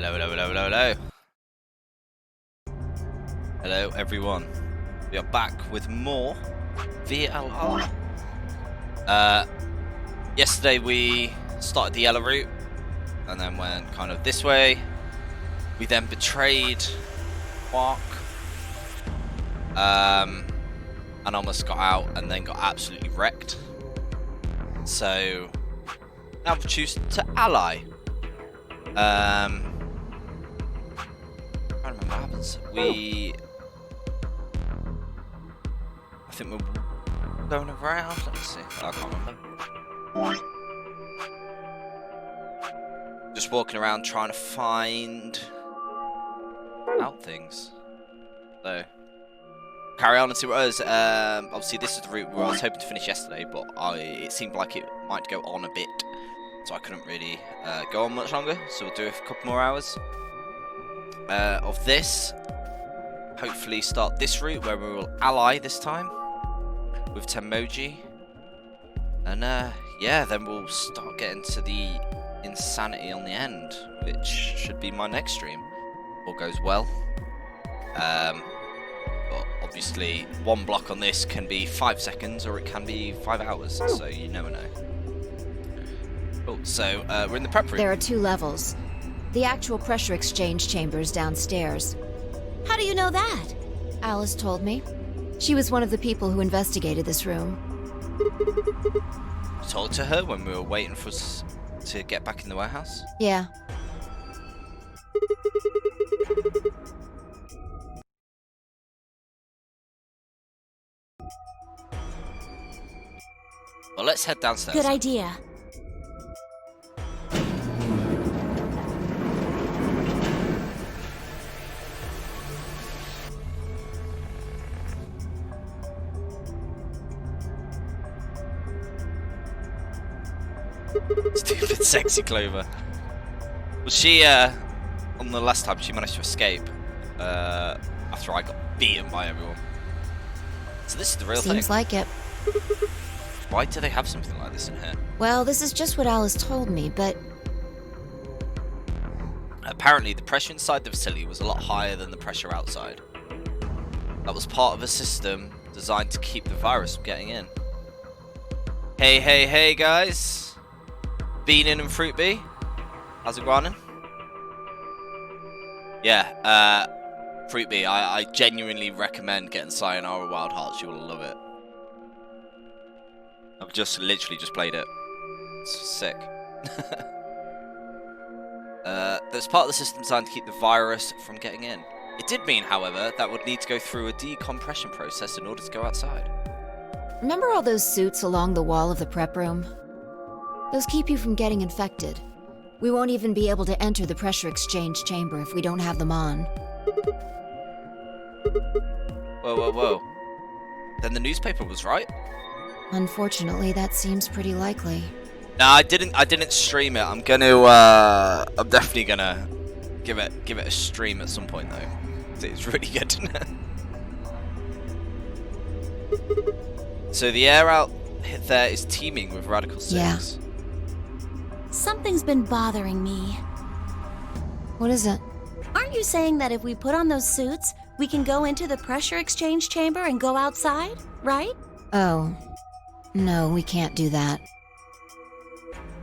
Hello, hello, hello, hello, hello. Hello, everyone. We are back with more VLR. Yesterday we started the yellow route and then went kind of this way. We then betrayed Quark. And almost got out and then got absolutely wrecked. So now we choose to ally. I don't remember what happens. I think we're going around. Let me see. I can't remember. Just walking around trying to find out things. So carry on and see what it is. Obviously, this is the route where I was hoping to finish yesterday, but it seemed like it might go on a bit, so I couldn't really go on much longer. So we'll do a couple more hours of this. Hopefully, start this route where we will ally this time with Tenmoji, and yeah, then we'll start getting to the insanity on the end, which should be my next stream. All goes well. But obviously, one block on this can be 5 seconds, or it can be 5 hours. So you never know. Oh, so we're in the prep room. There are 2 levels. The actual pressure exchange chamber is downstairs. How do you know that? Alice told me. She was one of the people who investigated this room. You told to her when we were waiting for us to get back in the warehouse? Yeah. Well, let's head downstairs. Good idea. Stupid sexy Clover. Well, she, on the last time, she managed to escape after I got beaten by everyone. So this is the real thing. Seems like it. Why do they have something like this in here? Well, this is just what Alice told me, but... Apparently, the pressure inside the facility was a lot higher than the pressure outside. That was part of a system designed to keep the virus from getting in. Hey, hey, hey, guys. Beanin and Fruit Bee. How's it going? Yeah, Fruit Bee, I genuinely recommend getting Sayonara Wild Hearts. You will love it. I've literally just played it. It's sick. That's part of the system designed to keep the virus from getting in. It did mean, however, that would need to go through a decompression process in order to go outside. Remember all those suits along the wall of the prep room? Those keep you from getting infected. We won't even be able to enter the pressure exchange chamber if we don't have them on. Whoa, whoa, whoa. Then the newspaper was right? Unfortunately, that seems pretty likely. No, I didn't stream it. I'm definitely gonna give it a stream at some point though. It's really good. So the air out there is teeming with radical six. Yeah. Something's been bothering me. What is it? Aren't you saying that if we put on those suits, we can go into the pressure exchange chamber and go outside, right? Oh. No, we can't do that.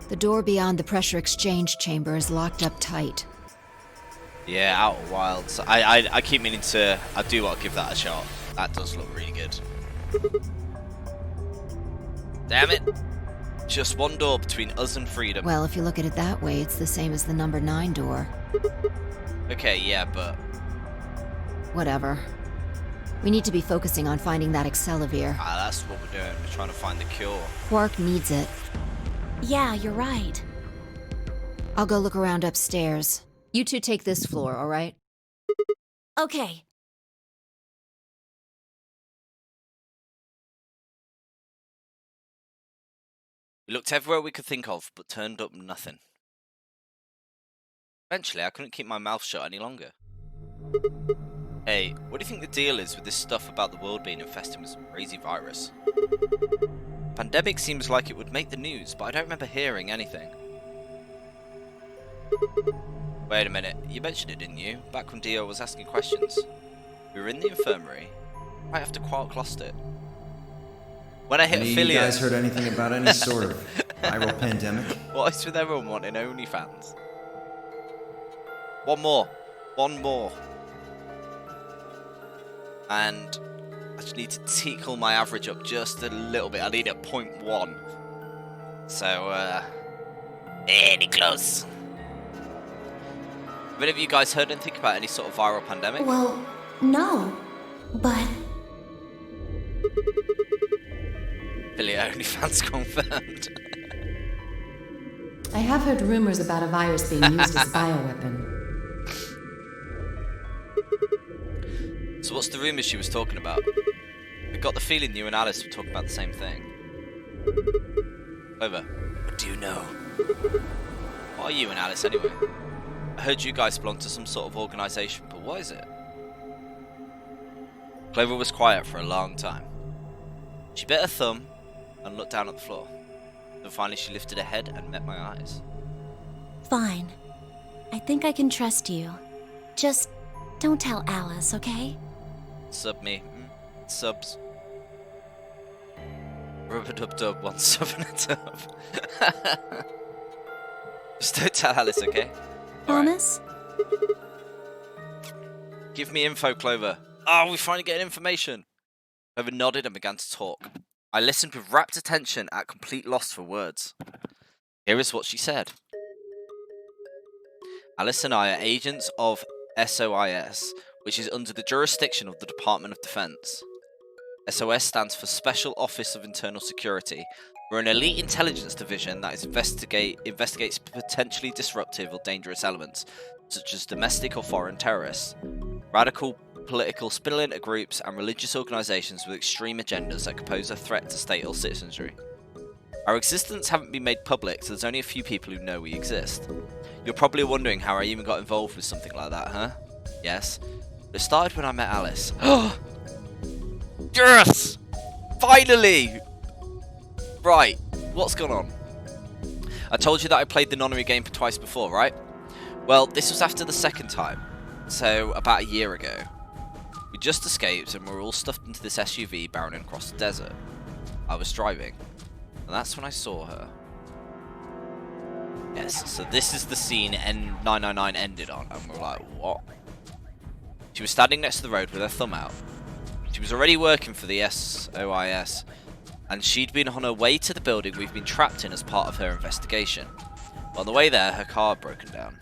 The door beyond the pressure exchange chamber is locked up tight. Yeah, Outer Wilds. I keep meaning to. I do want to give that a shot. That does look really good. Damn it! Just one door between us and freedom. Well, if you look at it that way, it's the same as the number 9 door. Okay, yeah, but... Whatever. We need to be focusing on finding that Accelavir. That's what we're doing. We're trying to find the cure. Quark needs it. Yeah, you're right. I'll go look around upstairs. You two take this floor, all right? Okay. We looked everywhere we could think of, but turned up nothing. Eventually, I couldn't keep my mouth shut any longer. Hey, what do you think the deal is with this stuff about the world being infested with some crazy virus? Pandemic seems like it would make the news, but I don't remember hearing anything. Wait a minute, you mentioned it, didn't you? Back when Dio was asking questions. We were in the infirmary, right after Quark lost it. When I hit Any affiliate... you guys heard anything about any sort of viral pandemic? What is with everyone wanting OnlyFans? One more. One more. And I just need to tickle my average up just a little bit. I need a 0.1. So, any close. Have any of you guys heard anything about any sort of viral pandemic? Well, no. But Affiliate OnlyFans confirmed. I have heard rumors about a virus being used as a bioweapon. So what's the rumours she was talking about? I got the feeling you and Alice were talking about the same thing. Clover, what do you know? What are you and Alice anyway? I heard you guys belong to some sort of organisation, but what is it? Clover was quiet for a long time. She bit her thumb and looked down at the floor. Then finally she lifted her head and met my eyes. fine. I think I can trust you. Just don't tell Alice, okay? Sub me. Subs. Rub-a-dub-dub, one sub and a dub. Just don't tell Alice, okay? Promise? Give me info, Clover. Oh, we finally get information. Clover nodded and began to talk. I listened with rapt attention at complete loss for words. Here is what she said. Alice and I are agents of SOIS, which is under the jurisdiction of the Department of Defense. SOS stands for Special Office of Internal Security. We're an elite intelligence division that investigates potentially disruptive or dangerous elements, such as domestic or foreign terrorists, radical political splinter groups, and religious organisations with extreme agendas that could pose a threat to state or citizenry. Our existence haven't been made public, so there's only a few people who know we exist. You're probably wondering how I even got involved with something like that, huh? Yes. But it started when I met Alice. Yes! Finally! Right, what's gone on? I told you that I played the Nonary game twice before, right? Well, this was after the second time, so about a year ago. We just escaped and we were all stuffed into this SUV barreling across the desert. I was driving, and that's when I saw her. Yes, so this is the scene N999 ended on, and we're like, what? She was standing next to the road with her thumb out. She was already working for the SOIS, and she'd been on her way to the building we've been trapped in as part of her investigation. On the way there, her car had broken down.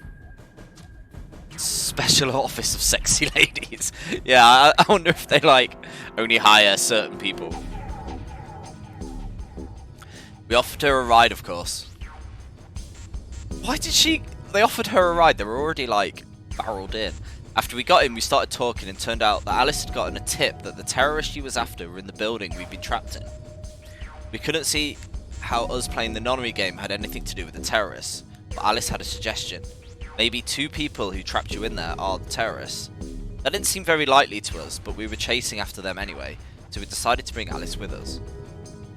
Special Office of Sexy Ladies. Yeah, I wonder if they, like, only hire certain people. We offered her a ride, of course. Why did she... They offered her a ride. They were already, like, barreled in. After we got in, we started talking, and turned out that Alice had gotten a tip that the terrorists she was after were in the building we'd been trapped in. We couldn't see how us playing the Nonary game had anything to do with the terrorists, but Alice had a suggestion. Maybe two people who trapped you in there are the terrorists. That didn't seem very likely to us, but we were chasing after them anyway, so we decided to bring Alice with us.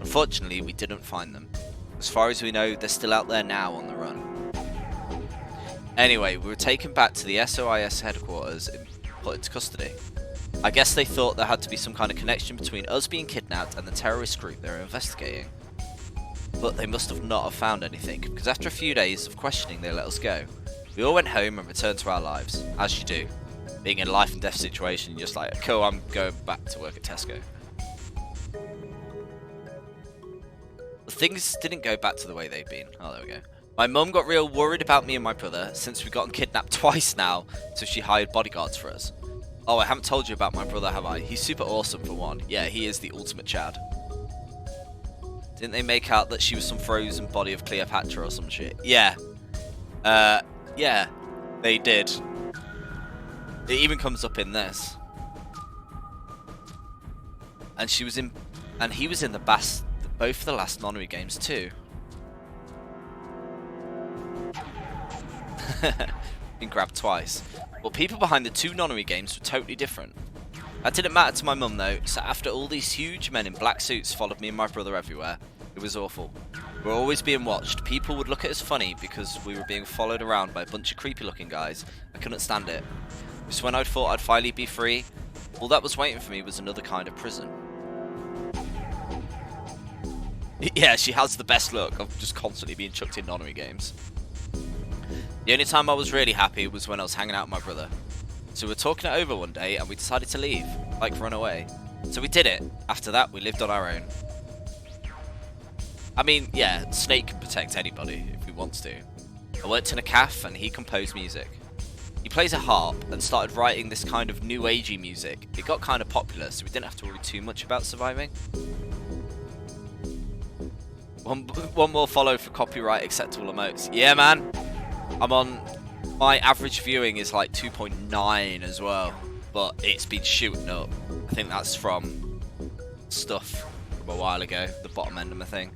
Unfortunately, we didn't find them. As far as we know, they're still out there now on the run. Anyway, we were taken back to the SOIS headquarters and put into custody. I guess they thought there had to be some kind of connection between us being kidnapped and the terrorist group they were investigating. But they must have not have found anything, because after a few days of questioning they let us go. We all went home and returned to our lives, as you do. Being in a life and death situation, you're just like, cool, I'm going back to work at Tesco. But things didn't go back to the way they've been. Oh, there we go. My mum got real worried about me and my brother, since we've gotten kidnapped twice now, so she hired bodyguards for us. Oh, I haven't told you about my brother, have I? He's super awesome for one. Yeah, he is the ultimate Chad. Didn't they make out that she was some frozen body of Cleopatra or some shit? Yeah. Yeah, they did. It even comes up in this. And she was in, and he was in both of the last Nonary games too. Been grabbed twice. But people behind the two Nonary games were totally different. That didn't matter to my mum though, so after all these huge men in black suits followed me and my brother everywhere, it was awful. We were always being watched. People would look at us funny because we were being followed around by a bunch of creepy looking guys. I couldn't stand it. Just when I thought I'd finally be free, all that was waiting for me was another kind of prison. Yeah, she has the best look of just constantly being chucked in Nonary games. The only time I was really happy was when I was hanging out with my brother. So we were talking it over one day and we decided to leave, like run away. So we did it. After that, we lived on our own. I mean, yeah, Snake can protect anybody if he wants to. I worked in a cafe and he composed music. He plays a harp and started writing this kind of new agey music. It got kind of popular, so we didn't have to worry too much about surviving. One more follow for copyright acceptable emotes. Yeah, man. I'm on... My average viewing is like 2.9 as well, but it's been shooting up. I think that's from stuff from a while ago, the bottom end of my thing.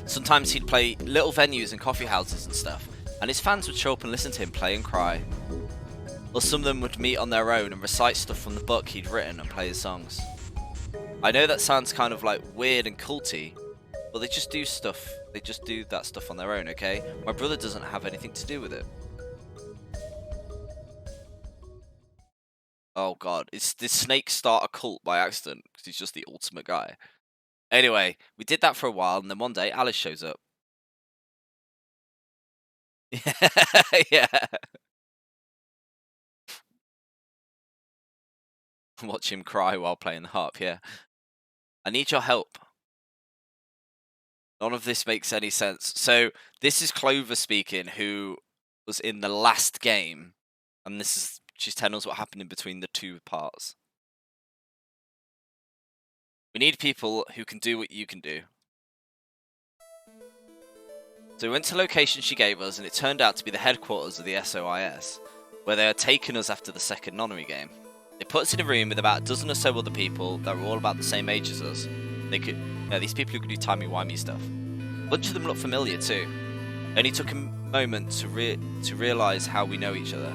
Sometimes he'd play little venues and coffee houses and stuff, and his fans would show up and listen to him play and cry. Or some of them would meet on their own and recite stuff from the book he'd written and play his songs. I know that sounds kind of like weird and culty, but they just do stuff. They just do that stuff on their own, okay? My brother doesn't have anything to do with it. Oh god, did Snake start a cult by accident? Because he's just the ultimate guy. Anyway, we did that for a while, and then one day Alice shows up. Yeah. Watch him cry while playing the harp, yeah. I need your help. None of this makes any sense. So, this is Clover speaking, who was in the last game. And she's telling us what happened in between the two parts. We need people who can do what you can do. So we went to the location she gave us, and it turned out to be the headquarters of the SOIS, where they had taken us after the second Nonary game. They put us in a room with about a dozen or so other people that were all about the same age as us. These people who could do timey-wimey stuff. A bunch of them looked familiar too. It only took a moment to realise how we know each other.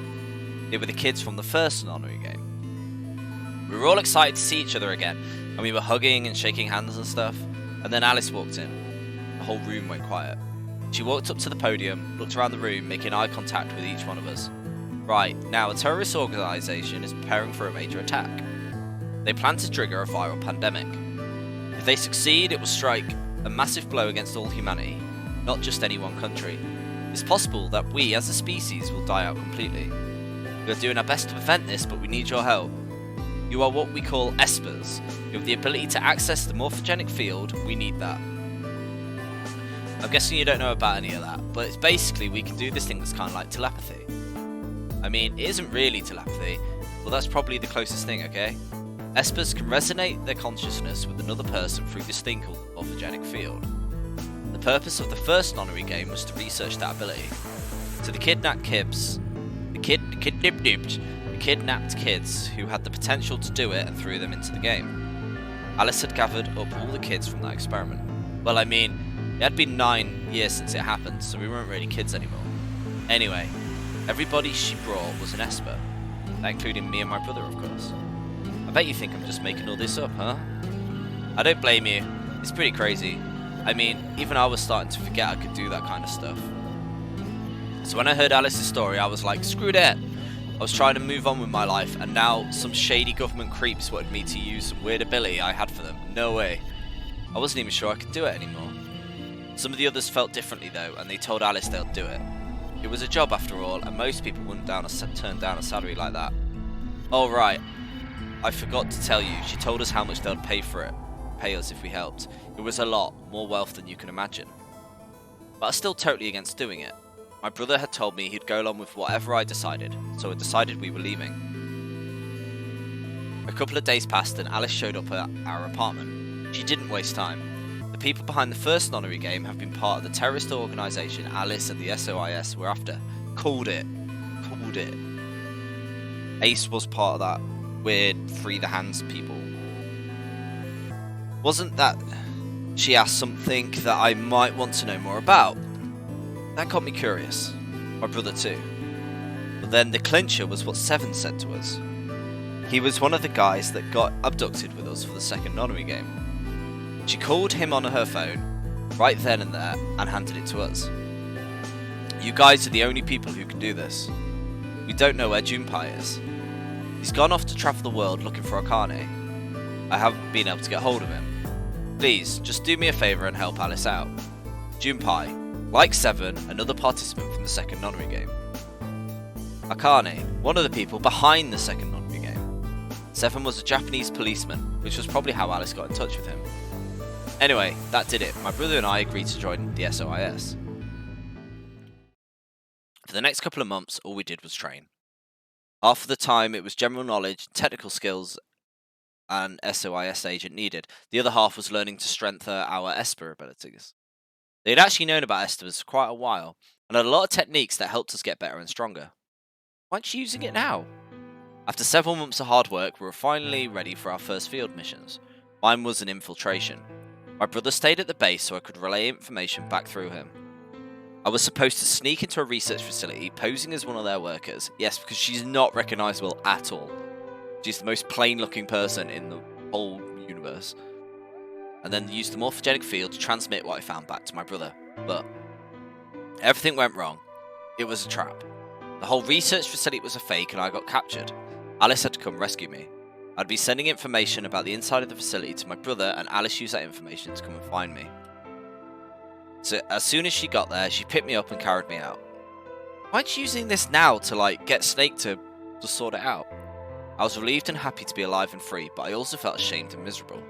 They were the kids from the first Nonary game. We were all excited to see each other again, and we were hugging and shaking hands and stuff. And then Alice walked in. The whole room went quiet. She walked up to the podium, looked around the room, making eye contact with each one of us. Right, now a terrorist organisation is preparing for a major attack. They plan to trigger a viral pandemic. If they succeed, it will strike a massive blow against all humanity, not just any one country. It's possible that we, as a species, will die out completely. We are doing our best to prevent this, but we need your help. You are what we call espers. You have the ability to access the morphogenic field. We need that. I'm guessing you don't know about any of that, but it's basically we can do this thing that's kind of like telepathy. I mean, it isn't really telepathy, but that's probably the closest thing, okay? Espers can resonate their consciousness with another person through this thing called the morphogenic field. The purpose of the first Nonary game was to research that ability. So the kidnapped kids who had the potential to do it and threw them into the game. Alice had gathered up all the kids from that experiment. Well, I mean, it had been 9 years since it happened, so we weren't really kids anymore. Anyway, everybody she brought was an Esper, that including me and my brother, of course. I bet you think I'm just making all this up, huh? I don't blame you. It's pretty crazy. I mean, even I was starting to forget I could do that kind of stuff. So when I heard Alice's story, I was like, screw that. I was trying to move on with my life, and now some shady government creeps wanted me to use some weird ability I had for them. No way. I wasn't even sure I could do it anymore. Some of the others felt differently though, and they told Alice they'd do it. It was a job after all, and most people wouldn't turn down a salary like that. Oh right, I forgot to tell you, she told us how much they'd pay us if we helped. It was a lot, more wealth than you can imagine. But I was still totally against doing it. My brother had told me he'd go along with whatever I decided, so I decided we were leaving. A couple of days passed and Alice showed up at our apartment. She didn't waste time. The people behind the first Nonary game have been part of the terrorist organisation Alice and the SOIS were after. Called it. Ace was part of that weird free the hands people. Wasn't that she asked something that I might want to know more about? That got me curious. My brother too. But then the clincher was what Seven said to us. He was one of the guys that got abducted with us for the second Nonary game. She called him on her phone, right then and there and handed it to us. You guys are the only people who can do this. We don't know where Junpei is. He's gone off to travel the world looking for Akane. I haven't been able to get hold of him. Please, just do me a favour and help Alice out. Junpei, like Seven, another participant from the second Nonary game. Akane, one of the people behind the second Nonary game. Seven was a Japanese policeman, which was probably how Alice got in touch with him. Anyway, that did it. My brother and I agreed to join the SOIS. For the next couple of months, all we did was train. Half of the time, it was general knowledge, technical skills, and SOIS agent needed. The other half was learning to strengthen our Esper abilities. They had actually known about Espers for quite a while, and had a lot of techniques that helped us get better and stronger. Why aren't you using it now? After several months of hard work, we were finally ready for our first field missions. Mine was an infiltration. My brother stayed at the base so I could relay information back through him. I was supposed to sneak into a research facility, posing as one of their workers. Yes, because she's not recognisable at all. She's the most plain-looking person in the whole universe. And then use the morphogenic field to transmit what I found back to my brother. But everything went wrong. It was a trap. The whole research facility was a fake and I got captured. Alice had to come rescue me. I'd be sending information about the inside of the facility to my brother, and Alice used that information to come and find me. So as soon as she got there, she picked me up and carried me out. Why aren't you using this now to get Snake to sort it out? I was relieved and happy to be alive and free, but I also felt ashamed and miserable.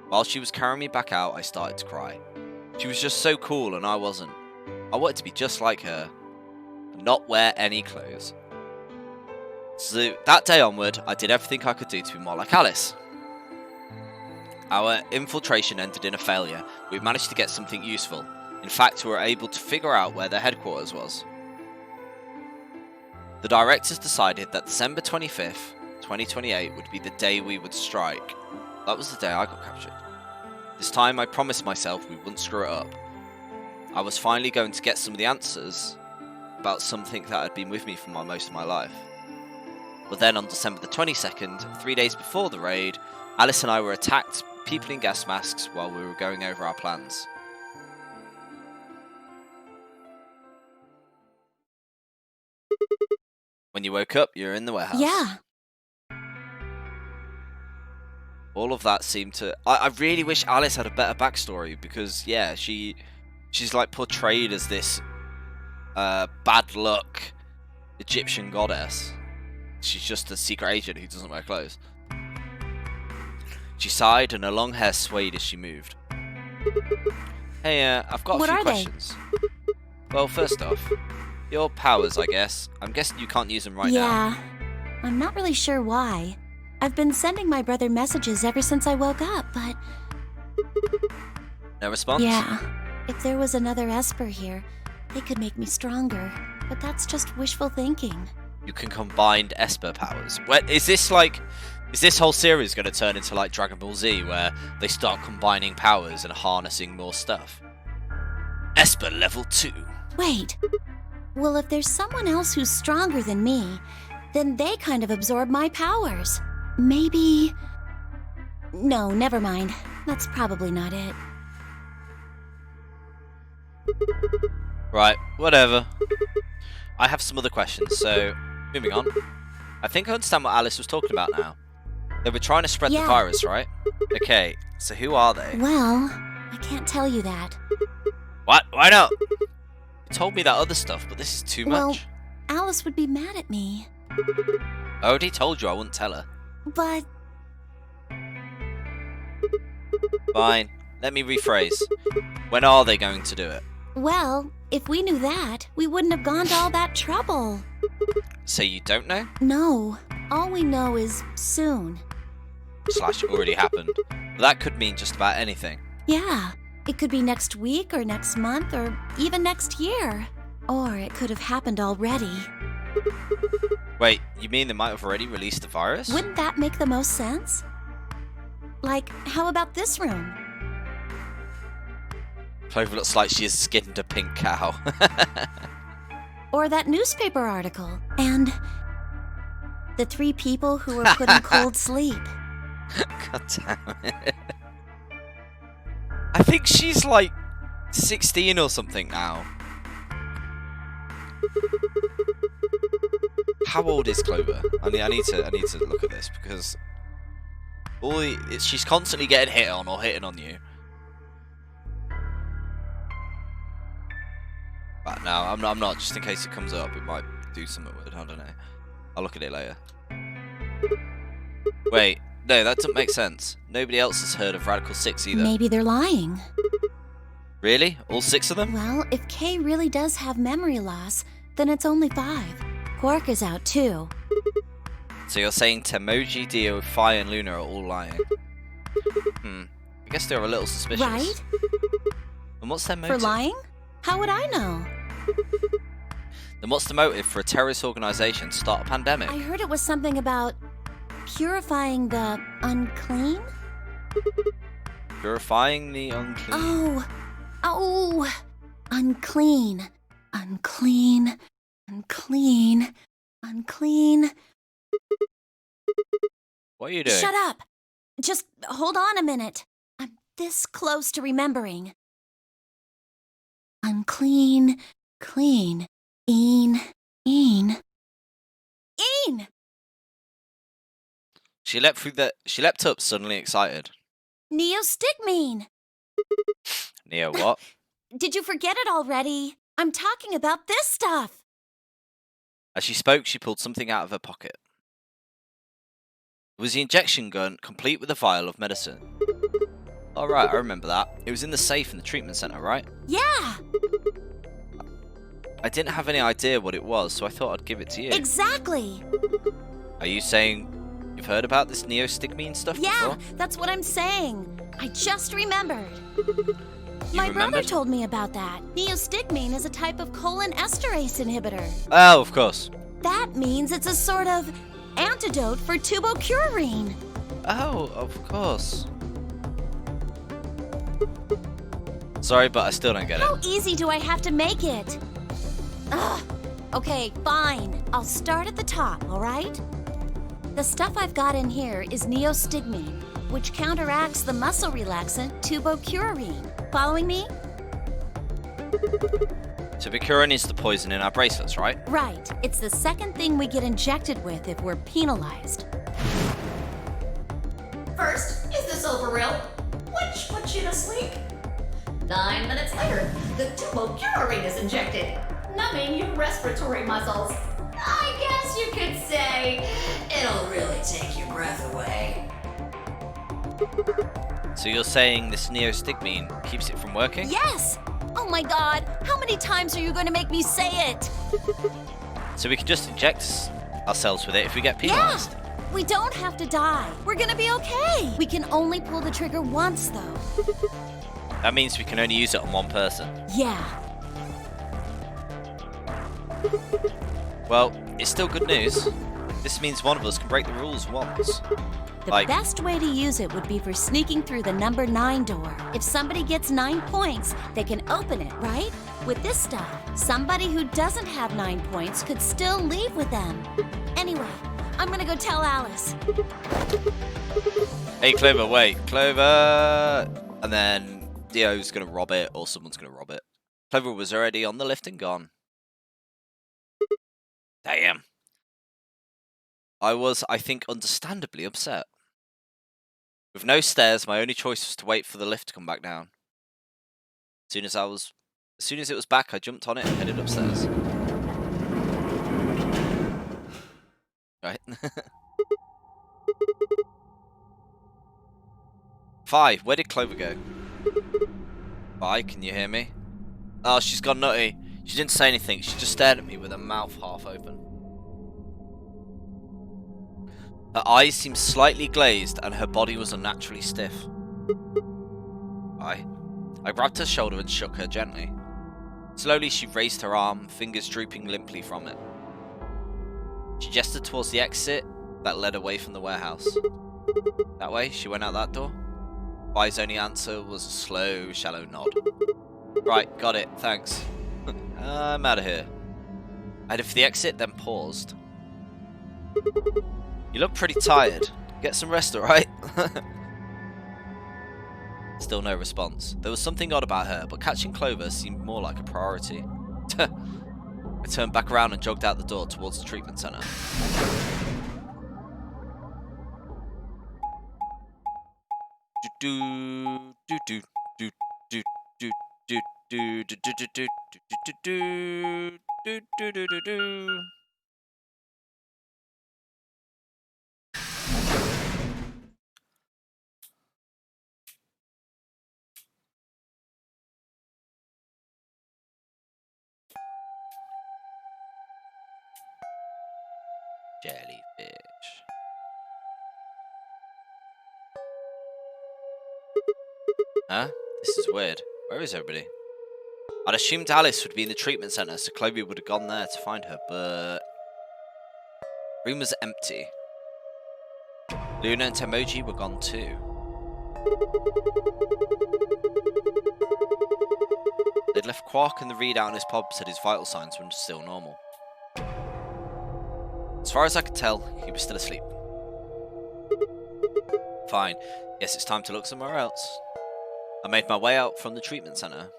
While she was carrying me back out, I started to cry. She was just so cool and I wasn't. I wanted to be just like her, and not wear any clothes. So that day onward, I did everything I could do to be more like Alice. Our infiltration ended in a failure. We managed to get something useful. In fact, we were able to figure out where their headquarters was. The directors decided that December 25th, 2028 would be the day we would strike. That was the day I got captured. This time I promised myself we wouldn't screw it up. I was finally going to get some of the answers about something that had been with me for most of my life. But then on December the 22nd, 3 days before the raid, Alice and I were attacked, people in gas masks, while we were going over our plans. When you woke up, you're in the warehouse. Yeah. All of that seemed to... I really wish Alice had a better backstory, because, yeah, she's portrayed as this bad luck Egyptian goddess. She's just a secret agent who doesn't wear clothes. She sighed and her long hair swayed as she moved. Hey, I've got a few questions. Well, first off, your powers, I guess. I'm guessing you can't use them right now. Yeah. I'm not really sure why. I've been sending my brother messages ever since I woke up, but... No response? Yeah. If there was another Esper here, they could make me stronger. But that's just wishful thinking. You can combine Esper powers. Is this whole series going to turn into like Dragon Ball Z, where they start combining powers and harnessing more stuff? Esper level 2. Wait. Well, if there's someone else who's stronger than me, then they kind of absorb my powers. Maybe... No, never mind. That's probably not it. Right, whatever. I have some other questions, so moving on. I think I understand what Alice was talking about now. They were trying to spread the virus, right? Okay, so who are they? Well, I can't tell you that. What? Why not? You told me that other stuff, but this is too much. Well, Alice would be mad at me. I already told you I wouldn't tell her. But... Fine, let me rephrase. When are they going to do it? Well, if we knew that, we wouldn't have gone to all that trouble. So you don't know? No, all we know is soon. / already happened. But that could mean just about anything. Yeah, it could be next week or next month or even next year. Or it could have happened already. Wait, you mean they might have already released the virus? Wouldn't that make the most sense? Like, how about this room? Clover looks like she has skinned a pink cow. Or that newspaper article. And the 3 people who were put in cold sleep. God damn it. I think she's 16 or something now. How old is Clover? I need to look at this because she's constantly getting hit on or hitting on you. But no, I'm not. Just in case it comes up, it might do something weird. I don't know. I'll look at it later. Wait, no, that doesn't make sense. Nobody else has heard of Radical 6 either. Maybe they're lying. Really? All 6 of them? Well, if Kay really does have memory loss, then it's only 5. Quark is out too. So you're saying Temoji, Dio, Phi, and Luna are all lying? I guess they're a little suspicious. Right? And what's their motive? For lying? How would I know? Then what's the motive for a terrorist organization to start a pandemic? I heard it was something about purifying the unclean? Purifying the unclean? Oh, unclean, unclean, unclean, unclean. What are you doing? Shut up! Just hold on a minute. I'm this close to remembering. Unclean, clean, een. She leapt up suddenly excited. Neostigmine! Neo what? Did you forget it already? I'm talking about this stuff. As she spoke, she pulled something out of her pocket. It was the injection gun, complete with a vial of medicine. Alright, I remember that. It was in the safe in the treatment center, right? Yeah! I didn't have any idea what it was, so I thought I'd give it to you. Exactly! Are you saying you've heard about this neostigmine stuff Yeah, before? that's what I'm saying. I just remembered. My brother remembered? told me about that. Neostigmine is a type of colon esterase inhibitor. Oh, of course. That means it's a sort of antidote for tubocurine. Oh, of course. Sorry, but I still don't get it. How easy do I have to make it? Ugh. Okay, fine. I'll start at the top, all right? The stuff I've got in here is neostigmine, which counteracts the muscle relaxant tubocurine. Following me? Tubocurine is the poison in our bracelets, right? Right. It's the second thing we get injected with if we're penalized. First is the silver rill, which puts you to sleep. 9 minutes later, the tubocurine is injected, numbing your respiratory muscles. I guess you could say it'll really take your breath away. So you're saying this neostigmine keeps it from working? Yes! Oh my god, how many times are you going to make me say it? So we can just inject ourselves with it if we get penalized? Yeah! We don't have to die. We're gonna be okay. We can only pull the trigger once, though. That means we can only use it on one person. Yeah. Well, it's still good news. This means one of us can break the rules once. The best way to use it would be for sneaking through the number 9 door. If somebody gets 9 points, they can open it, right? With this stuff, somebody who doesn't have 9 points could still leave with them. Anyway, I'm gonna go tell Alice. Hey, Clover, wait. Clover! And then Dio's gonna rob it, or someone's gonna rob it. Clover was already on the lift and gone. Damn. I was, I think, understandably upset. With no stairs, my only choice was to wait for the lift to come back down. As soon as it was back, I jumped on it and headed upstairs. Right. Phi, where did Clover go? Phi, can you hear me? Oh, she's gone nutty. She didn't say anything. She just stared at me with her mouth half open. Her eyes seemed slightly glazed and her body was unnaturally stiff. I grabbed her shoulder and shook her gently. Slowly she raised her arm, fingers drooping limply from it. She gestured towards the exit that led away from the warehouse. That way, she went out that door. Phi's only answer was a slow, shallow nod. Right, got it, thanks. I'm out of here. I headed for the exit, then paused. You look pretty tired. Get some rest, alright? Still no response. There was something odd about her, but catching Clover seemed more like a priority. I turned back around and jogged out the door towards the treatment center. Jellyfish. Huh? This is weird. Where is everybody? I'd assumed Alice would be in the treatment center, so Chloe would have gone there to find her, but... the room was empty. Luna and Temoji were gone too. They'd left Quark, and the readout on his pod said his vital signs were still normal. As far as I could tell, he was still asleep. Fine. Guess it's time to look somewhere else. I made my way out from the treatment center.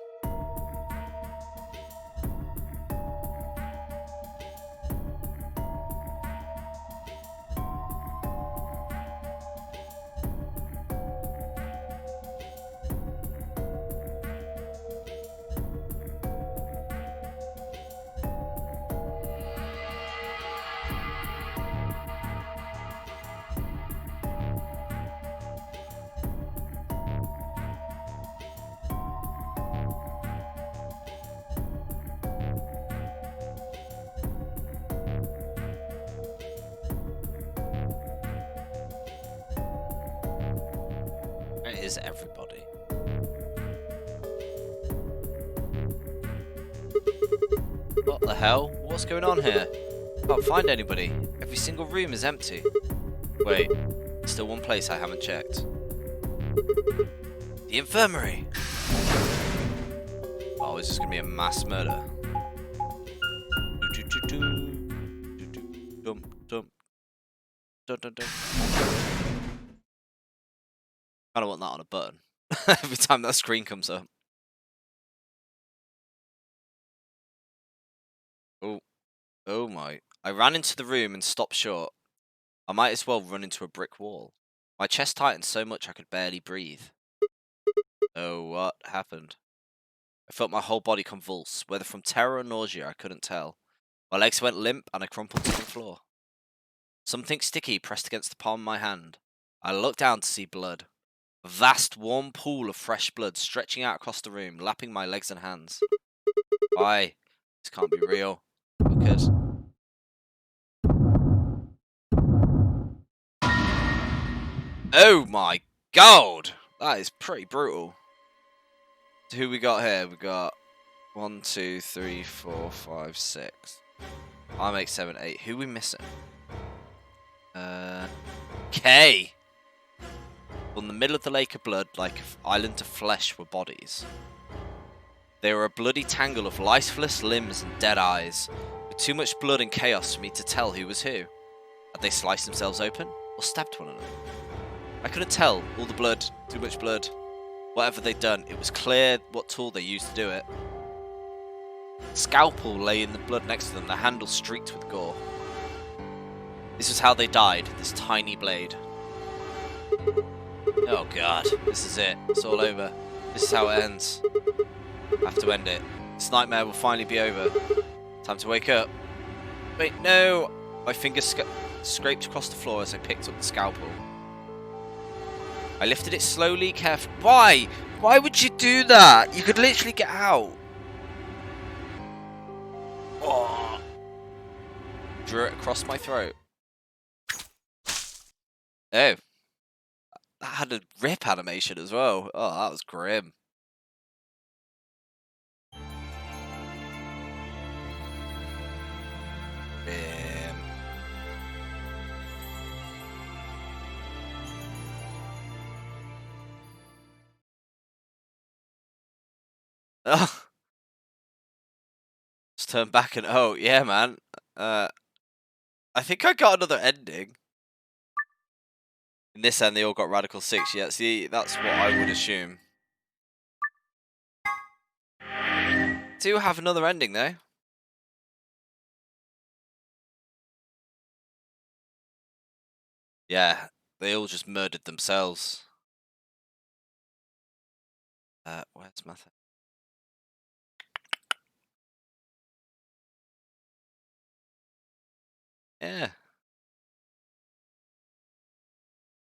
Where is everybody? What the hell? What's going on here? Can't find anybody. Every single room is empty. Wait, there's still one place I haven't checked. The infirmary! Oh, is this gonna be a mass murder? Dum dum dum dum dum. I don't want that on a button. Every time that screen comes up. Oh, oh my. I ran into the room and stopped short. I might as well run into a brick wall. My chest tightened so much I could barely breathe. Oh, what happened? I felt my whole body convulse, whether from terror or nausea I couldn't tell. My legs went limp and I crumpled to the floor. Something sticky pressed against the palm of my hand. I looked down to see blood. A vast, warm pool of fresh blood stretching out across the room, lapping my legs and hands. Why? This can't be real. Because... oh my god! That is pretty brutal. Who we got here? We got 1, 2, 3, 4, 5, 6. I make 7, 8. Who are we missing? K! In the middle of the lake of blood, like an island of flesh, were bodies. They were a bloody tangle of lifeless limbs and dead eyes, with too much blood and chaos for me to tell who was who. Had they sliced themselves open, or stabbed one another? I couldn't tell. All the blood, too much blood. Whatever they'd done, it was clear what tool they used to do it. A scalpel lay in the blood next to them, the handle streaked with gore. This was how they died, this tiny blade. Oh god, this is it. It's all over. This is how it ends. I have to end it. This nightmare will finally be over. Time to wake up. Wait, no! My fingers scraped across the floor as I picked up the scalpel. I lifted it slowly, carefully. Why? Why would you do that? You could literally get out. Oh. Drew it across my throat. Oh. That had a rip animation as well. Oh, that was grim. Grim. Oh. Just turn back and oh yeah, man. I think I got another ending. In this end, they all got Radical 6. Yeah, see, that's what I would assume. Do have another ending though. Yeah, they all just murdered themselves. Where's my thing? Yeah.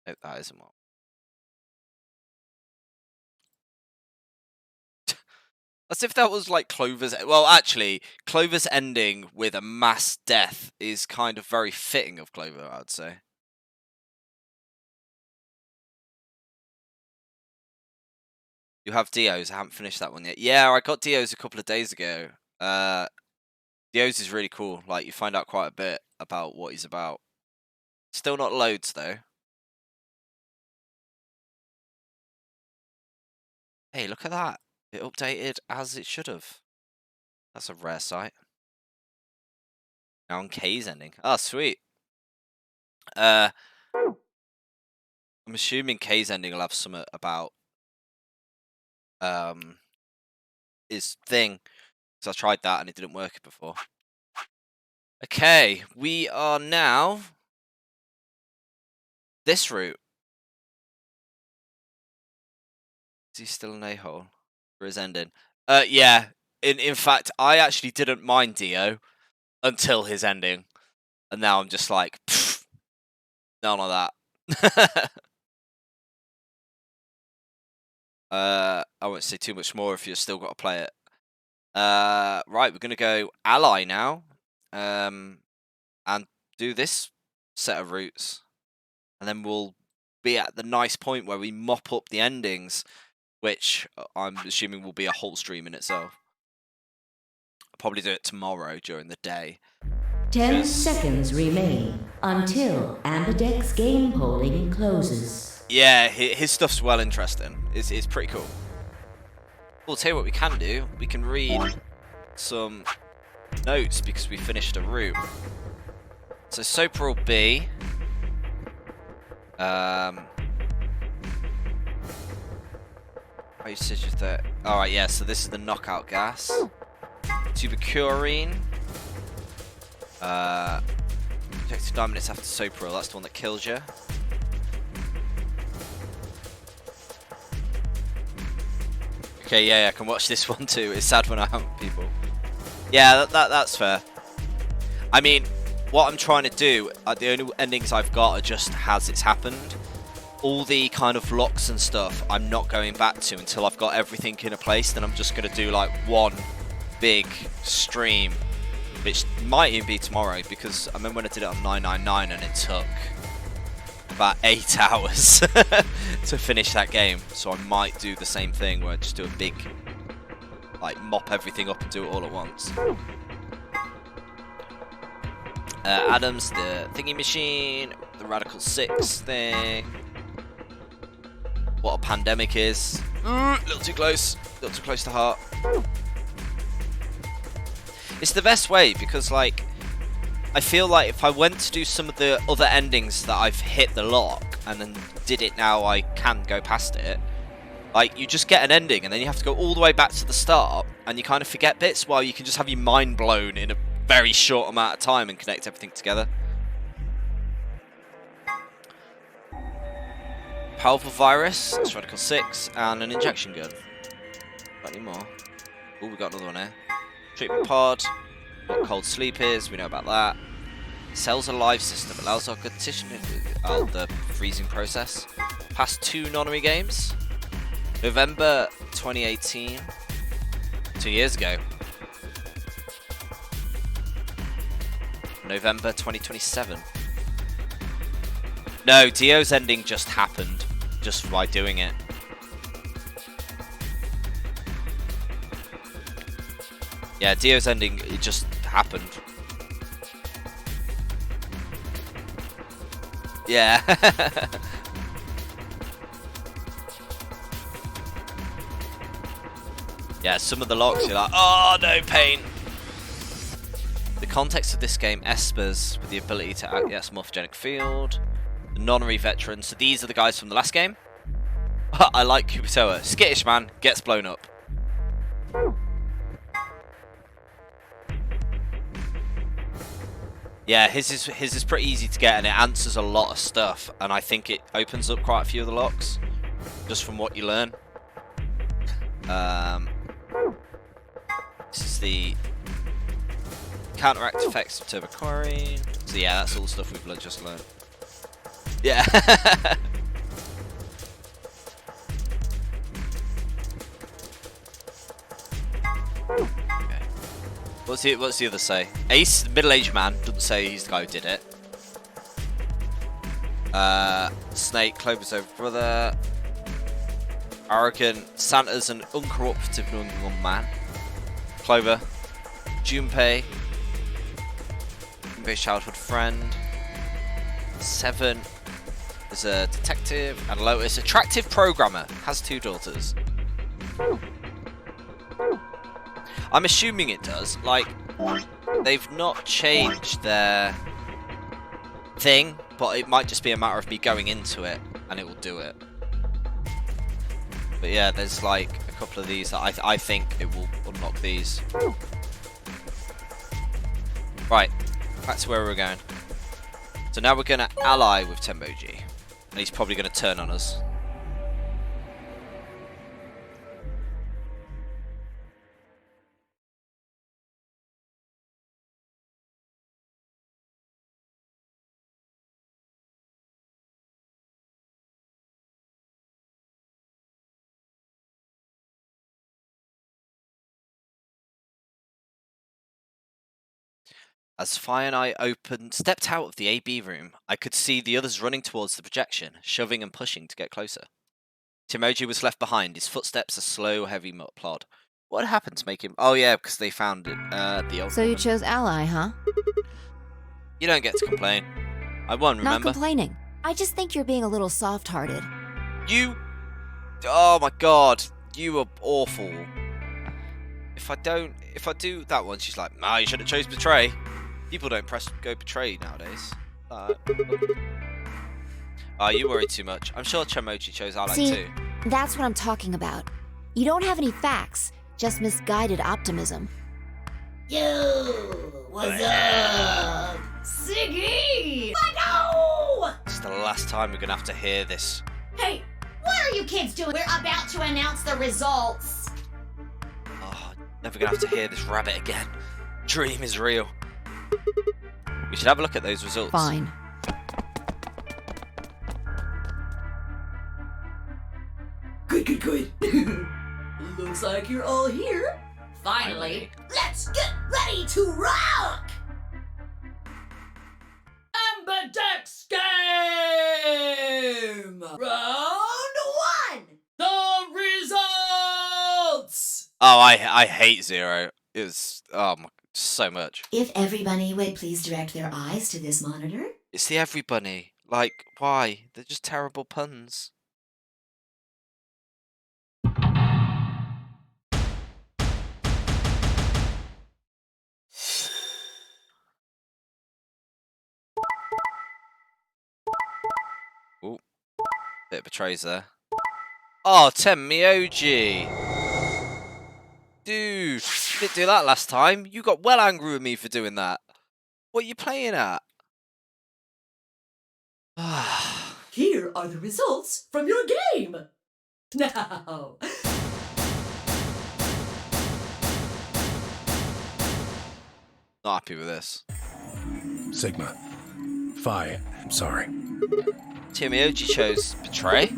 Hope that isn't what. As if that was like Clover's. Well, actually, Clover's ending with a mass death is kind of very fitting of Clover, I'd say. You have Dio's. I haven't finished that one yet. Yeah, I got Dio's a couple of days ago. Dio's is really cool. Like, you find out quite a bit about what he's about. Still not loads, though. Hey, look at that. It updated as it should have. That's a rare sight. Now on K's ending. Oh, sweet. I'm assuming K's ending will have something about his thing. So I tried that and it didn't work before. Okay, we are now this route. Is he still an a-hole for his ending? Yeah. In fact, I actually didn't mind Dio until his ending, and now I'm just like, none of that. I won't say too much more if you've still got to play it. Right, we're gonna go ally now, and do this set of routes, and then we'll be at the nice point where we mop up the endings, which I'm assuming will be a whole stream in itself. I'll probably do it tomorrow during the day. 10 seconds remain until Ambidex's game polling closes. Yeah, his stuff's well interesting. It's pretty cool. We'll tell you what we can do. We can read some notes because we finished a route. So Soper will be usage that. Alright, yeah, so this is the knockout gas. Tuberculine. Projected 9 minutes after Sopril, that's the one that kills you. Okay, yeah, I can watch this one too. It's sad when I hunt people. Yeah, that's fair. I mean, what I'm trying to do, the only endings I've got are just as it's happened. All the kind of locks and stuff, I'm not going back to until I've got everything in a place. Then I'm just going to do like one big stream, which might even be tomorrow, because I remember when I did it on 999 and it took about 8 hours to finish that game. So I might do the same thing where I just do a big, like, mop everything up and do it all at once. Adams, the thingy machine, the Radical 6 thing. What a pandemic is. A little too close to heart. It's the best way because, like, I feel like if I went to do some of the other endings that I've hit the lock and then did it now I can go past it, like, you just get an ending and then you have to go all the way back to the start and you kind of forget bits, while you can just have your mind blown in a very short amount of time and connect everything together. Powerful virus, Radical 6, and an injection gun. Got any more? Oh, we got another one here. Treatment pod. What cold sleep is, we know about that. Cells alive system allows our competition the freezing process. Past 2 Nonary games. November 2018. 2 years ago. November 2027. No, Dio's ending just happened. Just by doing it. Yeah, Dio's ending, it just happened. Yeah. Yeah, some of the locks you're like, oh, no pain. The context of this game, Espers with the ability to act, yes, morphogenic field. The Nonary veterans, so these are the guys from the last game. I like Kubitoa. Skittish man, gets blown up. Yeah, his is pretty easy to get, and it answers a lot of stuff, and I think it opens up quite a few of the locks, just from what you learn. This is the counteract effects of Turbo-Chlorine. So yeah, that's all the stuff we've just learned. Yeah. Okay. What's the other say? Ace, the middle-aged man, doesn't say he's the guy who did it. Snake, Clover's over brother. Arrogant, Santa's an uncorruptive young man. Clover, Junpei, Junpei's childhood friend. 7 is a detective, and Lotus, attractive programmer, has 2 daughters. I'm assuming it does. Like, they've not changed their thing, but it might just be a matter of me going into it and it will do it. But yeah, there's like a couple of these that I think it will unlock these. Right, back to where we were going. So now we're going to ally with Tenmoji, and he's probably going to turn on us. As Fi and I stepped out of the AB room, I could see the others running towards the projection, shoving and pushing to get closer. Tenmoji was left behind, his footsteps a slow, heavy plod. What happened to make him... Oh yeah, because they found it, the old So you woman. chose ally, huh? You don't get to complain. I won, remember? Not complaining. I just think you're being a little soft-hearted. You... Oh my god, you are awful. If I do that one, she's like, nah, you should have chose betray. People don't go betray nowadays. Oh, you worry too much. I'm sure Tenmoji chose ally too. That's what I'm talking about. You don't have any facts, just misguided optimism. Yo, what's up? Siggy! I know! It's the last time we're gonna have to hear this. Hey, what are you kids doing? We're about to announce the results. Oh, never gonna have to hear this rabbit again. Dream is real. We should have a look at those results. Fine. Good. Looks like you're all here. Finally, let's get ready to rock! Ambidex game! Round 1! The results! Oh, I hate Zero. It's so much. If everybody would please direct their eyes to this monitor. It's the everybody. Like, why? They're just terrible puns. Ooh, bit of betrays there. Oh, Tenmyoji! Dude, you didn't do that last time. You got well angry with me for doing that. What are you playing at? Here are the results from your game. Now, Not happy with this. Sigma. Phi, I'm sorry. Tenmyoji chose betray?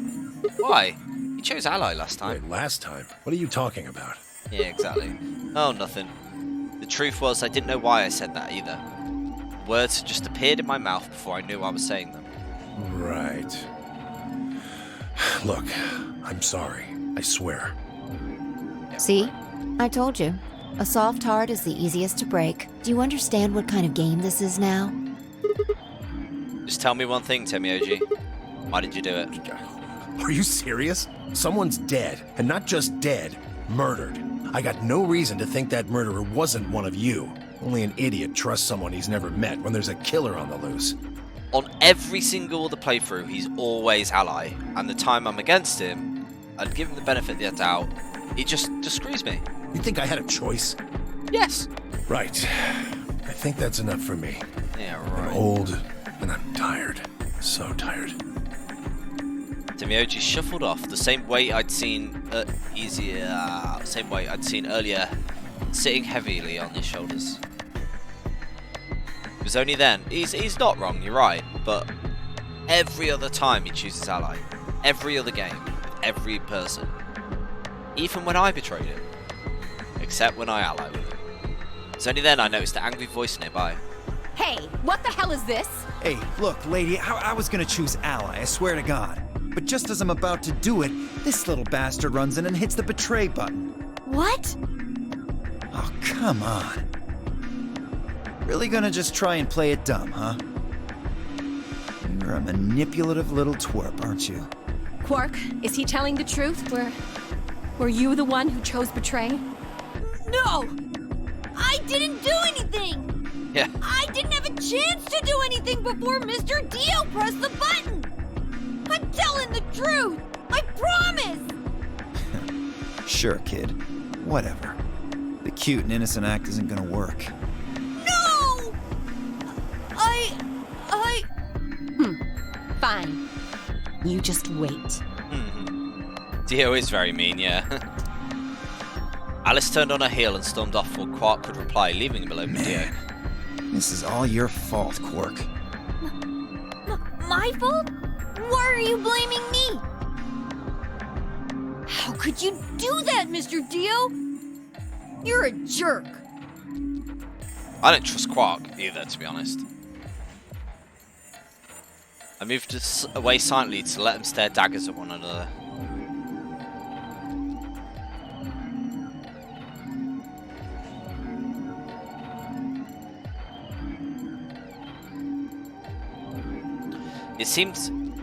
Why? He chose ally last time. Wait, last time? What are you talking about? Yeah, exactly. Oh, nothing. The truth was, I didn't know why I said that either. Words had just appeared in my mouth before I knew I was saying them. Right. Look, I'm sorry. I swear. Yeah, See? right. I told you. A soft heart is the easiest to break. Do you understand what kind of game this is now? Just tell me one thing, Tenmyoji. Why did you do it? Are you serious? Someone's dead, and not just dead, murdered. I got no reason to think that murderer wasn't one of you. Only an idiot trusts someone he's never met when there's a killer on the loose. On every single other playthrough, he's always ally. And the time I'm against him, I'd give him the benefit of the doubt, he just screws me. You think I had a choice? Yes. Right. I think that's enough for me. Yeah, I'm right. old, and I'm tired. So tired. Demioji shuffled off the same way I'd seen same way I'd seen earlier, sitting heavily on his shoulders. It was only then. He's not wrong, you're right, but every other time he chooses ally. Every other game. Every person. Even when I betrayed him. Except when I ally with him. It's only then I noticed the angry voice nearby. Hey, what the hell is this? Hey, look, lady, I was gonna choose ally, I swear to God. But just as I'm about to do it, this little bastard runs in and hits the betray button. What? Oh, come on. Really gonna just try and play it dumb, huh? You're a manipulative little twerp, aren't you? Quark, is he telling the truth? Were you the one who chose betray? No! I didn't do anything! Yeah. I didn't have a chance to do anything before Mr. Dio pressed the button! I'm telling the truth! I promise! Sure, kid. Whatever. The cute and innocent act isn't gonna work. No! Fine. You just wait. Dio is very mean, yeah. Alice turned on her heel and stormed off before Quark could reply, leaving him alone with Dio. This is all your fault, Quark. My fault? Why are you blaming me? How could you do that, Mr. Dio? You're a jerk. I don't trust Quark either, to be honest. I moved away silently to let them stare daggers at one another. It seemed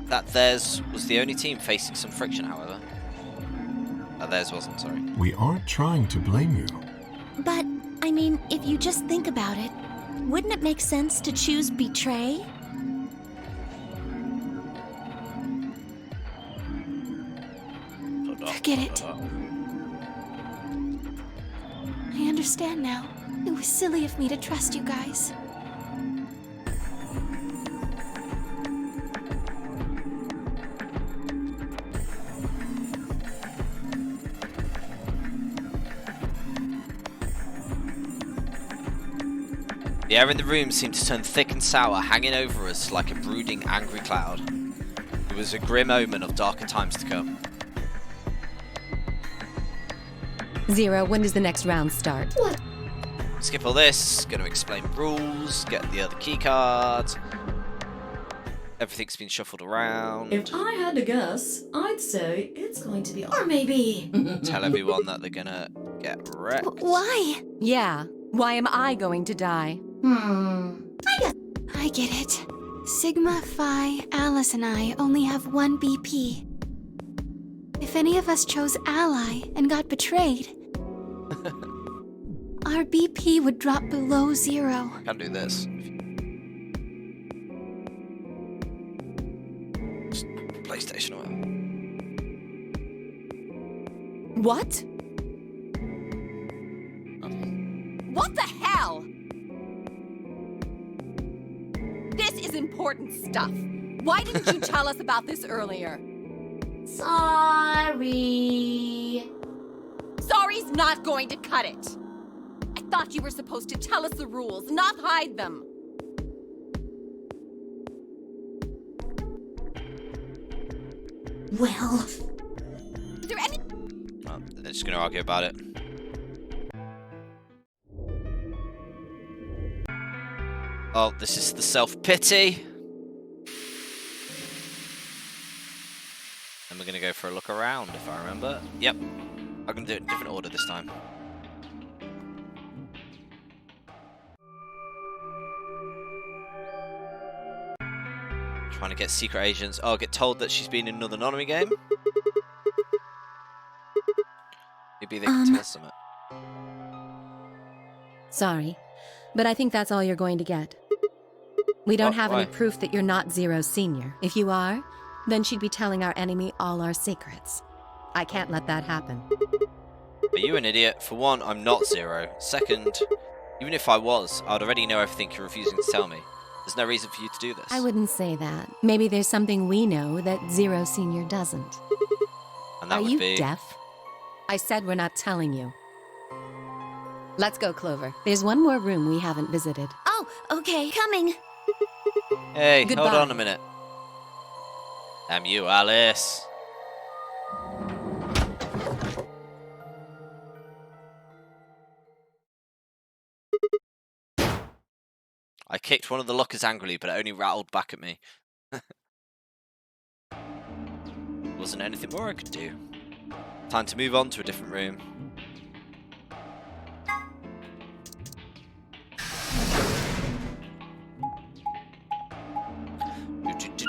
that theirs was the only team facing some friction, however. Theirs wasn't, sorry. We aren't trying to blame you. But, I mean, if you just think about it, wouldn't it make sense to choose betray? Forget it. I understand now. It was silly of me to trust you guys. The air in the room seemed to turn thick and sour, hanging over us like a brooding, angry cloud. It was a grim omen of darker times to come. Zero, when does the next round start? What? Skip all this, gonna explain rules, get the other key cards. Everything's been shuffled around. If I had to guess, I'd say it's going to be... Or maybe... Tell everyone that they're gonna get wrecked. Why? Yeah, why am I going to die? I get it. Sigma, Phi, Alice, and I only have one BP. If any of us chose ally and got betrayed, our BP would drop below 0. Can't do this. Just PlayStation or whatever. What? What the hell? This is important stuff. Why didn't you tell us about this earlier? Sorry. Sorry's not going to cut it. I thought you were supposed to tell us the rules, not hide them. Well... Is there any... Oh, they're just gonna argue about it. Oh, this is the self-pity. And we're gonna go for a look around, if I remember. Yep. I'm gonna do it in a different order this time. Trying to get secret agents. Oh, get told that she's been in another Nonary game. Maybe they can tell us something. Sorry, but I think that's all you're going to get. We don't have any why? proof that you're not Zero's senior. If you are, then she'd be telling our enemy all our secrets. I can't let that happen. Are you an idiot? For one, I'm not Zero. Second, even if I was, I'd already know everything you're refusing to tell me. There's no reason for you to do this. I wouldn't say that. Maybe there's something we know that Zero Senior doesn't. And that Are would you be... deaf? I said we're not telling you. Let's go, Clover. There's one more room we haven't visited. Oh, okay, coming. Hey, Goodbye. hold on a minute. Damn you, Alice. I kicked one of the lockers angrily, but it only rattled back at me. Wasn't anything more I could do. Time to move on to a different room.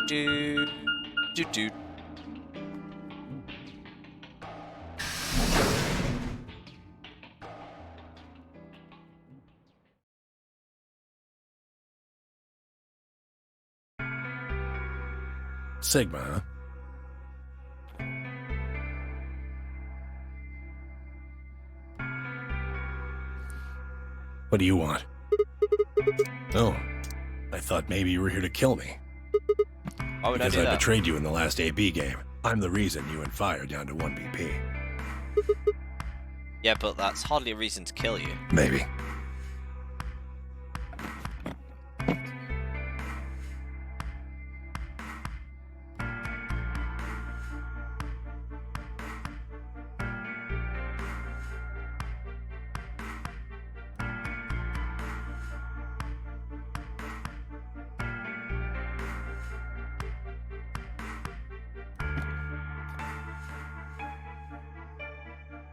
Do. Sigma, huh? What do you want? Oh, I thought maybe you were here to kill me. Why would because I do that? betrayed you in the last AB game. I'm the reason you and Fire down to 1 BP. Yeah, but that's hardly a reason to kill you. Maybe.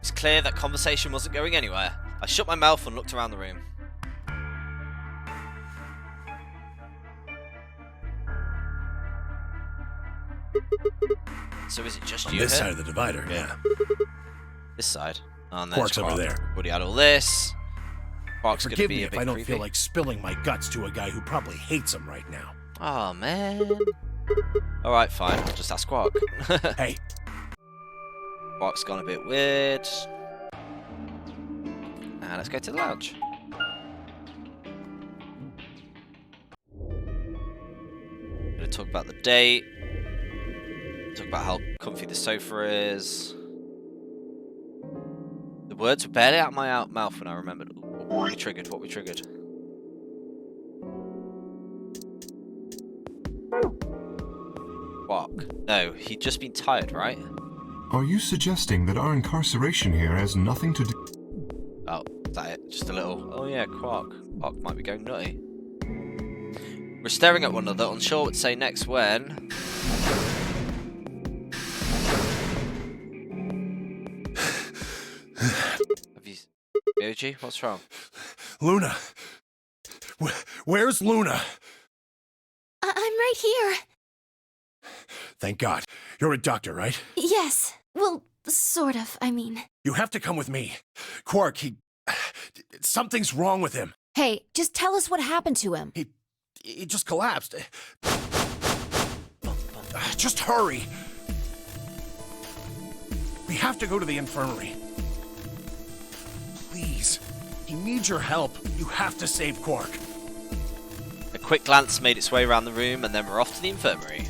It's clear that conversation wasn't going anywhere. I shut my mouth and looked around the room. So is it just On you this here? side of the divider, yeah. This side. Oh, and Quark's there's over Quark. there. Already had all this. Quark's gonna Forgive be me a if bit I don't creepy. feel like spilling my guts to a guy who probably hates him right now. Oh man. Alright, fine. I'll just ask Quark. Hey. Quark's gone a bit weird. And let's go to the lounge. Gonna talk about the date. Talk about how comfy the sofa is. The words were barely out of my mouth when I remembered what we triggered. Quark. No, he'd just been tired, right? Are you suggesting that our incarceration here has nothing to do... Oh, is that it? Just a little... Oh yeah, Quark. Quark might be going nutty. We're staring at one another, unsure what to say next when... Have you... Yoji, what's wrong? Luna! Where's Luna? I'm right here. Thank God. You're a doctor, right? Yes. Well, sort of, I mean. You have to come with me. Quark, something's wrong with him. Hey, just tell us what happened to him. He just collapsed. Just hurry. We have to go to the infirmary. Please. He needs your help. You have to save Quark. A quick glance made its way around the room, and then we're off to the infirmary.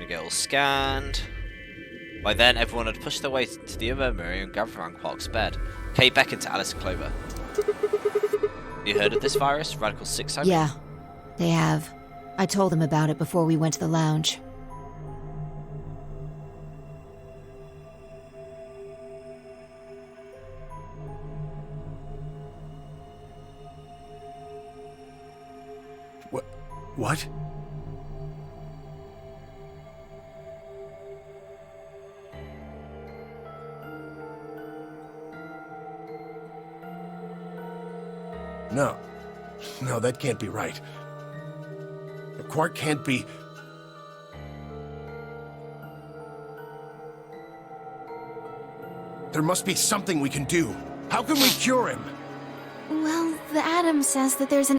Get all scanned. By then, everyone had pushed their way to the infirmary and gathered around Quark's bed. Kay beckoned to Alice and Clover. You heard of this virus, Radical 6? Yeah, they have. I told them about it before we went to the lounge. What? No, that can't be right. Quark can't be... There must be something we can do. How can we cure him? Well, the Atom says that there's an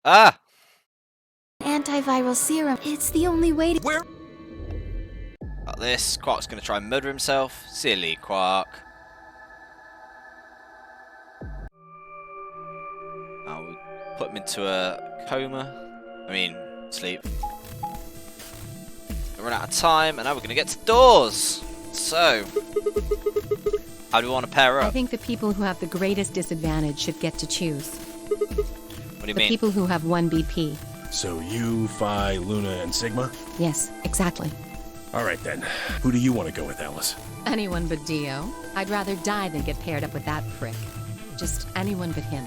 Ah! antiviral serum. It's the only way to... Where? Got this. Quark's gonna try and murder himself. Silly Quark. Now we'll put him into a coma. I mean, sleep. We run out of time, and now we're gonna get to doors. So, how do we want to pair up? I think the people who have the greatest disadvantage should get to choose. What do you The mean? people who have 1 BP. So you, Phi, Luna, and Sigma? Yes, exactly. All right then. Who do you want to go with, Alice? Anyone but Dio. I'd rather die than get paired up with that prick. Just anyone but him.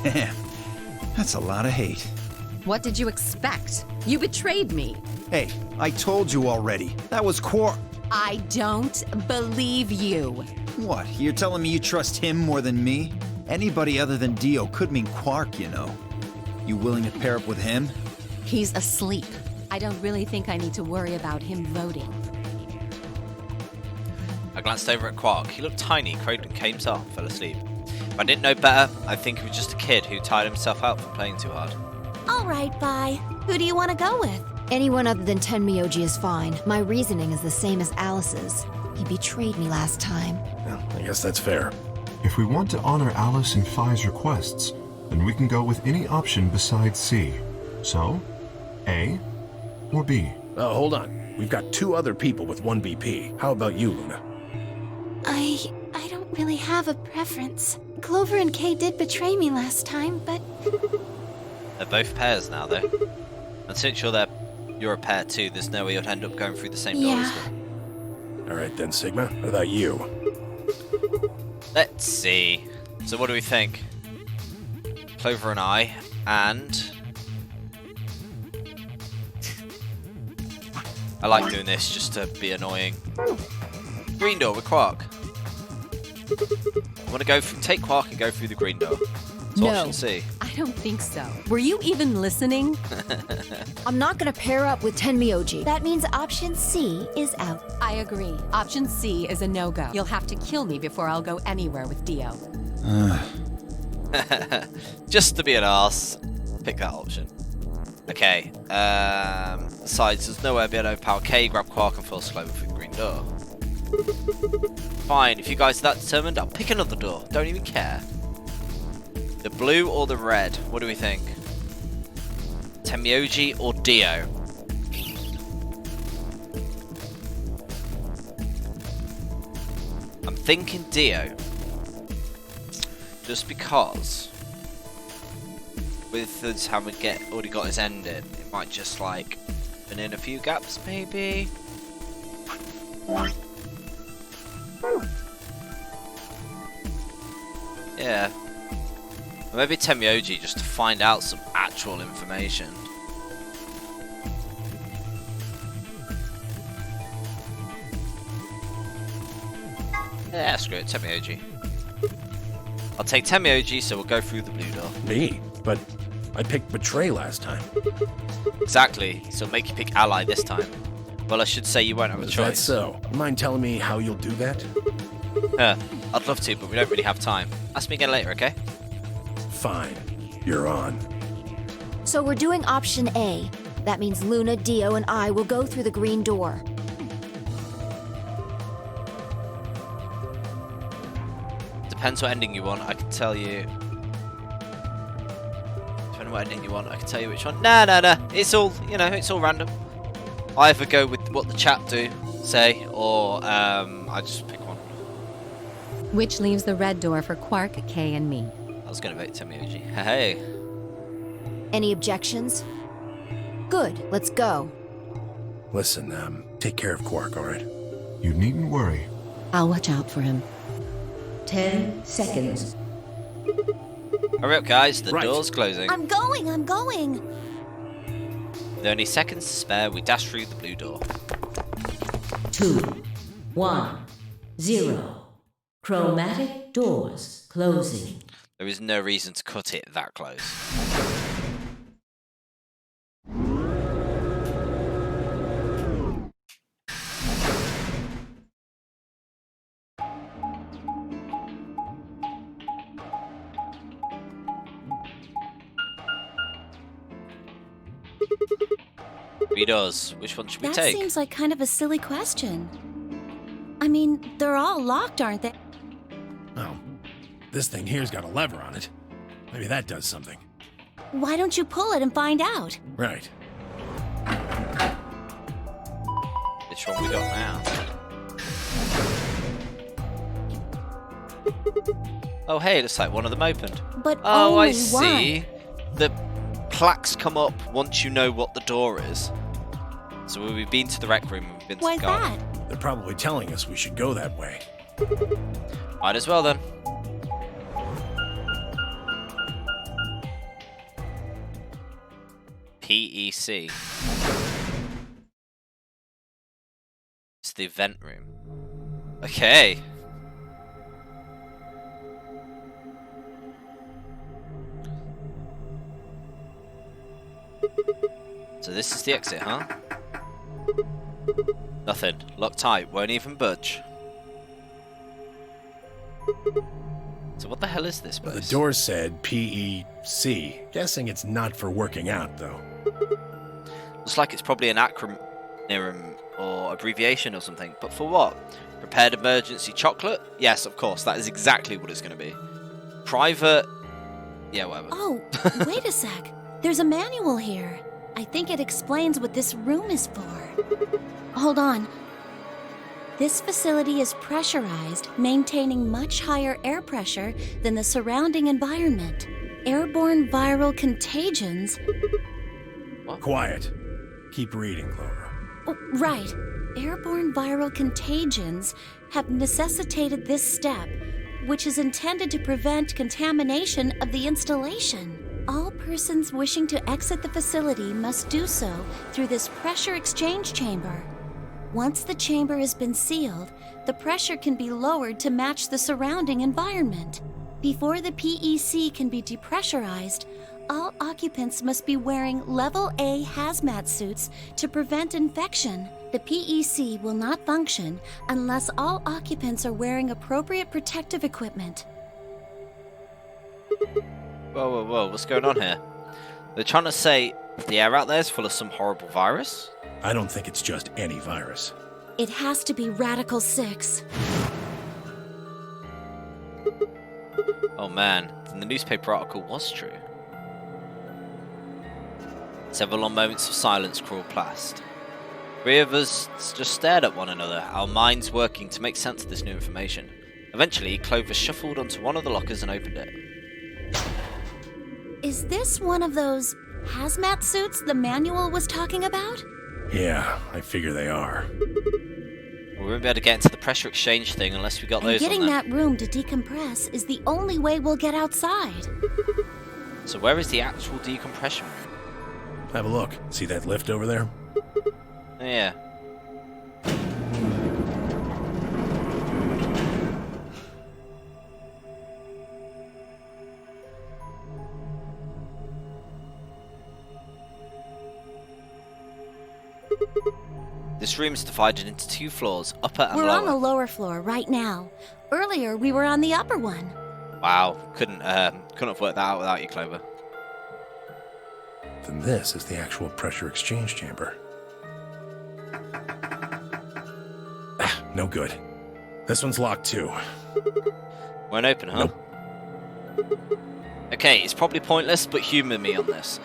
Damn. That's a lot of hate. What did you expect? You betrayed me. Hey, I told you already. That was Quark. I don't believe you. What? You're telling me you trust him more than me? Anybody other than Dio could mean Quark, you know. You willing to pair up with him? He's asleep. I don't really think I need to worry about him voting. I glanced over at Quark. He looked tiny, crowed and came up, fell asleep. If I didn't know better, I think he was just a kid who tired himself out from playing too hard. All right, Phi. Who do you want to go with? Anyone other than Tenmyoji is fine. My reasoning is the same as Alice's. He betrayed me last time. Well, I guess that's fair. If we want to honor Alice and Phi's requests, then we can go with any option besides C. So, A or B? Oh, hold on. We've got 2 other people with 1 BP. How about you, Luna? I don't really have a preference. Clover and Kay did betray me last time, but... They're both pairs now, though. And since you're a pair too, there's no way you'd end up going through the same door as them. All right then, Sigma. What about you? Let's see. So what do we think? Clover and I, and... I like doing this just to be annoying. Green door with Quark. I want to take Quark and go through the green door. It's No. option C. I don't think so. Were you even listening? I'm not gonna pair up with Tenmyoji. That means option C is out. I agree. Option C is a no-go. You'll have to kill me before I'll go anywhere with Dio. Just to be an arse, pick that option. Okay, besides, there's nowhere being overpower K, grab Quark and full slow through the green door. Fine, if you guys are that determined, I'll pick another door. Don't even care. The blue or the red? What do we think? Tenmyoji or Dio? I'm thinking Dio. Just because with us having already got his ending, it might just like fill in a few gaps maybe. Yeah. Or maybe Tenmyoji just to find out some actual information. Yeah, screw it, Tenmyoji. I'll take Tenmyoji, so we'll go through the blue door. Me? But I picked Betray last time. Exactly, so make you pick Ally this time. Well, I should say you won't have a Is choice. that so? You mind telling me how you'll do that? I'd love to, but we don't really have time. Ask me again later, okay? Fine. You're on. So we're doing option A. That means Luna, Dio, and I will go through the green door. Depends what ending you want, I can tell you. Depending what ending you want, I can tell you which one. Nah. It's all, it's all random. I either go with what the chat say, or I just pick one. Which leaves the red door for Quark, Kay, and me. I was going to vote Tenmyoji. Hey. Any objections? Good, let's go. Listen, take care of Quark, all right? You needn't worry. I'll watch out for him. 10 seconds. Hurry up, guys. The Right. door's closing. I'm going. With only seconds to spare, we dash through the blue door. 2, 1, 0. Chromatic doors closing. There is no reason to cut it that close. He does. Which one should we That take? seems like kind of a silly question. I mean, they're all locked, aren't they? Oh, this thing here's got a lever on it. Maybe that does something. Why don't you pull it and find out? Right. Which one we got now? Oh, hey, it looks like one of them opened. But oh, only I see. one. The plaques come up once you know what the door is. So we've been to the rec room and we've been to Why's the garden. that? They're probably telling us we should go that way. Might as well then. PEC. It's the event room. Okay. So this is the exit, huh? Nothing. Locked tight. Won't even budge. So what the hell is this place? Well, the door said PEC. Guessing it's not for working out, though. Looks like it's probably an acronym or abbreviation or something. But for what? Prepared emergency chocolate? Yes, of course. That is exactly what it's going to be. Private... Yeah, whatever. Oh, wait a sec. There's a manual here. I think it explains what this room is for. Hold on. This facility is pressurized, maintaining much higher air pressure than the surrounding environment. Airborne viral contagions... What? Quiet. Keep reading, Clover. Oh, right. Airborne viral contagions have necessitated this step, which is intended to prevent contamination of the installation. All persons wishing to exit the facility must do so through this pressure exchange chamber. Once the chamber has been sealed, the pressure can be lowered to match the surrounding environment. Before the PEC can be depressurized, all occupants must be wearing Level A hazmat suits to prevent infection. The PEC will not function unless all occupants are wearing appropriate protective equipment. Whoa, whoa, whoa. What's going on here? They're trying to say the air out there is full of some horrible virus? I don't think it's just any virus. It has to be Radical 6. Oh man, then the newspaper article was true. Several long moments of silence crawled past. Three of us just stared at one another, our minds working to make sense of this new information. Eventually, Clover shuffled onto one of the lockers and opened it. Is this one of those hazmat suits the manual was talking about? Yeah, I figure they are. We won't be able to get into the pressure exchange thing unless we got And those on getting there. that room to decompress is the only way we'll get outside. So where is the actual decompression room? Have a look. See that lift over there? Oh, yeah. This room is divided into two floors, upper and We're lower. on the lower floor right now. Earlier, we were on the upper one. Wow, couldn't have worked that out without you, Clover. Then this is the actual pressure exchange chamber. Ah, no good. This one's locked too. Won't open, huh? Nope. Okay, it's probably pointless, but humour me on this.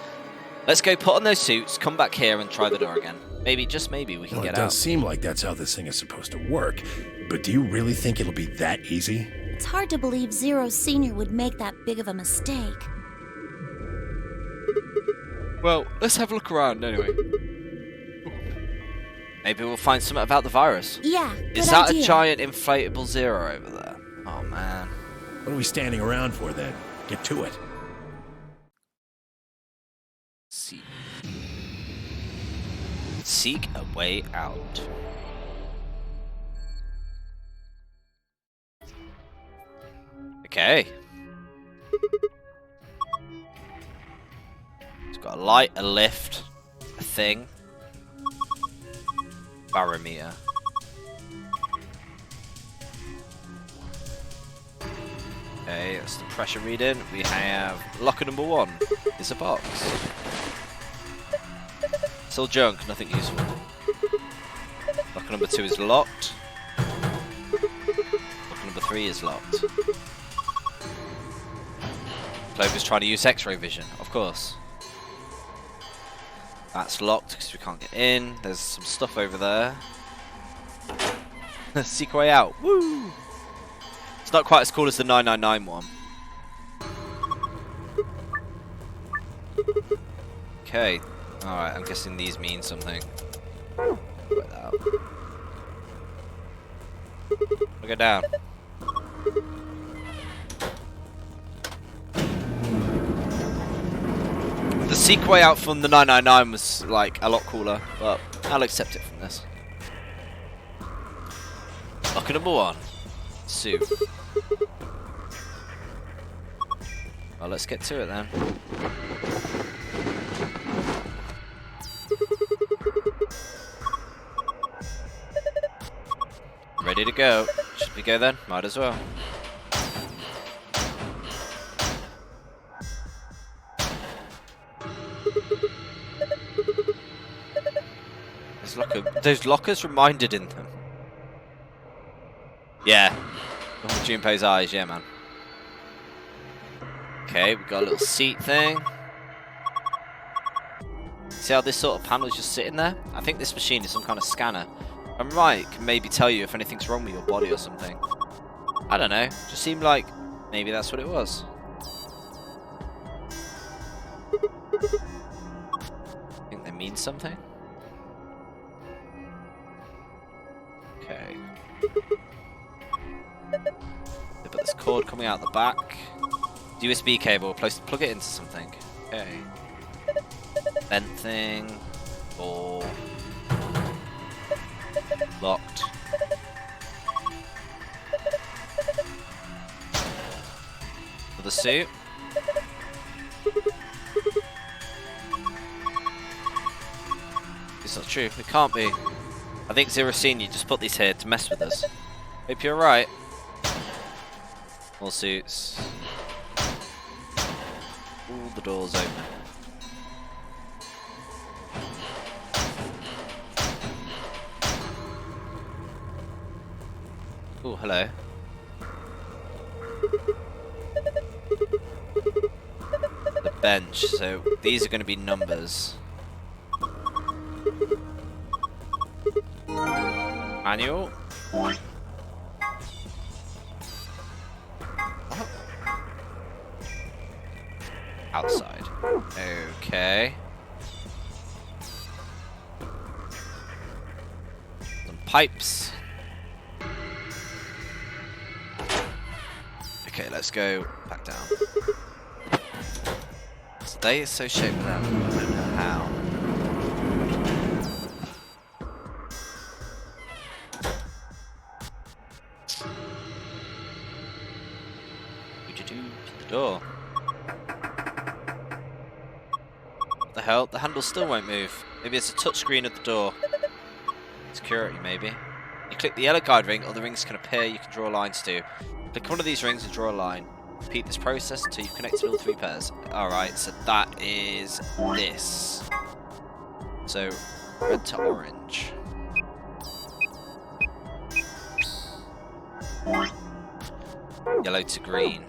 Let's go put on those suits, come back here and try the door again. Maybe, just maybe, we can Well, get it out. does seem like that's how this thing is supposed to work, but do you really think it'll be that easy? It's hard to believe Zero Senior would make that big of a mistake. Well, let's have a look around anyway. Maybe we'll find something about the virus. Yeah, good Is that idea. a giant inflatable Zero over there? Oh man. What are we standing around for then? Get to it. Seek a way out. Okay. It's got a light, a lift, a thing. Barometer. Okay, that's the pressure reading. We have locker number 1. It's a box. It's all junk, nothing useful. Locker number 2 is locked. Locker number 3 is locked. Clover's trying to use X-ray vision, of course. That's locked because we can't get in. There's some stuff over there. Secret way out. Woo! It's not quite as cool as the 999 one. Okay. Alright, I'm guessing these mean something. Put that up. I'll go down. The secret way out from the 999 was like a lot cooler, but I'll accept it from this. Locker number 1. Sue. Well, let's get to it then. Ready to go. Should we go then? Might as well. Those lockers reminded in them. Yeah. Junpei's eyes, yeah man. Okay, we've got a little seat thing. See how this sort of panel is just sitting there? I think this machine is some kind of scanner. If I'm right, it can maybe tell you if anything's wrong with your body or something. I don't know. Just seemed like maybe that's what it was. I think they mean something. Okay. But this cord coming out the back. USB cable, plug it into something. Okay. Vent thing. Or locked. For the suit. It's not true. It can't be. I think Zero Senior just put these here to mess with us. Hope you're right. More suits. All the doors open. Oh, hello. The bench. So these are going to be numbers. Manual. What? Outside. Okay. Some pipes. Okay, let's go back down. Stay associated with that. I don't know how. The door. What the hell? The handle still won't move. Maybe it's a touchscreen at the door. Security, maybe. You click the yellow guide ring, other rings can appear you can draw lines to. Click one of these rings and draw a line. Repeat this process until you've connected all 3 pairs. Alright, so that is this. So, red to orange. Yellow to green.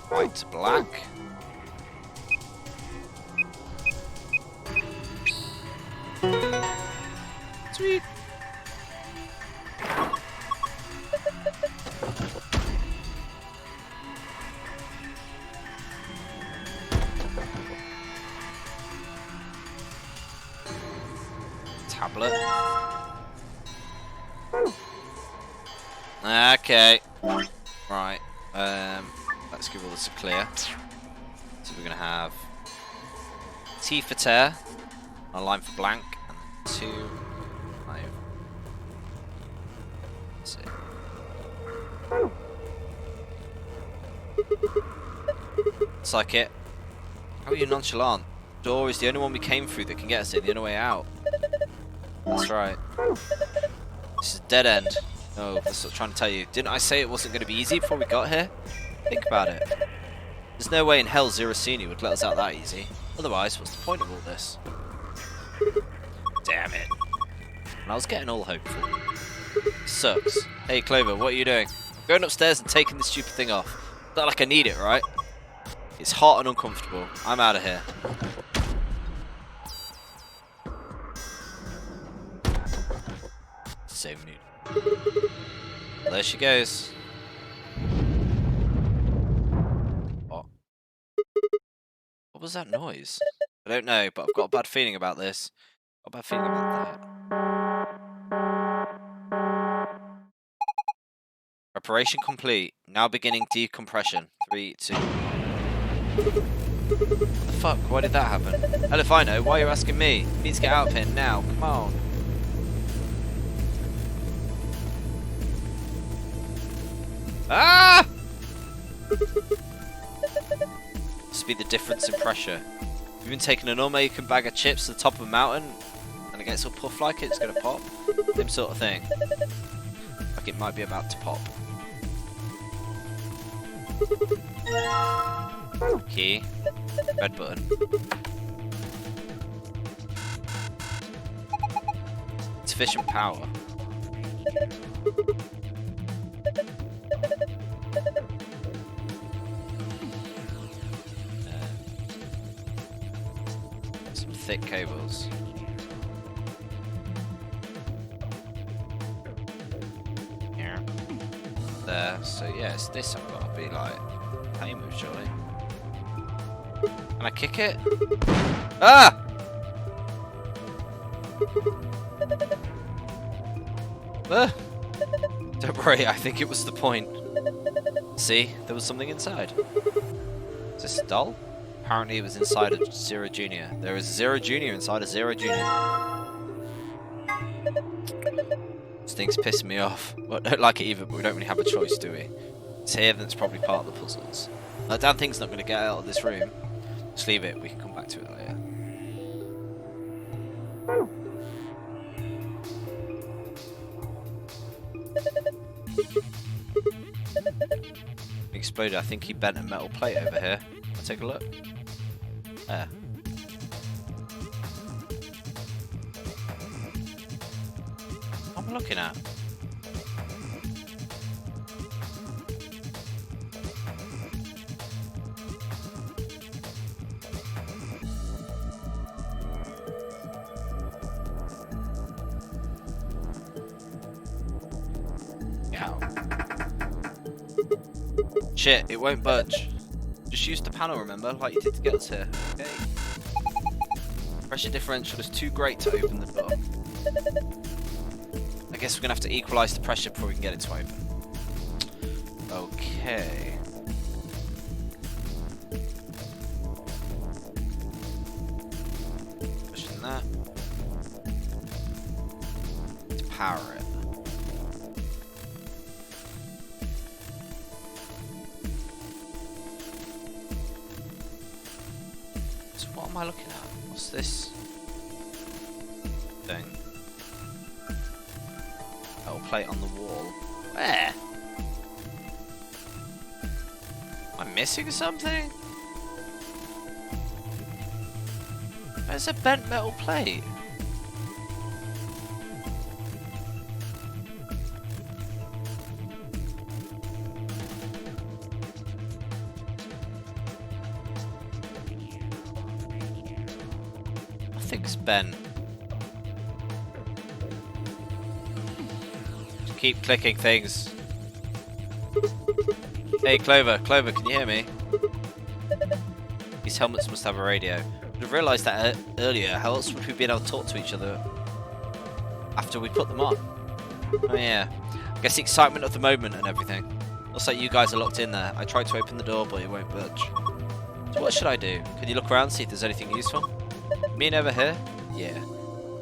White to black. Sweet. Tablet. Okay. Right. Let's give all this a clear. So we're gonna have T for tear, a line for blank, and then 2, 5. That's it. It's like it. How are you nonchalant? Door is the only one we came through that can get us in. The only way out. That's right. This is a dead end. No, that's what I'm trying to tell you. Didn't I say it wasn't going to be easy before we got here? Think about it. There's no way in hell Zero Senior would let us out that easy. Otherwise, what's the point of all this? Damn it. And I was getting all hopeful. Sucks. Hey Clover, what are you doing? I'm going upstairs and taking this stupid thing off. Not like I need it, right? It's hot and uncomfortable. I'm out of here. Save me. There she goes. What? What was that noise? I don't know, but I've got a bad feeling about this. Got a bad feeling about that. Preparation complete. Now beginning decompression. 3, 2. What the fuck? Why did that happen? Hell if I know. Why are you asking me? You need to get out of here now. Come on. Ah! Must be the difference in pressure. You've been taking an American bag of chips to the top of a mountain and it gets all puff like it's gonna pop. Same sort of thing. Like it might be about to pop. Key. Red button. Sufficient power. Some thick cables. Here. There. So yeah, it's this I've got to be like playing with, surely. Can I kick it? Ah! Don't worry, I think it was the point. See, there was something inside. Is this a doll? Apparently it was inside of Zero Junior. There is Zero Junior inside of Zero Junior. This thing's pissing me off. Well, I don't like it either, but we don't really have a choice, do we? It's here, then it's probably part of the puzzles. That damn thing's not going to get out of this room. Just leave it, we can come back to it later. Exploded, I think he bent a metal plate over here. I'll take a look. There. What am I looking at? Shit, it won't budge. Just use the panel, remember, like you did to get us here. Okay. Pressure differential is too great to open the door. I guess we're gonna have to equalize the pressure before we can get it to open. Okay. Pushing that. To power it. What am I looking at? What's this thing? Metal plate on the wall. Where? Am I missing something? Where's a bent metal plate? Nothing's bent. Just keep clicking things. Hey Clover, Clover, can you hear me? These helmets must have a radio. Would have realised that earlier. How else would we be able to talk to each other after we put them on? Oh yeah. I guess the excitement of the moment and everything. Looks like you guys are locked in there. I tried to open the door, but it won't budge. So what should I do? Can you look around, see if there's anything useful? Me over here? Yeah.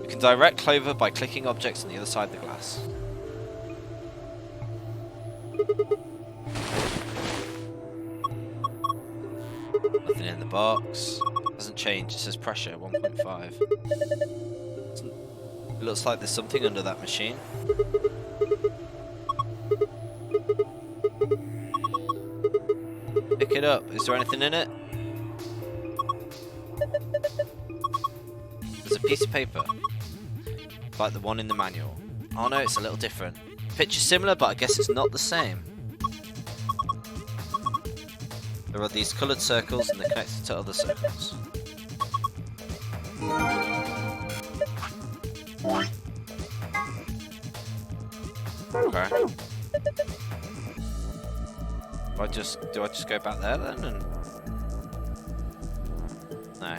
We can direct Clover by clicking objects on the other side of the glass. Nothing in the box. Hasn't changed. It says pressure 1.5. It looks like there's something under that machine. it up. Is there anything in it? There's a piece of paper. Like the one in the manual. Oh no, it's a little different. Picture's similar, but I guess it's not the same. There are these coloured circles and they're connected to other circles. Okay. Do I just go back there then? And... No.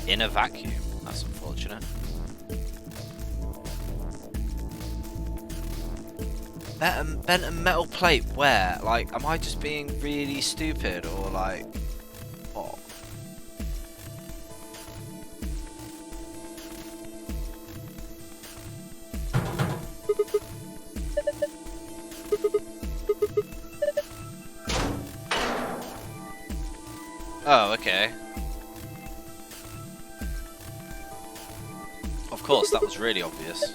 In a vacuum. That's unfortunate. Bent a metal plate where? Like, am I just being really stupid or like what? Oh, okay. Of course, that was really obvious.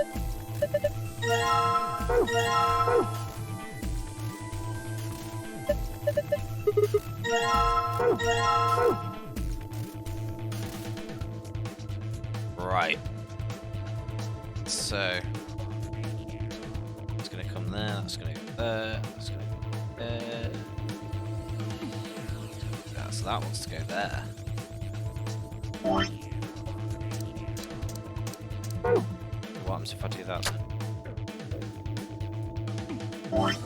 Right. So it's gonna come there, that's gonna go there, that's gonna go there. Yeah, so that wants to go there. What happens if I do that then? Alright.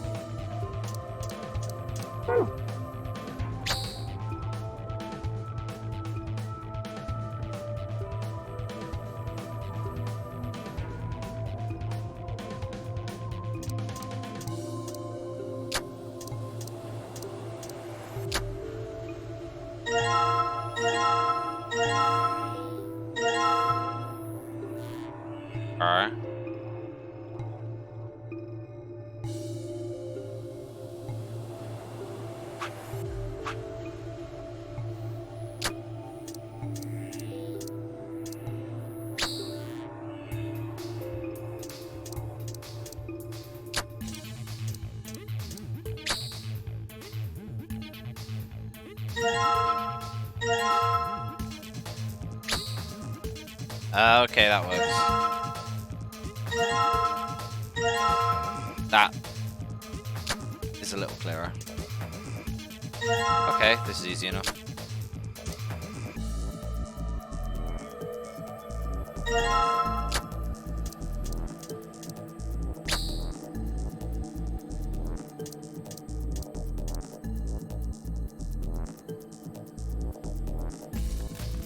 Okay, that works. That is a little clearer. Okay, this is easy enough.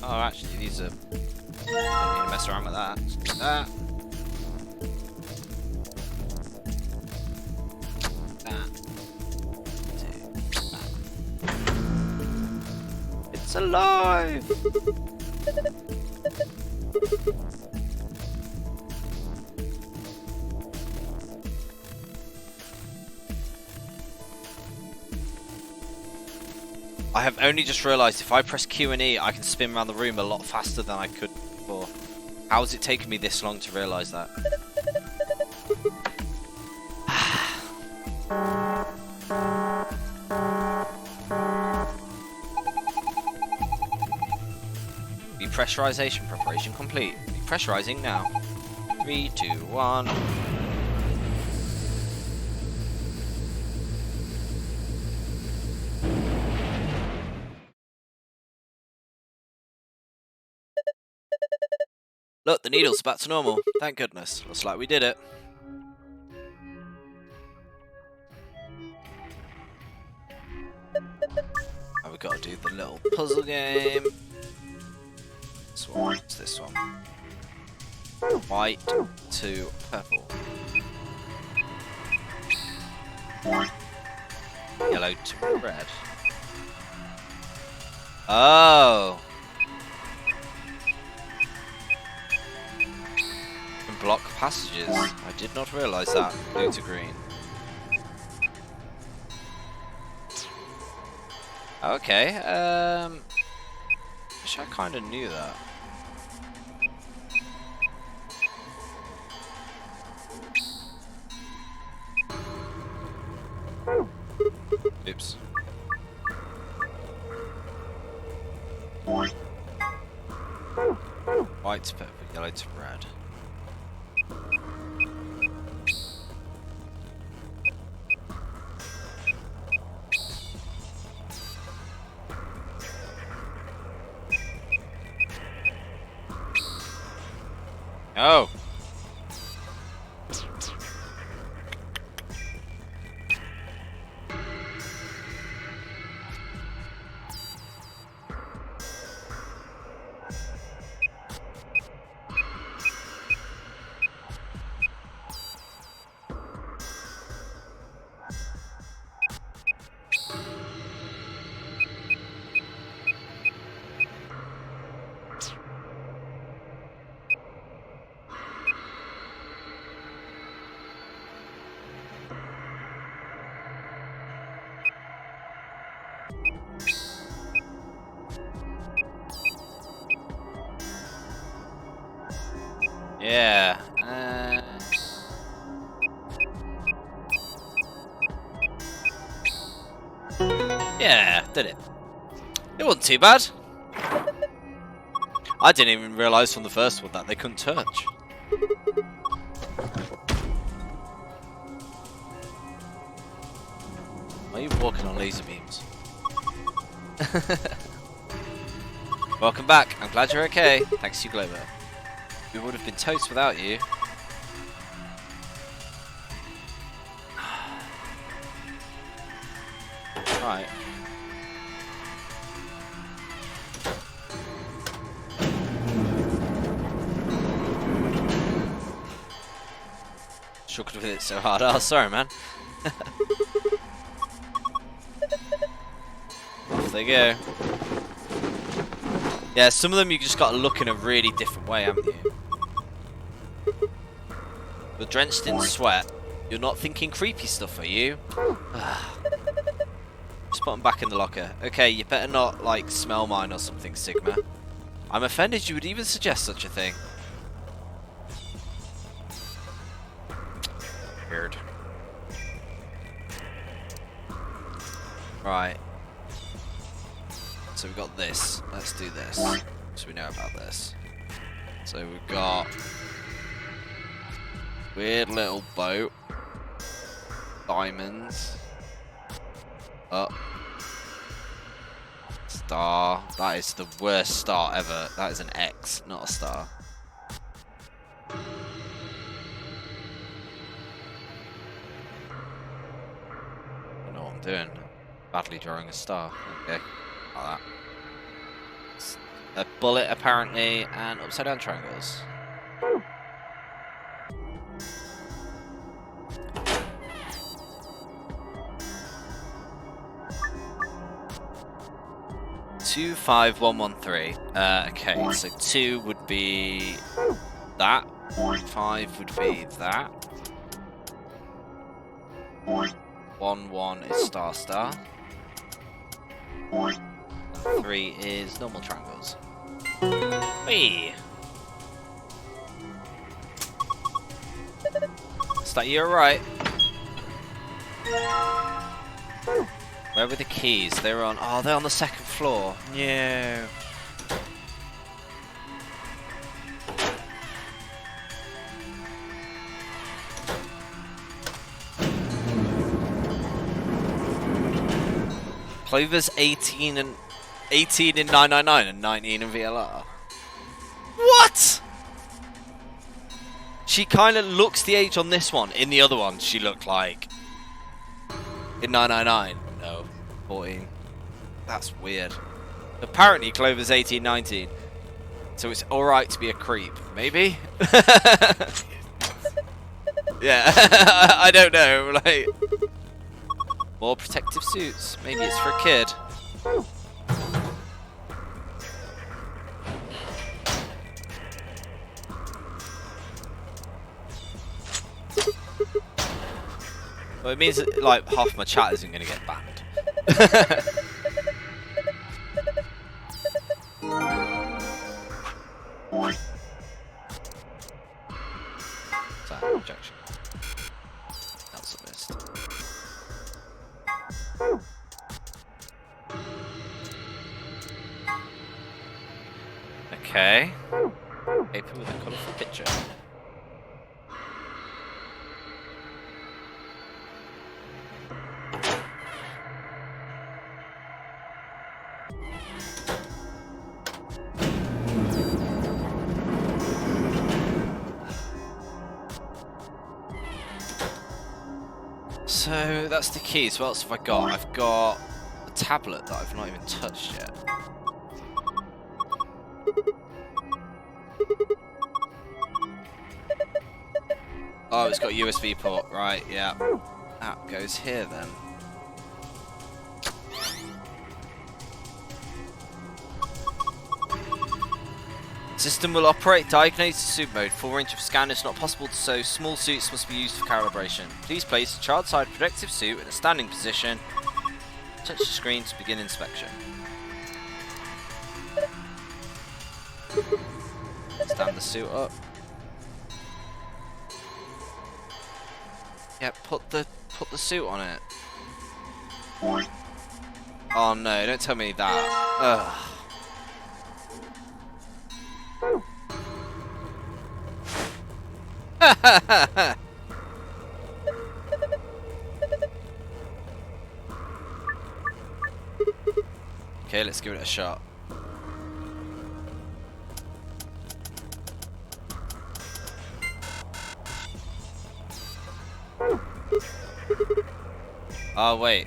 Oh, actually, these are... Don't need to mess around with that. Just do that. It's alive! I have only just realised if I press Q and E, I can spin around the room a lot faster than I could before. How has it taken me this long to realise that? Depressurization preparation complete. Depressurizing now. 3, 2, 1. Look, the needle's back to normal. Thank goodness. Looks like we did it. Now we've got to do the little puzzle game. This one. What's this one? White to purple. Yellow to red. Oh! Can block passages. I did not realise that. Blue to green. Okay, wish I kind of knew that. Oops. White to purple, yellow to red. Oh. Yeah. Yeah, did it. It wasn't too bad. I didn't even realise from the first one that they couldn't touch. Why are you walking on laser beams? Welcome back. I'm glad you're okay. Thanks to you, Globo. We would have been toast without you. Right. Struggled with it so hard. Oh, sorry, man. Off they go. Yeah, some of them you just got to look in a really different way, haven't you? You're drenched in sweat. You're not thinking creepy stuff, are you? Just put them back in the locker. Okay, you better not, like, smell mine or something, Sigma. I'm offended you would even suggest such a thing. Weird. Right. So we've got this. Let's do this. So we know about this. So we've got weird little boat. Diamonds. Up. Star. That is the worst star ever. That is an X, not a star. I don't know what I'm doing. Badly drawing a star. Okay. Like that. A bullet apparently, and upside down triangles. Two, 5, 1, 1, 3. Okay, so 2 would be that. 5 would be that. 1, 1 is star star. 3 is normal triangles. Whee! Is that you alright? Where were the keys? They were on. Oh, they're on the second floor. No. Clover's 18 in 999 and 19 in VLR. What? She kind of looks the age on this one. In the other one, she looked like in 999. No, 14. That's weird. Apparently, Clover's 18, 19. So it's alright to be a creep. Maybe? Yeah, I don't know. Like, more protective suits. Maybe it's for a kid. Well, it means that, like, half my chat isn't going to get banned. Objection. That's a missed. Okay. Paper with a colourful picture. So that's the key. So what else have I got? I've got a tablet that I've not even touched yet. Oh, it's got a USB port, right? Yeah, that goes here then. System will operate diagnosed suit mode. Full range of scan is not possible, so small suits must be used for calibration. Please place a child-side protective suit in a standing position. Touch the screen to begin inspection. Stand the suit up. Yeah, put the suit on it. Oh no! Don't tell me that. Ugh. Okay, let's give it a shot. Oh wait.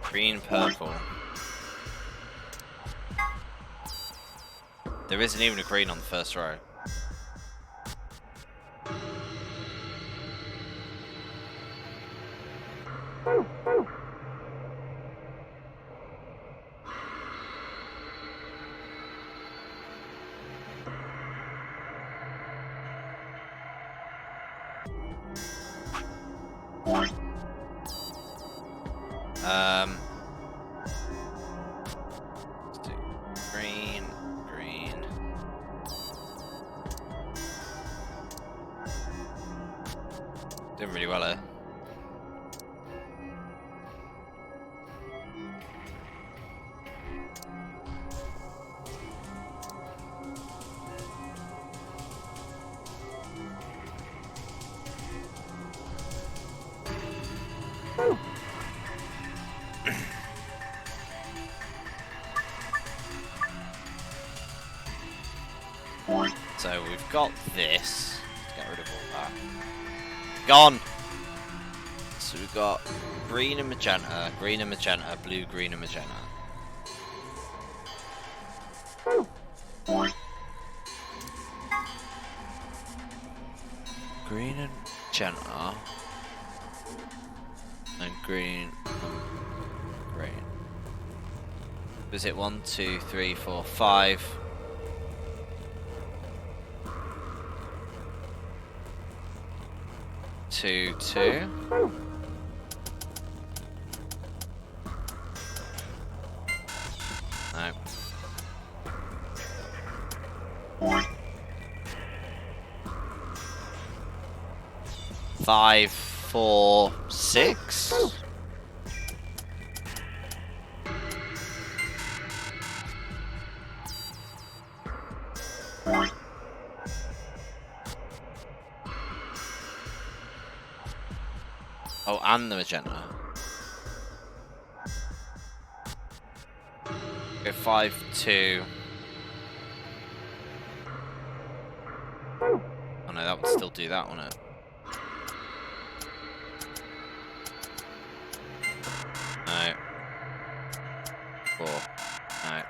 Green, purple. There isn't even a green on the first row. Let's do green, green. Doing really well here. So we've got this. Let's get rid of all that. Gone! So we've got green and magenta, blue, green and magenta. Green and magenta. And green and green. Was it 1, 2, 3, 4, 5? Two. No. 5, 4, 6. Oh, and the magenta. Go 5, 2. Oh no, that would still do that, wouldn't it? No. 4. No.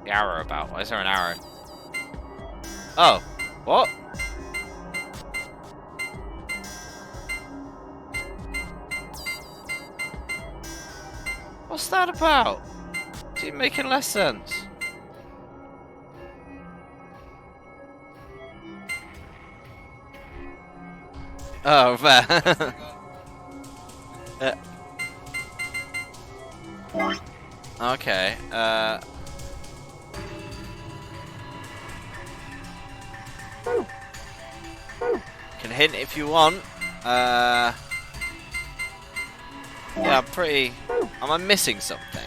The arrow about. Why is there an arrow? Oh. What? What's that about? Is it making less sense? Oh, fair. Okay. Can hint if you want. Yeah, I'm pretty. Am I missing something?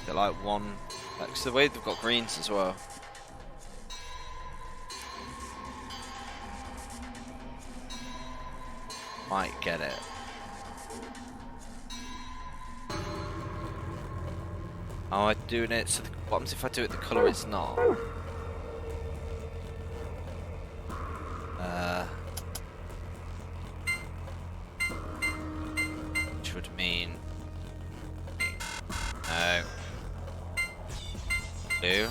Got like one. Because the way they've got greens as well. Might get it. Oh, I'm doing it. So what happens if I do it the colour it's not? Which would mean no. Blue.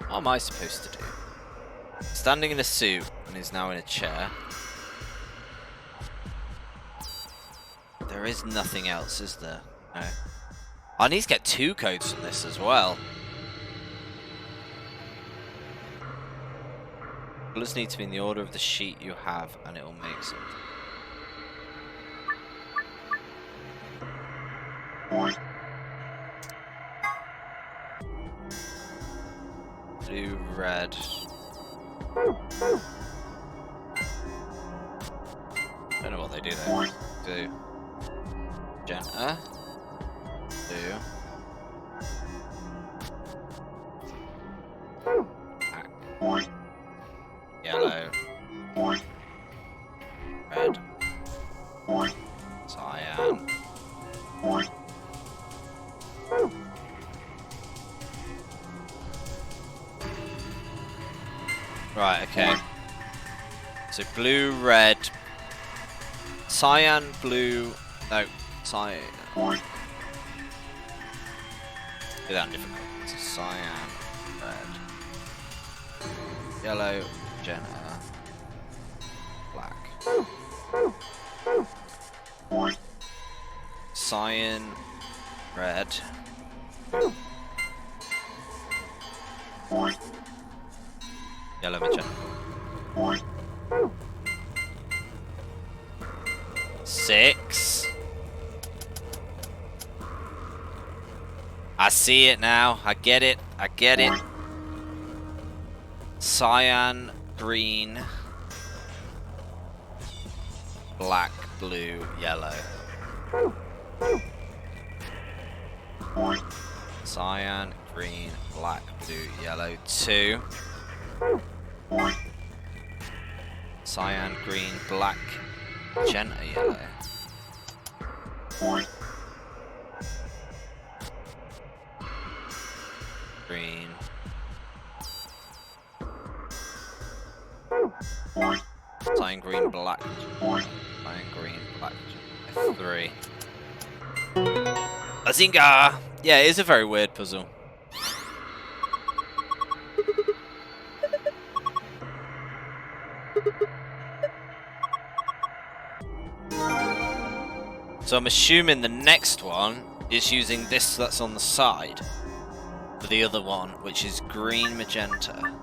What am I supposed to do? Standing in a suit and is now in a chair. There is nothing else, is there? No. I need to get 2 codes from this as well. Colours need to be in the order of the sheet you have, and it will make something. Blue, red. Don't know what they do there. Do magenta. Do black. Yellow. Red. Cyan. Right, okay. So blue, red, cyan, blue, no, cyan. Do that in different colours. So cyan, red, yellow, magenta, black. Cyan, red. Yellow, magenta. 6. I see it now. I get it. I get it. Cyan, green, black, blue, yellow. Cyan, green, black, blue, yellow. 2. Cyan, green, black, magenta, yellow. Green. Cyan, green, black. Cyan, green, black. 3. Bazinga! Yeah, it is a very weird puzzle. So I'm assuming the next one is using this that's on the side for the other one, which is green, magenta.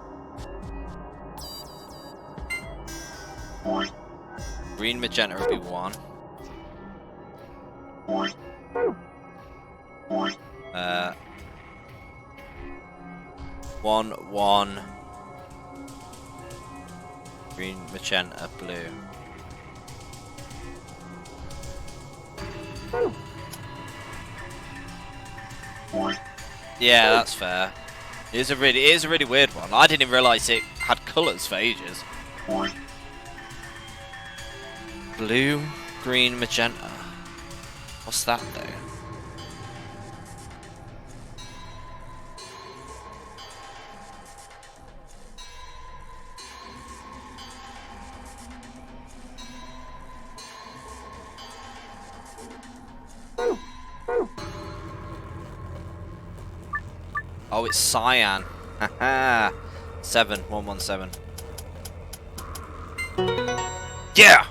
Green, magenta would be 1. 1, 1. Green, magenta, blue. Yeah, that's fair. It is a really weird one. I didn't even realise it had colours for ages. Blue, green, magenta. What's that though? Oh, it's cyan. Haha. 117. Yeah!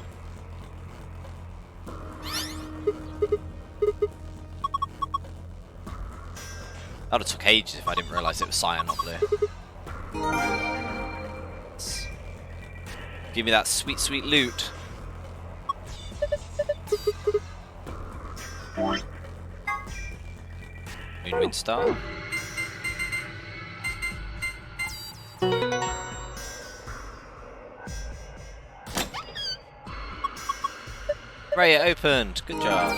That would have took ages if I didn't realise it was cyan, not blue. Give me that sweet, sweet loot. Moonwind Star. Right, it opened. Good job.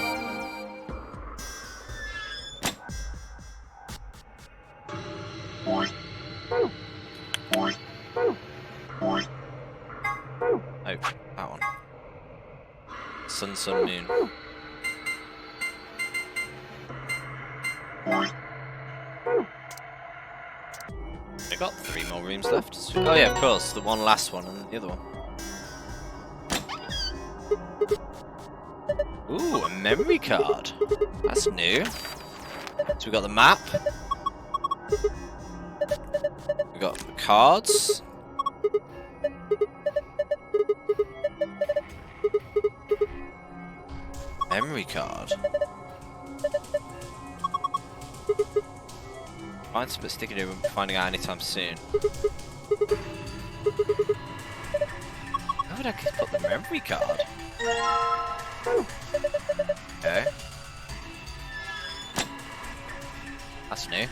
Oh, that one. Sun, Sun, Moon. I got 3 more rooms left. Oh yeah, of course, the one last one and the other one. Ooh, a memory card. That's new. So we got the map. We got the cards. Memory card. Find some sticky note, won't be finding out anytime soon. How would I put the memory card? Okay. That's new.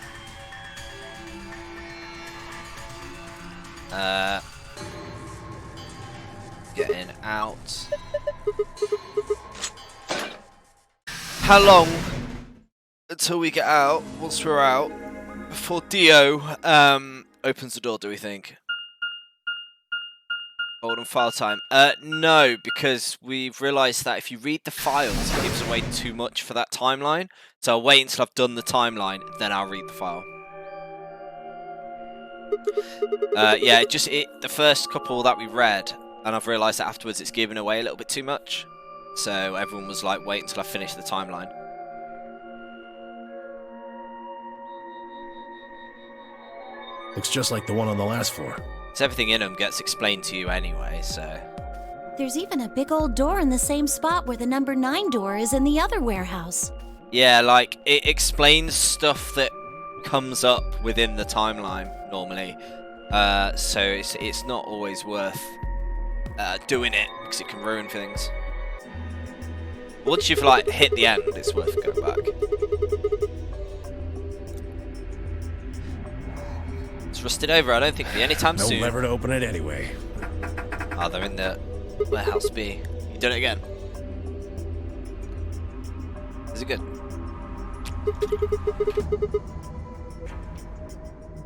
Getting out. How long until we get out, once we're out, before Dio opens the door, do we think? Golden file time. No, because we've realised that if you read the files, it gives away too much for that timeline. So I'll wait until I've done the timeline, then I'll read the file. Yeah, the first couple that we read, and I've realised that afterwards it's giving away a little bit too much. So everyone was like, wait until I finish the timeline. Looks just like the one on the last floor. So everything in them gets explained to you anyway, so... There's even a big old door in the same spot where the number 9 door is in the other warehouse. Yeah, like, it explains stuff that comes up within the timeline, normally. So it's not always worth doing it, because it can ruin things. Once you've, like, hit the end, it's worth going back. It's rusted over, I don't think it'll be anytime soon. No lever to open it anyway. Oh, they're in the warehouse B. You done it again. Is it good?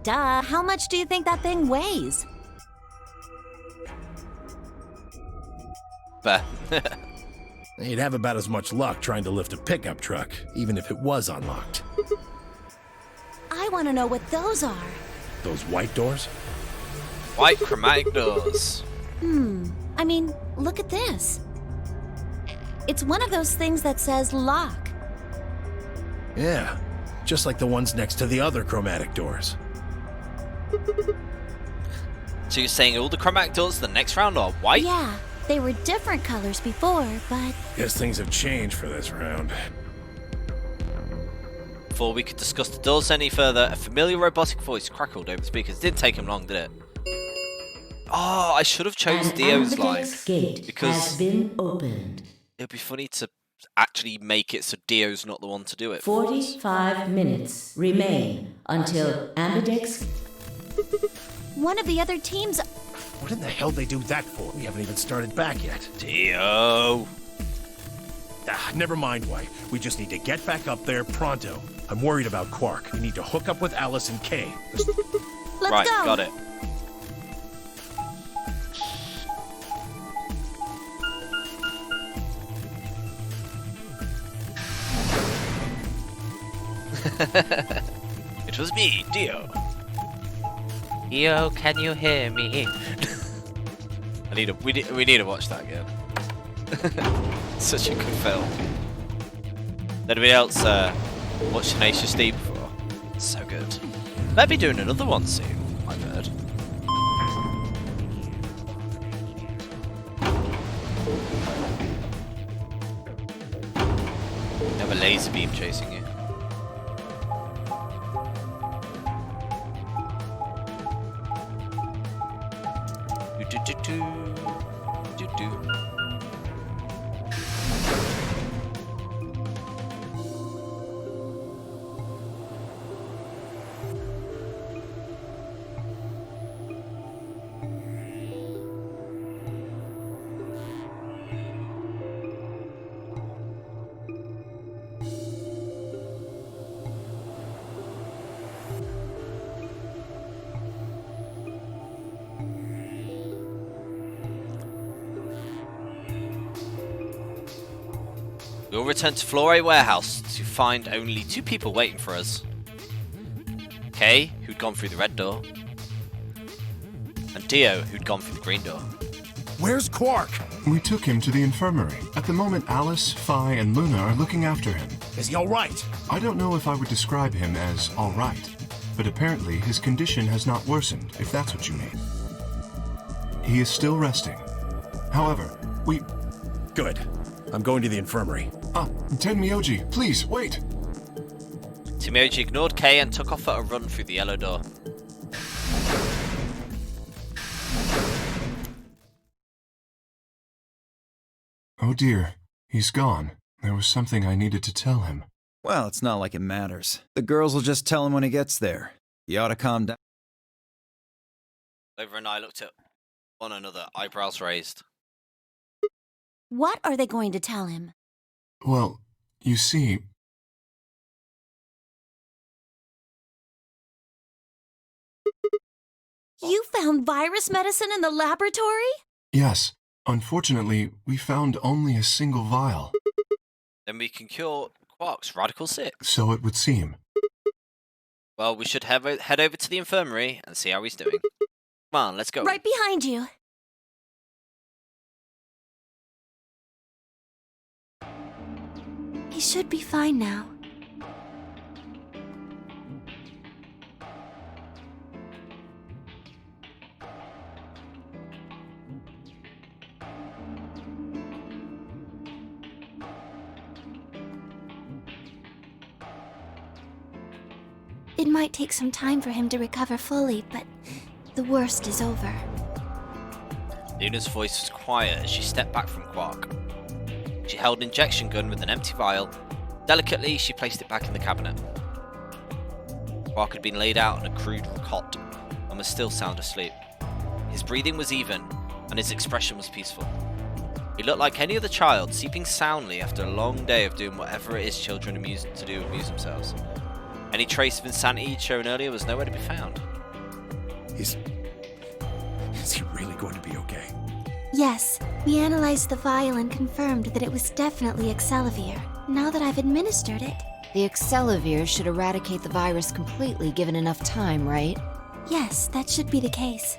Duh, how much do you think that thing weighs? Bah. You'd have about as much luck trying to lift a pickup truck, even if it was unlocked. I want to know what those are. Those white doors? White chromatic doors. I mean, look at this. It's one of those things that says lock. Yeah, just like the ones next to the other chromatic doors. So you're saying all the chromatic doors the next round are white? Yeah, they were different colors before, but... Guess things have changed for this round. Before we could discuss the doors any further, a familiar robotic voice crackled over the speakers. It didn't take him long, did it? Oh, I should have chosen Dio's line. Gate because has been opened. It would be funny to actually make it so Dio's not the one to do it. 45 minutes remain until Ambidex... One of the other teams... What in the hell they do that for? We haven't even started back yet. Dio! Never mind, White. We just need to get back up there pronto. I'm worried about Quark. We need to hook up with Alice and Kay. Let's go! Got it. It was me, Dio. Dio, can you hear me? We need to watch that again. Such a good film. Anybody else watched Tenacious D before? So good. They'll be doing another one soon, I've heard. You have a laser beam chasing you. We'll return to Flore Warehouse to find only 2 people waiting for us. Kay, who'd gone through the red door, and Dio, who'd gone through the green door. Where's Quark? We took him to the infirmary. At the moment, Alice, Phi, and Luna are looking after him. Is he alright? I don't know if I would describe him as alright, but apparently his condition has not worsened, if that's what you mean. He is still resting. However, we... Good. I'm going to the infirmary. Tenmyoji, please, wait! Tenmyoji ignored Kay and took off at a run through the yellow door. Oh dear, he's gone. There was something I needed to tell him. Well, it's not like it matters. The girls will just tell him when he gets there. He ought to calm down. Clover and I looked at one another, eyebrows raised. What are they going to tell him? Well, you see... You found virus medicine in the laboratory? Yes. Unfortunately, we found only a single vial. Then we can cure Quark's Radical 6. So it would seem. Well, we should head over to the infirmary and see how he's doing. Come on, let's go. Right behind you. He should be fine now. It might take some time for him to recover fully, but the worst is over. Luna's voice was quiet as she stepped back from Quark. She held an injection gun with an empty vial. Delicately, she placed it back in the cabinet. Quark had been laid out on a crude cot and was still sound asleep. His breathing was even, and his expression was peaceful. He looked like any other child, sleeping soundly after a long day of doing whatever it is children amuse themselves. Any trace of insanity he'd shown earlier was nowhere to be found. Is he really going to be okay? Yes, we analyzed the vial and confirmed that it was definitely Excelavir. Now that I've administered it... The Excelavir should eradicate the virus completely given enough time, right? Yes, that should be the case.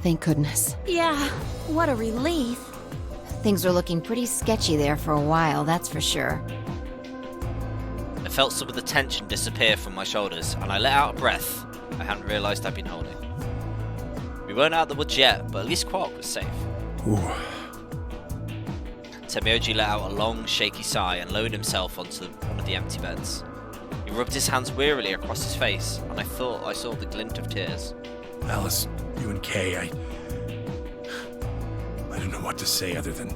Thank goodness. Yeah, what a relief. Things were looking pretty sketchy there for a while, that's for sure. I felt some of the tension disappear from my shoulders, and I let out a breath I hadn't realised I'd been holding. We weren't out of the woods yet, but at least Quark was safe. Ooh. Tenmyoji let out a long, shaky sigh and lowered himself onto one of the empty beds. He rubbed his hands wearily across his face, and I thought I saw the glint of tears. Alice, you and Kay, I don't know what to say other than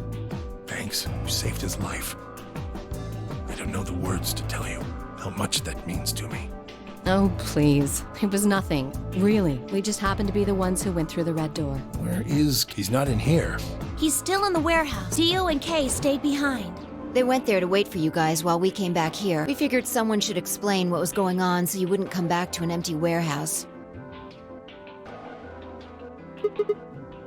thanks. You saved his life. I don't know the words to tell you how much that means to me. Oh, please. It was nothing. Really. We just happened to be the ones who went through the red door. Where is... He's not in here. He's still in the warehouse. Dio and Kay stayed behind. They went there to wait for you guys while we came back here. We figured someone should explain what was going on so you wouldn't come back to an empty warehouse.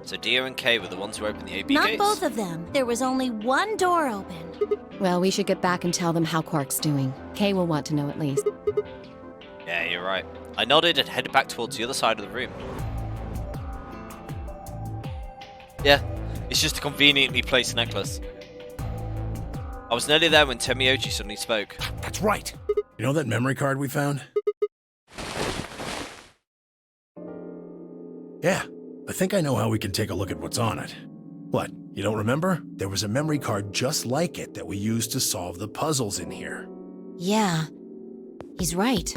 So Dio and Kay were the ones who opened the AB Not gates? both of them. There was only one door open. Well, we should get back and tell them how Quark's doing. Kay will want to know at least. Yeah, you're right. I nodded and headed back towards the other side of the room. Yeah, it's just a conveniently placed necklace. I was nearly there when Tenmyoji suddenly spoke. That's right. You know that memory card we found? Yeah, I think I know how we can take a look at what's on it. What, you don't remember? There was a memory card just like it that we used to solve the puzzles in here. Yeah, he's right.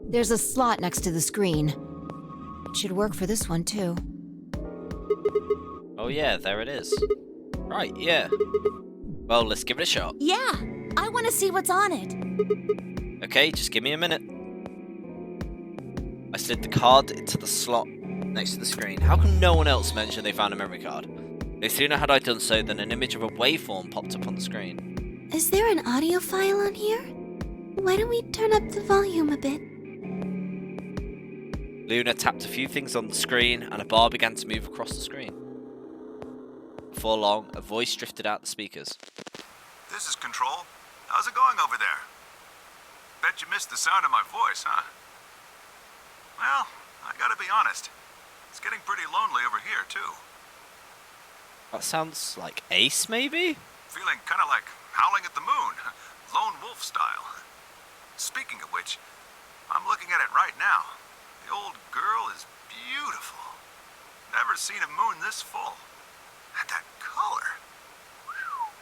There's a slot next to the screen. It should work for this one, too. Oh yeah, there it is. Right, yeah. Well, let's give it a shot. Yeah, I want to see what's on it. Okay, just give me a minute. I slid the card into the slot next to the screen. How come no one else mentioned they found a memory card? No sooner had I done so than an image of a waveform popped up on the screen. Is there an audio file on here? Why don't we turn up the volume a bit? Luna tapped a few things on the screen and a bar began to move across the screen. Before long, a voice drifted out the speakers. This is Control. How's it going over there? Bet you missed the sound of my voice, huh? Well, I gotta be honest. It's getting pretty lonely over here, too. That sounds like Ace, maybe? Feeling kinda like Howling at the Moon, lone wolf style. Speaking of which, I'm looking at it right now. The old girl is beautiful. Never seen a moon this full. And that color. Whew.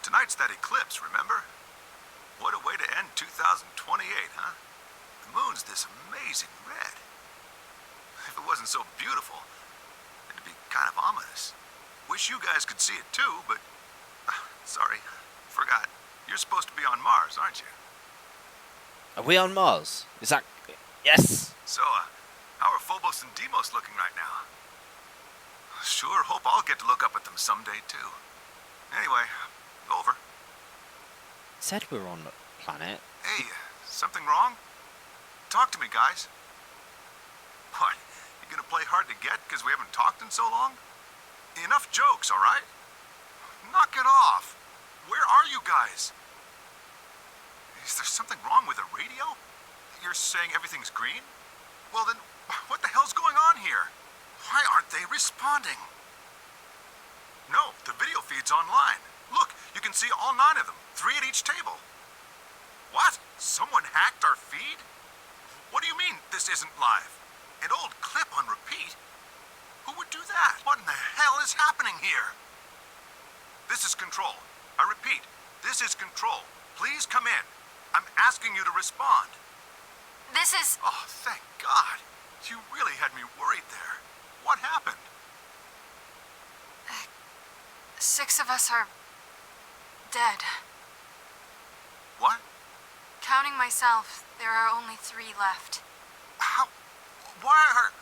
Tonight's that eclipse, remember? What a way to end 2028, huh? The moon's this amazing red. If it wasn't so beautiful, it'd be kind of ominous. Wish you guys could see it too, but... sorry, forgot. You're supposed to be on Mars, aren't you? Are we on Mars? Is that... Yes! So, how are Phobos and Deimos looking right now? Sure hope I'll get to look up at them someday, too. Anyway, over. Said we were on the planet. Hey, something wrong? Talk to me, guys. What, you gonna play hard to get because we haven't talked in so long? Enough jokes, alright? Knock it off. Where are you guys? Is there something wrong with the radio? You're saying everything's green? Well then, what the hell's going on here? Why aren't they responding? No, the video feed's online. Look, you can see all 9 of them, 3 at each table. What? Someone hacked our feed? What do you mean this isn't live? An old clip on repeat? Who would do that? What in the hell is happening here? This is Control. I repeat, this is Control. Please come in. I'm asking you to respond. This is... Oh, thank God. You really had me worried there. What happened? 6 of us are... dead. What? Counting myself, there are only 3 left. How? Why are...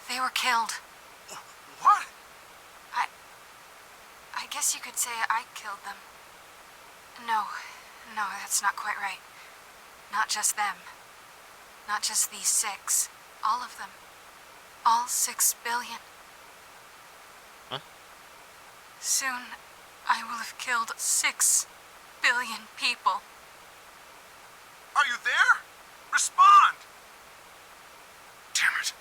They were killed. What? I guess you could say I killed them. No, that's not quite right. Not just them. Not just these 6. All of them. All 6 billion. Huh? Soon, I will have killed 6 billion people. Are you there? Respond! Damn it.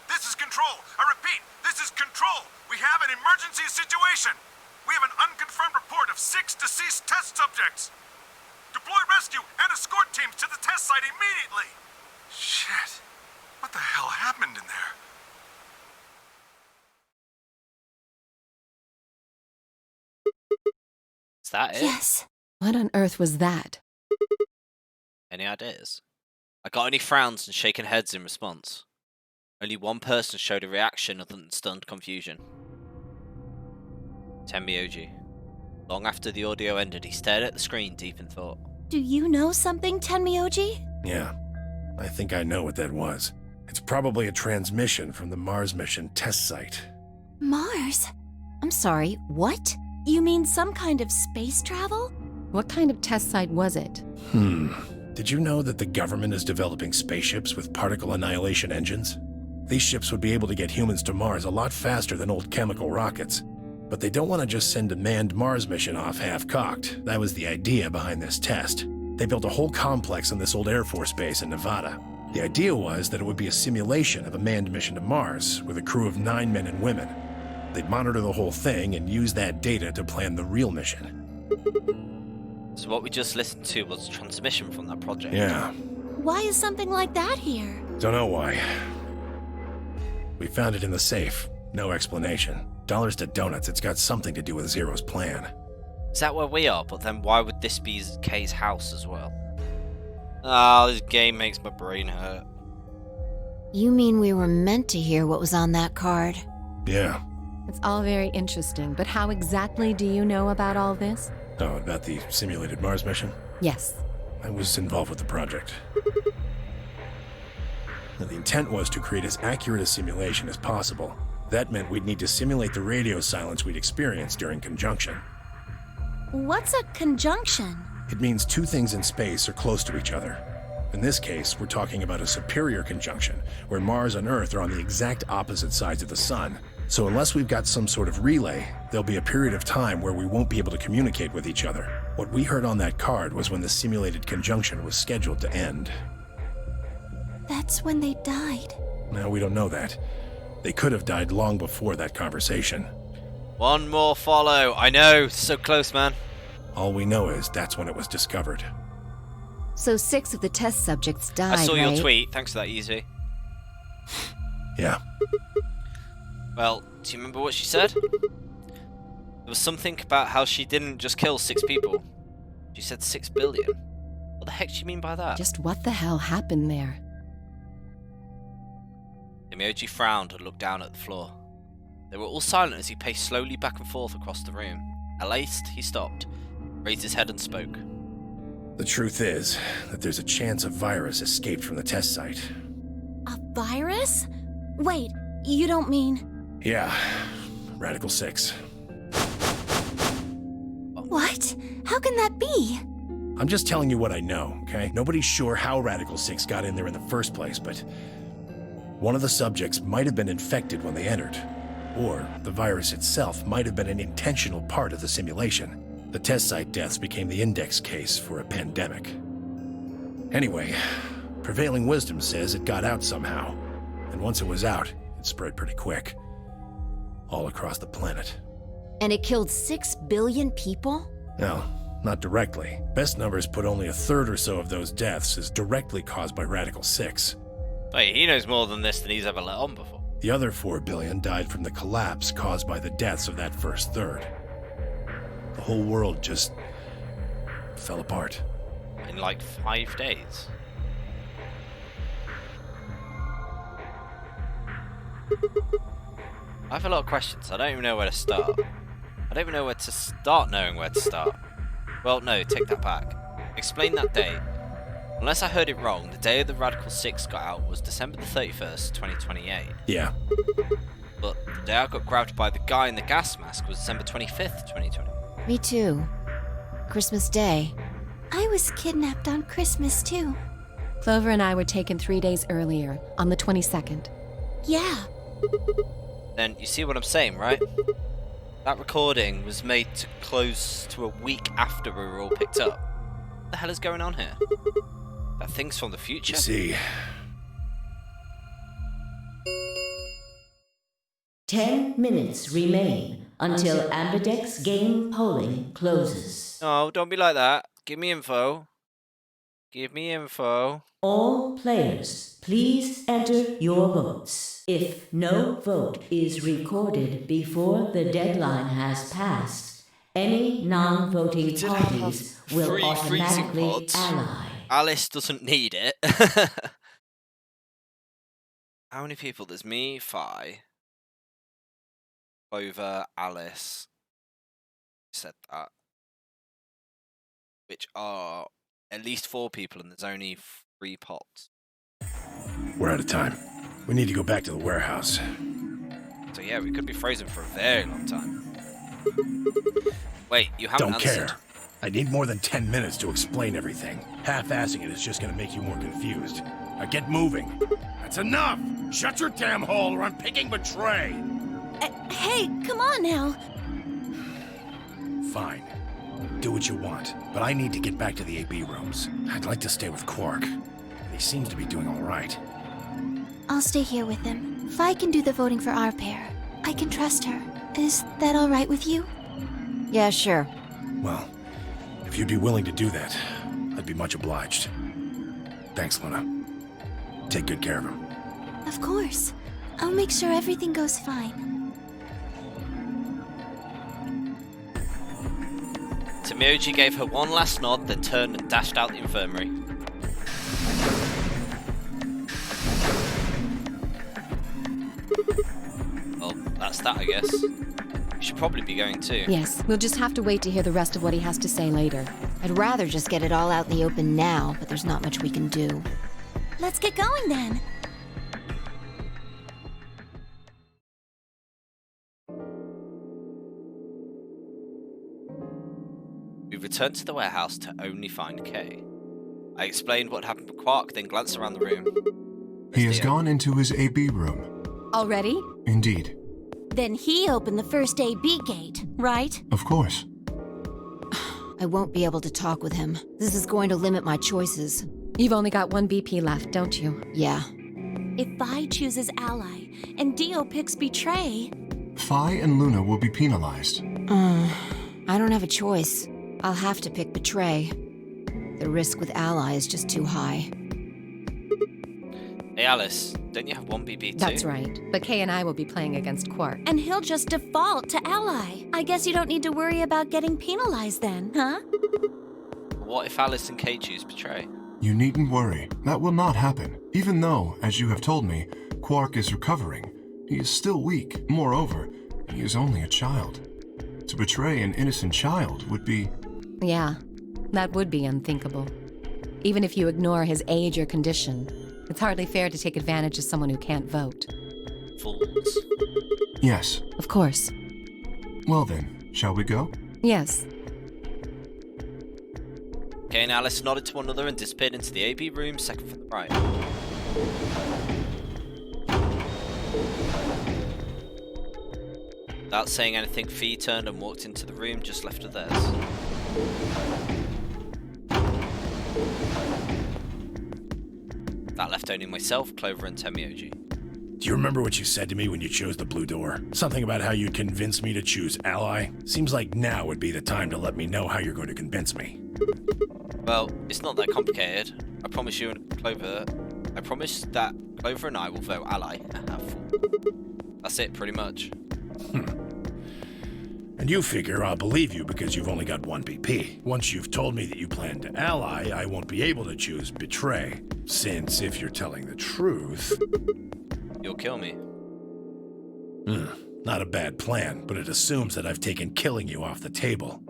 This is Control. I repeat, this is Control. We have an emergency situation. We have an unconfirmed report of 6 deceased test subjects. Deploy rescue and escort teams to the test site immediately. Shit. What the hell happened in there? Is that it? Yes. What on earth was that? Any ideas? I got only frowns and shaken heads in response. Only one person showed a reaction other than stunned confusion. Tenmyoji. Long after the audio ended, he stared at the screen deep in thought. Do you know something, Tenmyoji? Yeah, I think I know what that was. It's probably a transmission from the Mars mission test site. Mars? I'm sorry, what? You mean some kind of space travel? What kind of test site was it? Did you know that the government is developing spaceships with particle annihilation engines? These ships would be able to get humans to Mars a lot faster than old chemical rockets. But they don't want to just send a manned Mars mission off half-cocked. That was the idea behind this test. They built a whole complex on this old Air Force base in Nevada. The idea was that it would be a simulation of a manned mission to Mars with a crew of 9 men and women. They'd monitor the whole thing and use that data to plan the real mission. So what we just listened to was a transmission from that project. Yeah. Why is something like that here? Don't know why. We found it in the safe. No explanation. Dollars to donuts, it's got something to do with Zero's plan. Is that where we are? But then why would this be Kay's house as well? Ah, this game makes my brain hurt. You mean we were meant to hear what was on that card? Yeah. It's all very interesting, but how exactly do you know about all this? Oh, about the simulated Mars mission? Yes. I was involved with the project. Now, the intent was to create as accurate a simulation as possible. That meant we'd need to simulate the radio silence we'd experienced during conjunction. What's a conjunction? It means two things in space are close to each other. In this case, we're talking about a superior conjunction, where Mars and Earth are on the exact opposite sides of the Sun. So unless we've got some sort of relay, there'll be a period of time where we won't be able to communicate with each other. What we heard on that card was when the simulated conjunction was scheduled to end. That's when they died. Now, we don't know that. They could have died long before that conversation. One more follow. I know, so close, man. All we know is that's when it was discovered. So 6 of the test subjects died, I saw right? your tweet. Thanks for that, Easy. Yeah. Well, do you remember what she said? There was something about how she didn't just kill 6 people. She said 6 billion. What the heck do you mean by that? Just what the hell happened there? Emoji frowned and looked down at the floor. They were all silent as he paced slowly back and forth across the room. At last, he stopped, raised his head and spoke. The truth is that there's a chance a virus escaped from the test site. A virus? Wait, you don't mean... Yeah, Radical 6. What? How can that be? I'm just telling you what I know, okay? Nobody's sure how Radical 6 got in there in the first place, but one of the subjects might have been infected when they entered. Or the virus itself might have been an intentional part of the simulation. The test site deaths became the index case for a pandemic. Anyway, prevailing wisdom says it got out somehow. And once it was out, it spread pretty quick. All across the planet. And it killed 6 billion people? No, not directly. Best numbers put only a third or so of those deaths as directly caused by Radical 6. Wait, he knows more than this than he's ever let on before. The other 4 billion died from the collapse caused by the deaths of that first third. The whole world just fell apart. In like 5 days. I have a lot of questions. I don't even know where to start. I don't even know where to start knowing where to start. Well, no, take that back. Explain that date. Unless I heard it wrong, the day the Radical 6 got out was December the 31st, 2028. Yeah. But the day I got grabbed by the guy in the gas mask was December 25th, 2020. Me too. Christmas Day. I was kidnapped on Christmas too. Clover and I were taken 3 days earlier, on the 22nd. Yeah. Then you see what I'm saying, right? That recording was made to close to a week after we were all picked up. What the hell is going on here? That thing's from the future? You see... 10 minutes remain until Ambidex game polling closes. No, don't be like that. Give me info. Give me info. All players, please enter your votes. If no vote is recorded before the deadline has passed, any non-voting parties will automatically ally. Alice doesn't need it. How many people? There's me, Fi, Clover, Alice. Said that. Which are at least 4 people, and there's only 3 pots. We're out of time. We need to go back to the warehouse. So yeah, we could be frozen for a very long time. Wait, you haven't Don't answered. care. I need more than 10 minutes to explain everything. Half-assing it is just gonna make you more confused. Now get moving. That's enough! Shut your damn hole or I'm picking betray! Hey, come on now. Fine. Do what you want, but I need to get back to the AB rooms. I'd like to stay with Quark. He seems to be doing all right. I'll stay here with him. Fi can do the voting for our pair. I can trust her. Is that all right with you? Yeah, sure. Well, if you'd be willing to do that, I'd be much obliged. Thanks, Luna. Take good care of him. Of course. I'll make sure everything goes fine. Tomoji gave her one last nod, then turned and dashed out the infirmary. Well, that's that, I guess. We should probably be going too. Yes, we'll just have to wait to hear the rest of what he has to say later. I'd rather just get it all out in the open now, but there's not much we can do. Let's get going then. We returned to the warehouse to only find Kay. I explained what happened with Quark, then glanced around the room. He has gone into his AB room. Already? Indeed. Then he opened the first AB gate, right? Of course. I won't be able to talk with him. This is going to limit my choices. You've only got one BP left, don't you? Yeah. If Vi chooses Ally and Dio picks Betray... Phi and Luna will be penalized. I don't have a choice. I'll have to pick Betray. The risk with Ally is just too high. Hey Alice, don't you have one BB too? That's right, but Kay and I will be playing against Quark. And he'll just default to Ally. I guess you don't need to worry about getting penalized then, huh? What if Alice and Kay choose Betray? You needn't worry. That will not happen. Even though, as you have told me, Quark is recovering. He is still weak. Moreover, he is only a child. To betray an innocent child would be... Yeah, that would be unthinkable. Even if you ignore his age or condition, it's hardly fair to take advantage of someone who can't vote. Fools. Yes. Of course. Well then, shall we go? Yes. Kay and Alice nodded to one another and disappeared into the AB room, second from the right. Without saying anything, Fee turned and walked into the room just left of theirs. That left only myself, Clover, and Temioji. Do you remember what you said to me when you chose the blue door? Something about how you convinced me to choose Ally? Seems like now would be the time to let me know how you're going to convince me. Well, it's not that complicated. I promise you and Clover... I promise that Clover and I will vote Ally. That's it, pretty much. And you figure I'll believe you because you've only got one BP. Once you've told me that you plan to ally, I won't be able to choose Betray. Since if you're telling the truth... You'll kill me. Not a bad plan, but it assumes that I've taken killing you off the table.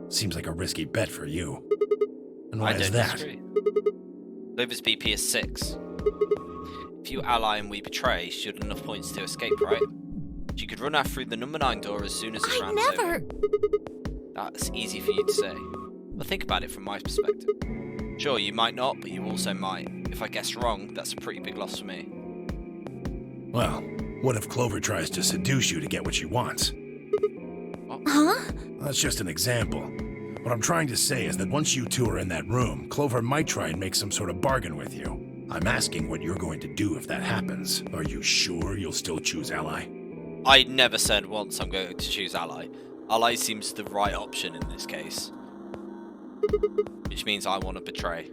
Seems like a risky bet for you. And why is that? Disagree. Clover's BP is 6. If you ally and we betray, she had enough points to escape, right? She could run out through the number 9 door as soon as this round is over. That's easy for you to say. But think about it from my perspective. Sure, you might not, but you also might. If I guess wrong, that's a pretty big loss for me. Well, what if Clover tries to seduce you to get what she wants? What? Huh? That's just an example. What I'm trying to say is that once you two are in that room, Clover might try and make some sort of bargain with you. I'm asking what you're going to do if that happens. Are you sure you'll still choose Ally? I never said once I'm going to choose Ally. Ally seems the right option in this case. Which means I want to betray.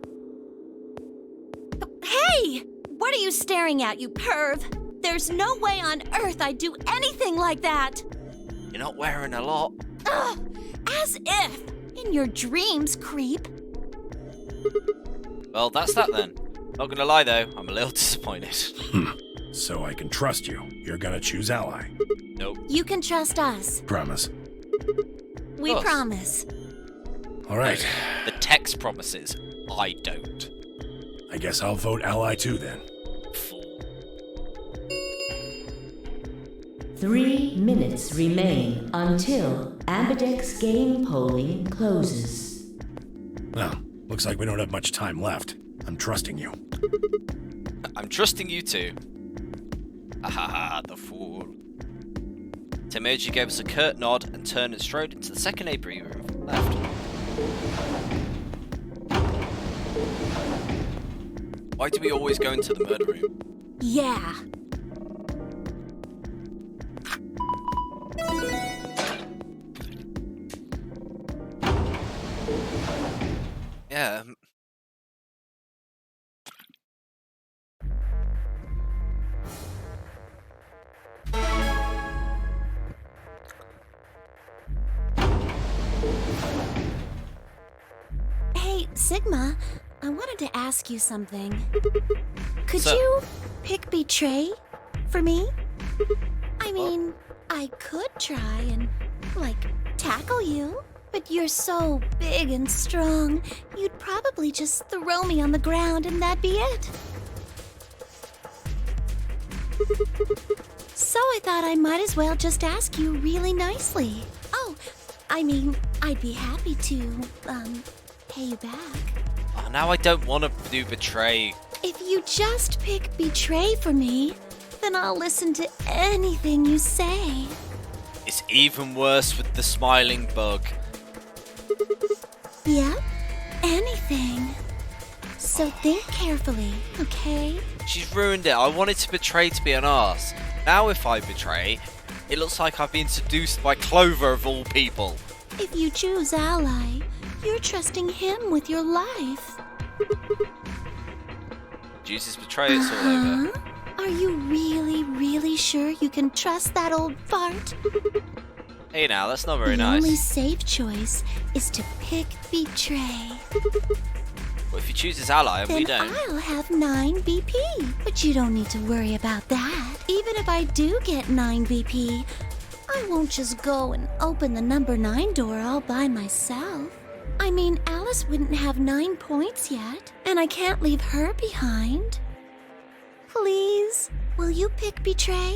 Hey! What are you staring at, you perv? There's no way on earth I'd do anything like that! You're not wearing a lot. Ugh! As if! In your dreams, creep! Well, that's that then. Not gonna lie though, I'm a little disappointed. So I can trust you. You're gonna choose Ally. Nope. You can trust us. Promise. We promise. All right. The text promises. I don't. I guess I'll vote Ally too then. 3 minutes remain until Ambidex game polling closes. Well, looks like we don't have much time left. I'm trusting you. I'm trusting you too. Haha, the fool. Temoji gave us a curt nod and turned and strode into the second apiary room from the left. Why do we always go into the murder room? Yeah. Yeah. Hey, Sigma, I wanted to ask you something. Could So- you pick Betray for me? I mean, I could try and, tackle you, but you're so big and strong, you'd probably just throw me on the ground and that'd be it. So I thought I might as well just ask you really nicely. Oh, I mean, I'd be happy to, pay you back. Oh, now I don't want to do Betray. If you just pick Betray for me, then I'll listen to anything you say. It's even worse with the smiling bug. Yep, anything. So think carefully, okay? She's ruined it. I wanted to Betray to be an arse. Now if I Betray, it looks like I've been seduced by Clover of all people. If you choose Ally, you're trusting him with your life. Jesus Betray, it's all over. Are you really, really sure you can trust that old fart? Hey now, that's not very The nice. only safe choice is to pick Betray. Well, if he chooses Ally and Then we don't. I'll have 9 BP. But you don't need to worry about that. Even if I do get 9 BP, I won't just go and open the number 9 door all by myself. I mean, Alice wouldn't have 9 points yet, and I can't leave her behind. Please, will you pick Betray?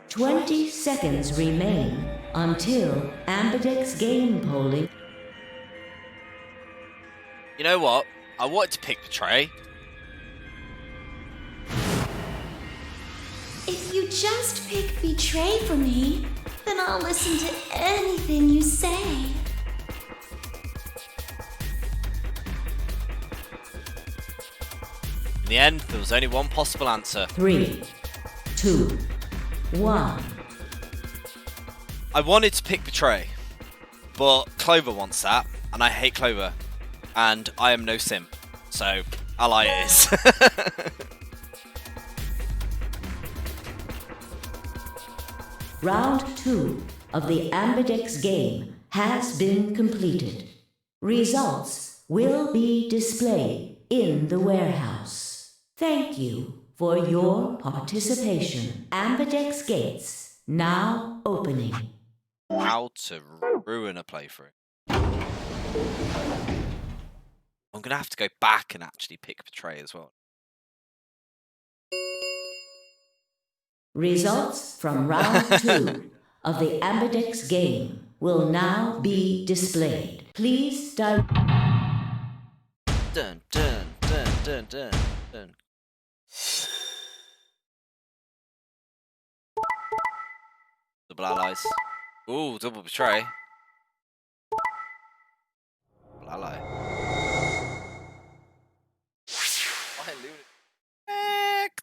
20 seconds remain until Ambidex game polling. You know what? I wanted to pick Betray. If you just pick Betray for me, then I'll listen to anything you say. In the end, there was only one possible answer. 3, 2, 1. I wanted to pick Betray, but Clover wants that, and I hate Clover, and I am no simp, so Ally it is. Round 2 of the Ambidex game has been completed. Results will be displayed in the warehouse. Thank you for your participation. Ambidex gates now opening. How to ruin a playthrough. I'm gonna have to go back and actually pick Betray as well. Results from round 2 of the Ambidex game will now be displayed. Please direct. Dun dun dun dun dun dun. Double allies. Ooh, double Betray. Double ally. Why lunatic?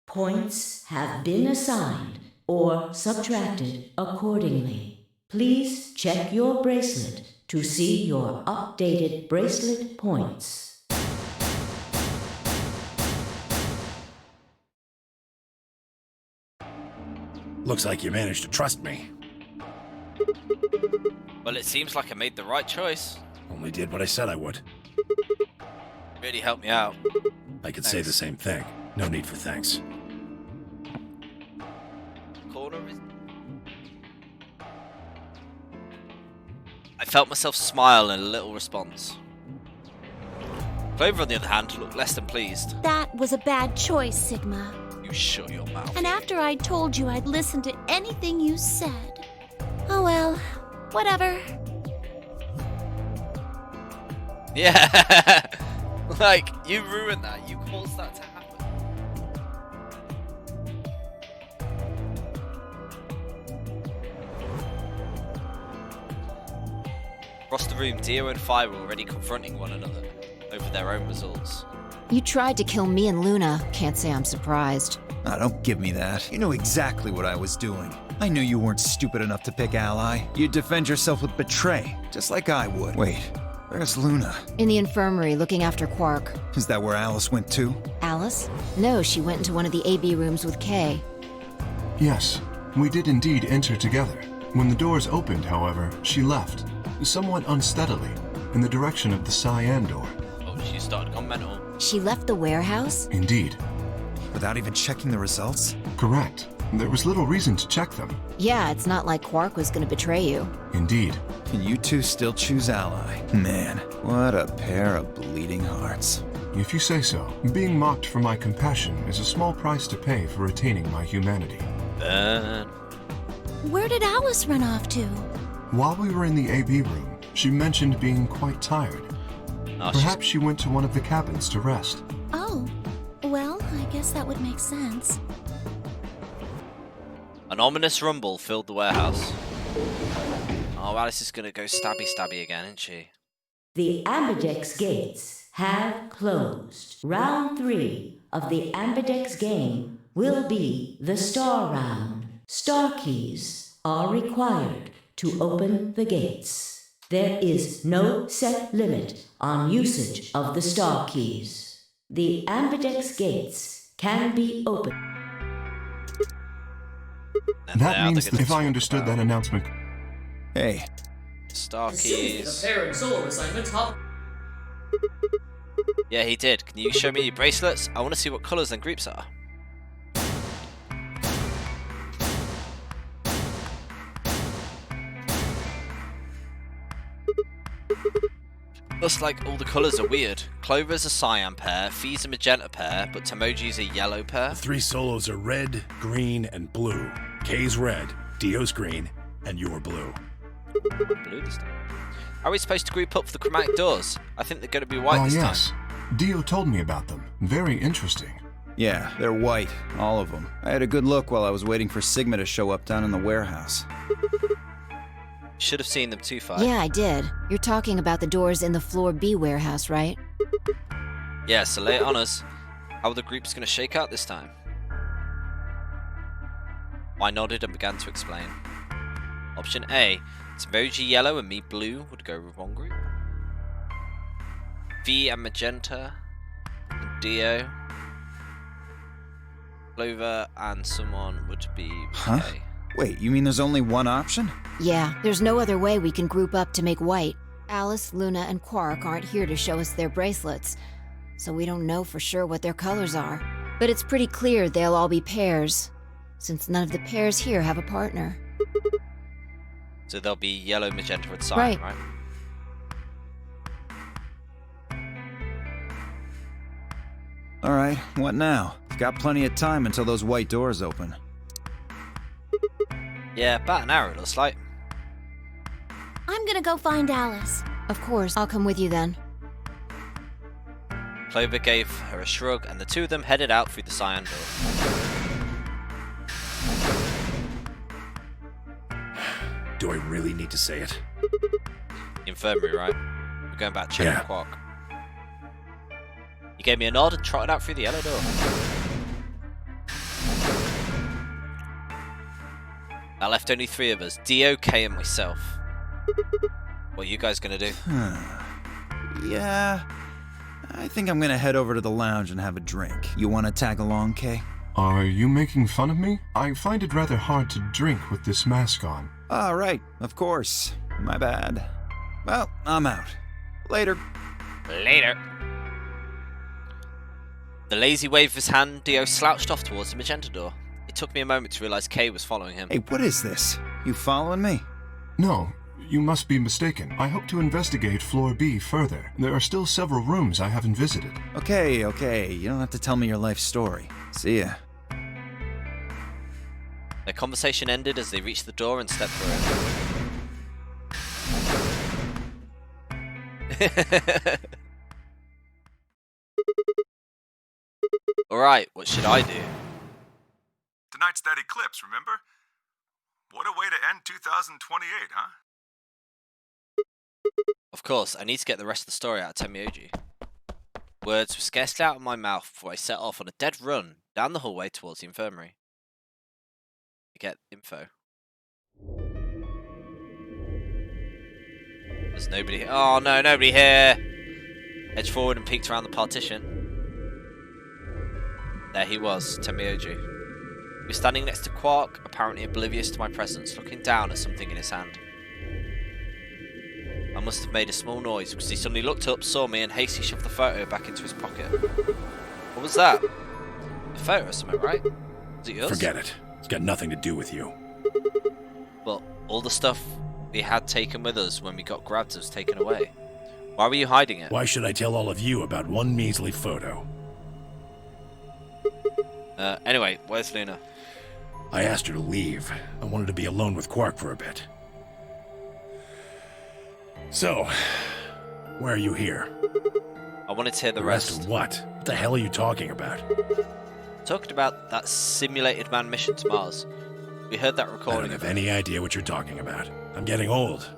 Points have been assigned or subtracted accordingly. Please check your bracelet to see your updated bracelet points. Looks like you managed to trust me. Well, it seems like I made the right choice. Only did what I said I would. Really helped me out. I could say the same thing. No need for thanks. Corner is... I felt myself smile in a little response. Clover, on the other hand, looked less than pleased. That was a bad choice, Sigma. You shut your mouth. And after I told you I'd listen to anything you said. Oh well, whatever. Yeah! Like, you ruined that. You caused that to happen. Across the room, Dio and Fi were already confronting one another over their own results. You tried to kill me and Luna. Can't say I'm surprised. Ah, don't give me that. You know exactly what I was doing. I knew you weren't stupid enough to pick Ally. You'd defend yourself with Betray, just like I would. Wait, where's Luna? In the infirmary, looking after Quark. Is that where Alice went too? Alice? No, she went into one of the AB rooms with Kay. Yes, We did indeed enter together. When the doors opened, however, she left, somewhat unsteadily, in the direction of the cyan door. Oh, she started gone mental. She left the warehouse? Indeed. Without even checking the results? Correct. There was little reason to check them. Yeah, it's not like Quark was gonna betray you. Indeed. And you two still choose ally. Man, what a pair of bleeding hearts. If you say so. Being mocked for my compassion is a small price to pay for retaining my humanity. Where did Alice run off to? While we were in the AB room, she mentioned being quite tired. Oh, Perhaps she went to one of the cabins to rest. Oh, well, I guess that would make sense. An ominous rumble filled the warehouse. Oh, Alice is gonna go stabby again, isn't she? The Ambidex gates have closed. Round 3 of the Ambidex game will be the Star Round. Star keys are required to open the gates. There is no set limit on usage of the Star keys. The Ambidex gates can be opened. That means that if I understood that announcement... Hey. Star keys. The pairing solo assignment, huh? Yeah, he did. Can you show me your bracelets? I want to see what colours and groups are. Looks like all the colours are weird. Clover's a cyan pair, Fee's a magenta pair, but Tomoji's a yellow pair. The 3 solos are red, green, and blue. K's red, Dio's green, and you're blue. Blue this time. Are we supposed to group up for the chromatic doors? I think they're going to be white this yes. time. Dio told me about them. Very interesting. Yeah, they're white, all of them. I had a good look while I was waiting for Sigma to show up down in the warehouse. Should have seen them too far. Yeah, I did. You're talking about the doors in the Floor B warehouse, right? Yeah, so lay it on us. How are the groups going to shake out this time? I nodded and began to explain. Option A, Tomoji yellow and me blue would go with one group. V and magenta, and Dio. Clover and someone would be Huh? K. Wait, you mean there's only one option? Yeah, there's no other way we can group up to make white. Alice, Luna, and Quark aren't here to show us their bracelets, so we don't know for sure what their colors are. But it's pretty clear they'll all be pairs, since none of the pairs here have a partner. So they'll be yellow, magenta, and cyan, right? Alright, what now? Got plenty of time until those white doors open. Yeah, about an hour it looks like. I'm gonna go find Alice. Of course, I'll come with you then. Clover gave her a shrug, and the two of them headed out through the cyan door. Do I really need to say it? Infirmary, right? We're going back to check Yeah. on Quark. He gave me a nod and trotted out through the yellow door. That left only 3 of us, Dio, K, and myself. What are you guys gonna do? Yeah, I think I'm gonna head over to the lounge and have a drink. You wanna tag along, Kay? Are you making fun of me? I find it rather hard to drink with this mask on. All right, of course. My bad. Well, I'm out. Later. Later. The lazy wave of his hand, Dio slouched off towards the magenta door. It took me a moment to realize Kay was following him. Hey, what is this? You following me? No, you must be mistaken. I hope to investigate Floor B further. There are still several rooms I haven't visited. Okay. You don't have to tell me your life story. See ya. Their conversation ended as they reached the door and stepped through it. Alright, what should I do? Tonight's that eclipse, remember? What a way to end 2028, huh? Of course, I need to get the rest of the story out of Temioji. Words were scarcely out of my mouth before I set off on a dead run down the hallway towards the infirmary. To get info. There's nobody here. Oh no, nobody here! Edged forward and peeked around the partition. There he was, Temioji. He was standing next to Quark, apparently oblivious to my presence, looking down at something in his hand. I must have made a small noise because he suddenly looked up, saw me, and hastily shoved the photo back into his pocket. What was that? A photo or something, right? Was it yours? Forget it. It's got nothing to do with you. But all the stuff we had taken with us when we got grabbed was taken away. Why were you hiding it? Why should I tell all of you about one measly photo? Anyway, where's Luna? I asked her to leave. I wanted to be alone with Quark for a bit. So, why are you here? I wanted to hear the rest of what? What the hell are you talking about? Talking about that simulated man mission to Mars. We heard that I recording. don't have any idea what you're talking about. I'm getting old.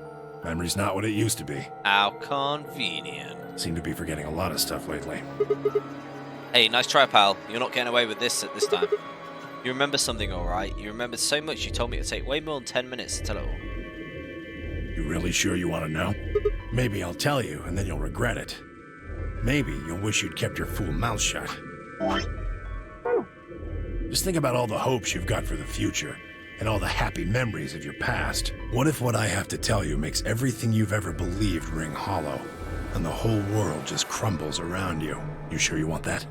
Memory's not what it used to be. How convenient. Seem to be forgetting a lot of stuff lately. Hey, nice try, pal. You're not getting away with this at this time. You remember something, alright? You remembered so much you told me it would take way more than 10 minutes to tell it all. You really sure you want to know? Maybe I'll tell you, and then you'll regret it. Maybe you'll wish you'd kept your fool mouth shut. Just think about all the hopes you've got for the future, and all the happy memories of your past. What if what I have to tell you makes everything you've ever believed ring hollow, and the whole world just crumbles around you? You sure you want that?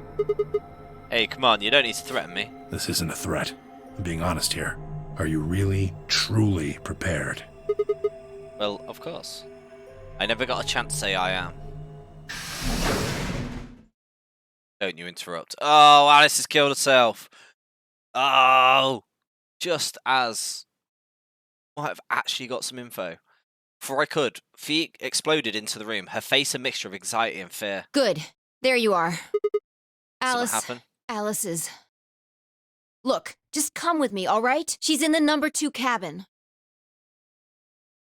Hey, come on, you don't need to threaten me. This isn't a threat. I'm being honest here. Are you really, truly prepared? Well, of course. I never got a chance to say I am. Don't you interrupt. Oh, Alice has killed herself. Oh, just as I might have actually got some info. Before I could, Fee exploded into the room, her face a mixture of anxiety and fear. Good. There you are. Alice. Something happened? Alice is... Look, just come with me, all right? She's in the number 2 cabin.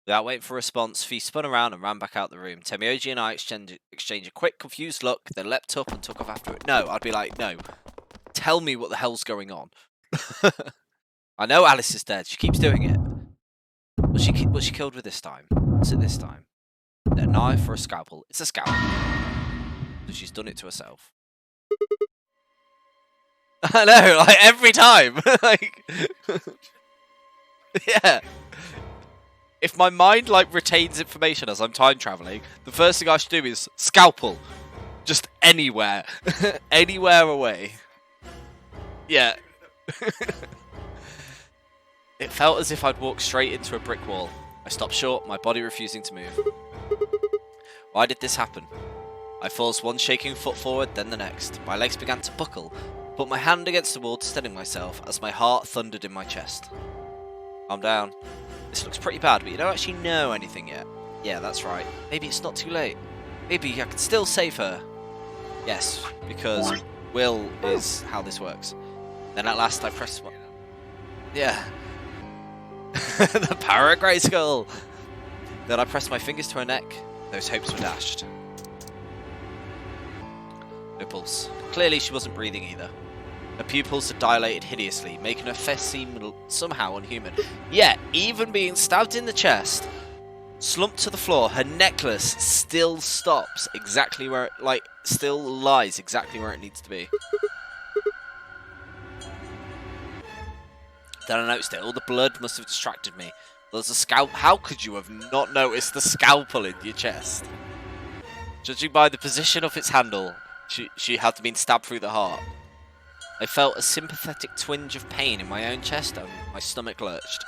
Without waiting for a response, Fee spun around and ran back out the room. Temioji and I exchanged a quick, confused look, then leapt up and took off after it. No, I'd be like, no. Tell me what the hell's going on. I know Alice is dead. She keeps doing it. What's she killed with this time? What's it this time? A knife or a scalpel? It's a scalpel. But she's done it to herself. I know, like every time. Like, yeah. If my mind like retains information as I'm time traveling, the first thing I should do is scalpel. Just anywhere. Anywhere away. Yeah. It felt as if I'd walked straight into a brick wall. I stopped short, my body refusing to move. Why did this happen? I forced one shaking foot forward, then the next. My legs began to buckle. I put my hand against the wall to steady myself as my heart thundered in my chest. Calm down. This looks pretty bad, but you don't actually know anything yet. Yeah, that's right. Maybe it's not too late. Maybe I can still save her. Yes, because will is how this works. Then at last I pressed one. Yeah. The power of Grayskull! Then I pressed my fingers to her neck. Those hopes were dashed. No pulse. Clearly she wasn't breathing either. Her pupils had dilated hideously, making her face seem somehow unhuman. Yet, even being stabbed in the chest, slumped to the floor, her necklace still stops exactly where it, still lies exactly where it needs to be. Then I noticed it. All the blood must have distracted me. There's a scalp. How could you have not noticed the scalpel in your chest? Judging by the position of its handle, she had been stabbed through the heart. I felt a sympathetic twinge of pain in my own chest and my stomach lurched.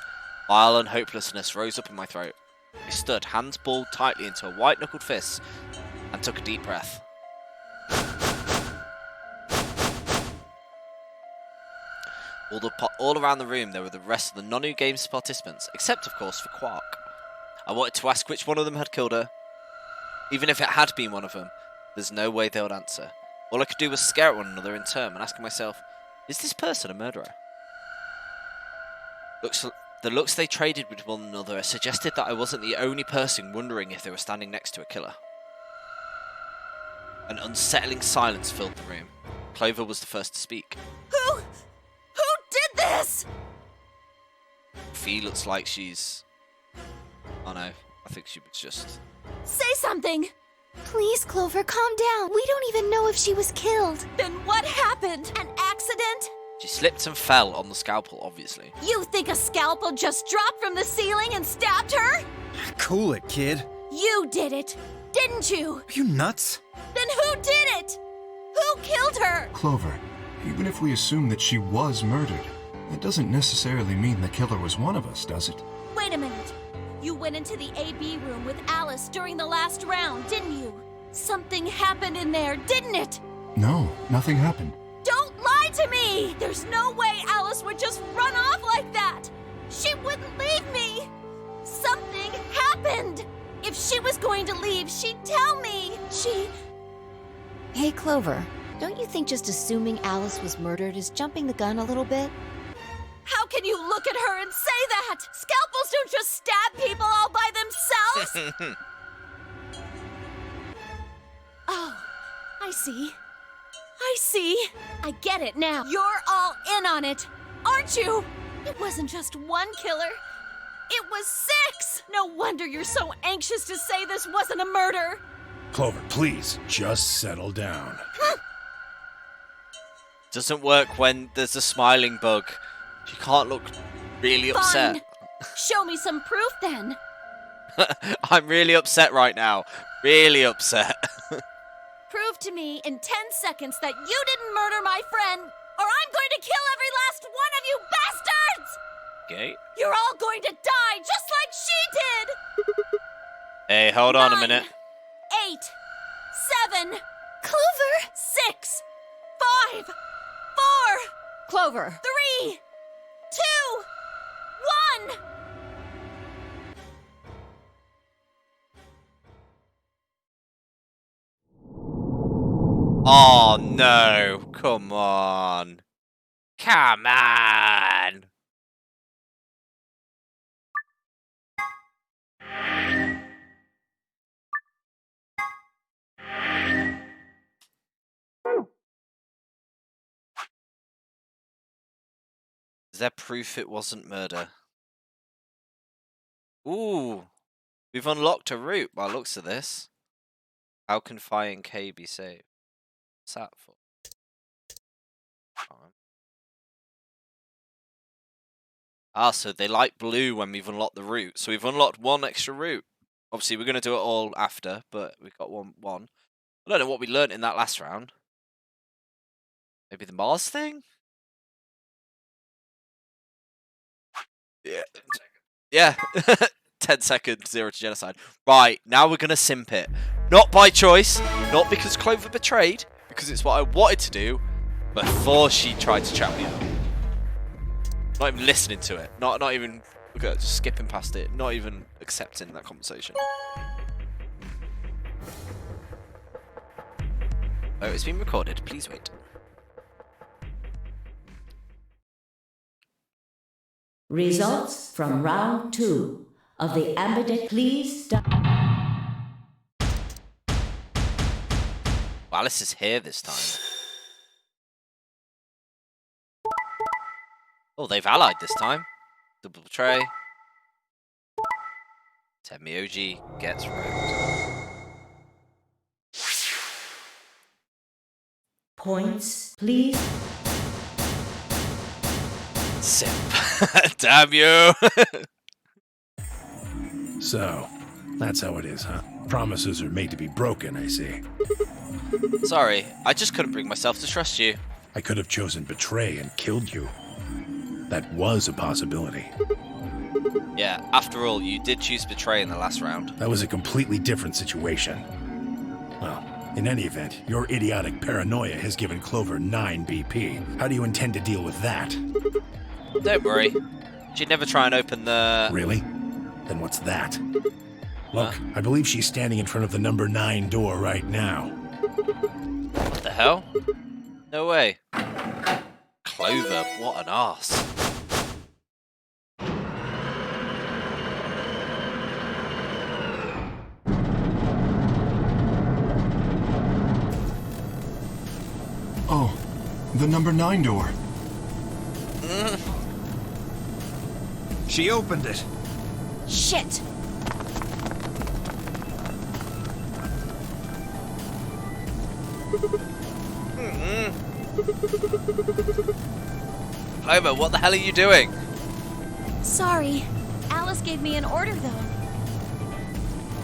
Bile and hopelessness rose up in my throat. I stood, hands balled tightly into a white-knuckled fist, and took a deep breath. All around the room there were the rest of the Nonary Games participants, except of course for Quark. I wanted to ask which one of them had killed her. Even if it had been one of them, there's no way they would answer. All I could do was stare at one another in turn and asking myself, is this person a murderer? The looks they traded with one another suggested that I wasn't the only person wondering if they were standing next to a killer. An unsettling silence filled the room. Clover was the first to speak. Who did this? Fee looks like she's... Oh no, I think she was just... Say something! Please, Clover, calm down. We don't even know if she was killed. Then what happened? An accident? She slipped and fell on the scalpel, obviously. You think a scalpel just dropped from the ceiling and stabbed her? Cool it, kid. You did it, didn't you? Are you nuts? Then who did it? Who killed her? Clover, even if we assume that she was murdered, that doesn't necessarily mean the killer was one of us, does it? Wait a minute. You went into the AB room with Alice during the last round, didn't you? Something happened in there, didn't it? No, nothing happened. Don't lie to me! There's no way Alice would just run off like that! She wouldn't leave me! Something happened! If she was going to leave, she'd tell me! Hey, Clover, don't you think just assuming Alice was murdered is jumping the gun a little bit? How can you look at her and say that? Scalpels don't just stab people all by themselves! Oh, I see. I get it now. You're all in on it, aren't you? It wasn't just one killer. It was 6! No wonder you're so anxious to say this wasn't a murder. Clover, please, just settle down. Doesn't work when there's a smiling bug. She can't look really upset. Fine. Show me some proof then. I'm really upset right now. Really upset. Prove to me in 10 seconds that you didn't murder my friend, or I'm going to kill every last one of you bastards! Okay. You're all going to die just like she did! Hey, hold on a 9, minute. 8, 7, Clover! 6, 5, 4, Clover! 3, 2, 1! Oh no, come on. Come on. Is there proof it wasn't murder? Ooh, we've unlocked a route by the looks of this. How can Phi and K be saved? What's that for? Ah, so they light blue when we've unlocked the route. So we've unlocked one extra route. Obviously, we're going to do it all after, but we've got one. I don't know what we learnt in that last round. Maybe the Mars thing? Yeah. 10 seconds, 0 to genocide. Right, now we're going to simp it. Not by choice, not because Clover betrayed, because it's what I wanted to do before she tried to trap me up. Not even listening to it. Not even, look at it, just skipping past it. Not even accepting that conversation. Oh, it's been recorded. Please wait. Results from round 2 of the ambidextrous. Please Alice is here this time. Oh, they've allied this time. Double betray. Temioji gets wrecked. points, please. Simp. Damn you. So, that's how it is, huh? Promises are made to be broken, I see. Sorry, I just couldn't bring myself to trust you. I could have chosen betray and killed you. That was a possibility. Yeah, after all, you did choose betray in the last round. That was a completely different situation. Well, in any event, your idiotic paranoia has given Clover 9 BP. How do you intend to deal with that? Don't worry. She'd never try and open the... Really? Then what's that? Look, I believe she's standing in front of the number 9 door right now. What the hell? No way. Clover, what an arse. Oh, the number 9 door. She opened it. Shit! Clover, what the hell are you doing? Sorry. Alice gave me an order, though.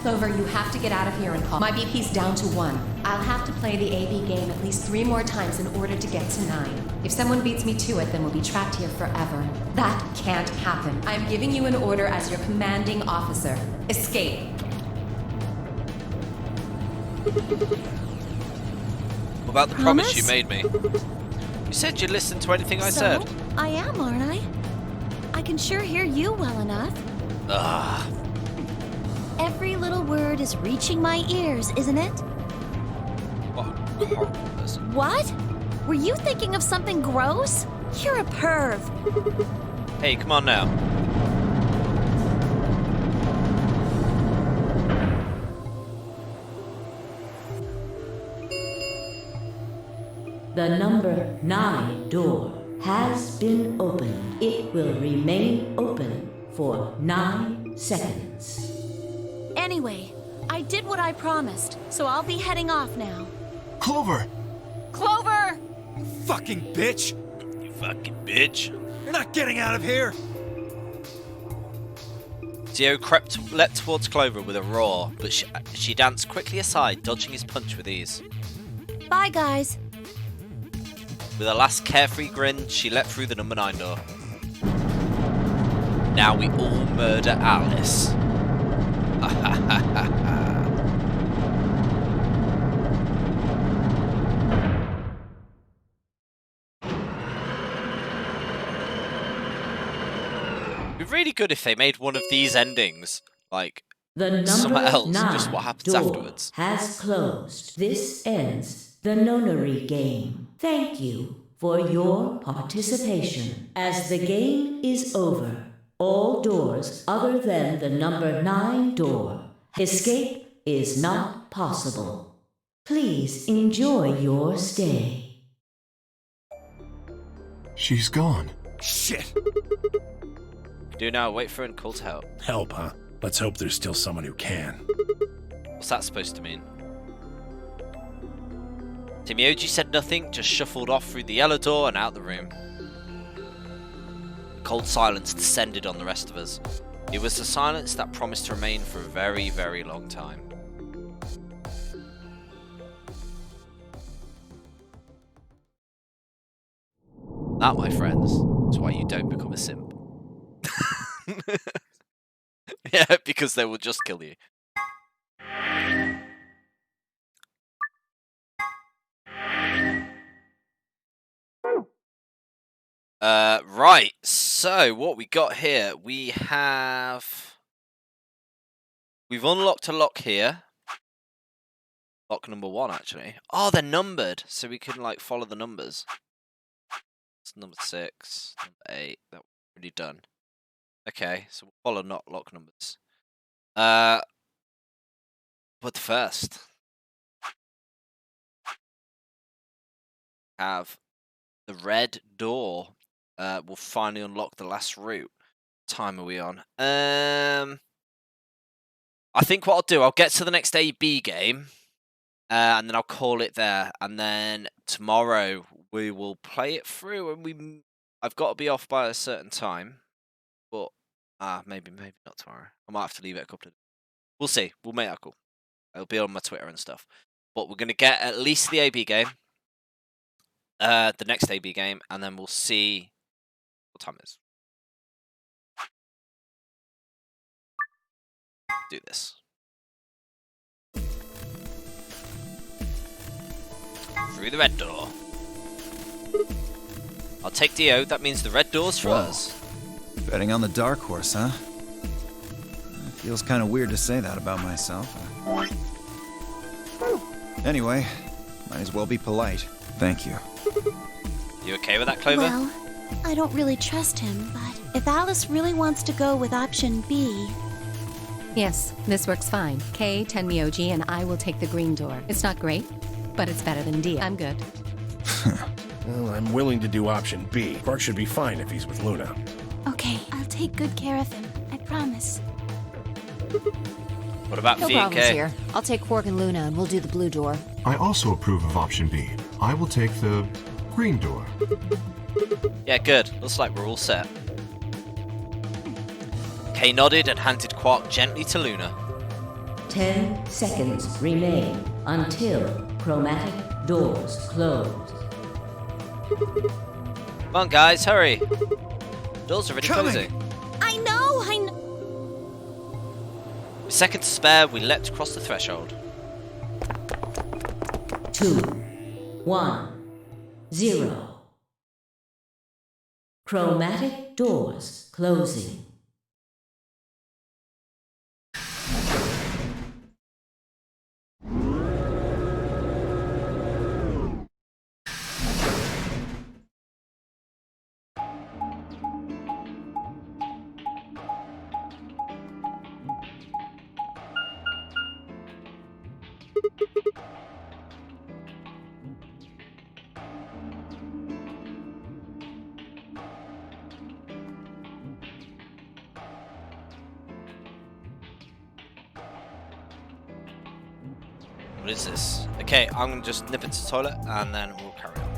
Clover, you have to get out of here and call. My BP's down to 1. I'll have to play the AB game at least 3 more times in order to get to 9. If someone beats me to it, then we'll be trapped here forever. That can't happen. I'm giving you an order as your commanding officer. Escape. What about the promise you made me? You said you'd listen to anything I said. I am, aren't I? I can sure hear you well enough. Ugh. Every little word is reaching my ears, isn't it? What a horrible person. What? Were you thinking of something gross? You're a perv. Hey, come on now. The number 9 door has been opened. It will remain open for 9 seconds. Anyway, I did what I promised, so I'll be heading off now. Clover! Clover! Fucking bitch! You fucking bitch. You're not getting out of here! Dio leapt towards Clover with a roar, but she danced quickly aside, dodging his punch with ease. Bye, guys. With a last carefree grin, she leapt through the number 9 door. Now we all murder Alice. It'd be really good if they made one of these endings like somewhere else, just what happens afterwards. Has closed. This ends the Nonary game. Thank you for your participation. As the game is over, all doors other than the number 9 door, escape is not possible. Please enjoy your stay. She's gone. Shit! Do now, wait for an call to help. Help, huh? Let's hope there's still someone who can. What's that supposed to mean? Timioji said nothing, just shuffled off through the yellow door and out the room. Cold silence descended on the rest of us. It was the silence that promised to remain for a very, very long time. That, my friends, is why you don't become a simp. Yeah, because they will just kill you. Right, so what we got here, we've unlocked a lock here. Lock number 1, actually. Oh, they're numbered, so we can, like, follow the numbers. It's number 6, number 8, that we've already done. Okay, so we'll follow not lock numbers. But first, have the red door. Will finally unlock the last route. What time are we on? I think what I'll do, I'll get to the next AB game, and then I'll call it there. And then tomorrow we will play it through, and I've got to be off by a certain time. But maybe not tomorrow. I might have to leave it a couple of days. We'll see. We'll make that call. It'll be on my Twitter and stuff. But we're gonna get at least the AB game. The next AB game, and then we'll see what time it is. Do this. Through the red door. I'll take DO, that means the red door's for us. Betting on the dark horse, huh? It feels kind of weird to say that about myself. Anyway, might as well be polite. Thank you. You okay with that, Clover? Well, I don't really trust him, but if Alice really wants to go with option B... Yes, this works fine. Kay, Tenmyoji, and I will take the green door. It's not great, but it's better than D. I'm good. Well, I'm willing to do option B. Quark should be fine if he's with Luna. Okay, I'll take good care of him. I promise. What about No V and problems K? here. I'll take Quark and Luna and we'll do the blue door. I also approve of option B. I will take the green door. Yeah, good. Looks like we're all set. Kay nodded and handed Quark gently to Luna. 10 seconds remain until chromatic doors close. Come on, guys, hurry. Doors are already closing. I know. With seconds to spare, we leapt across the threshold. 2, 1, 0. Chromatic doors closing. What is this? Okay, I'm gonna just nip into the toilet and then we'll carry on.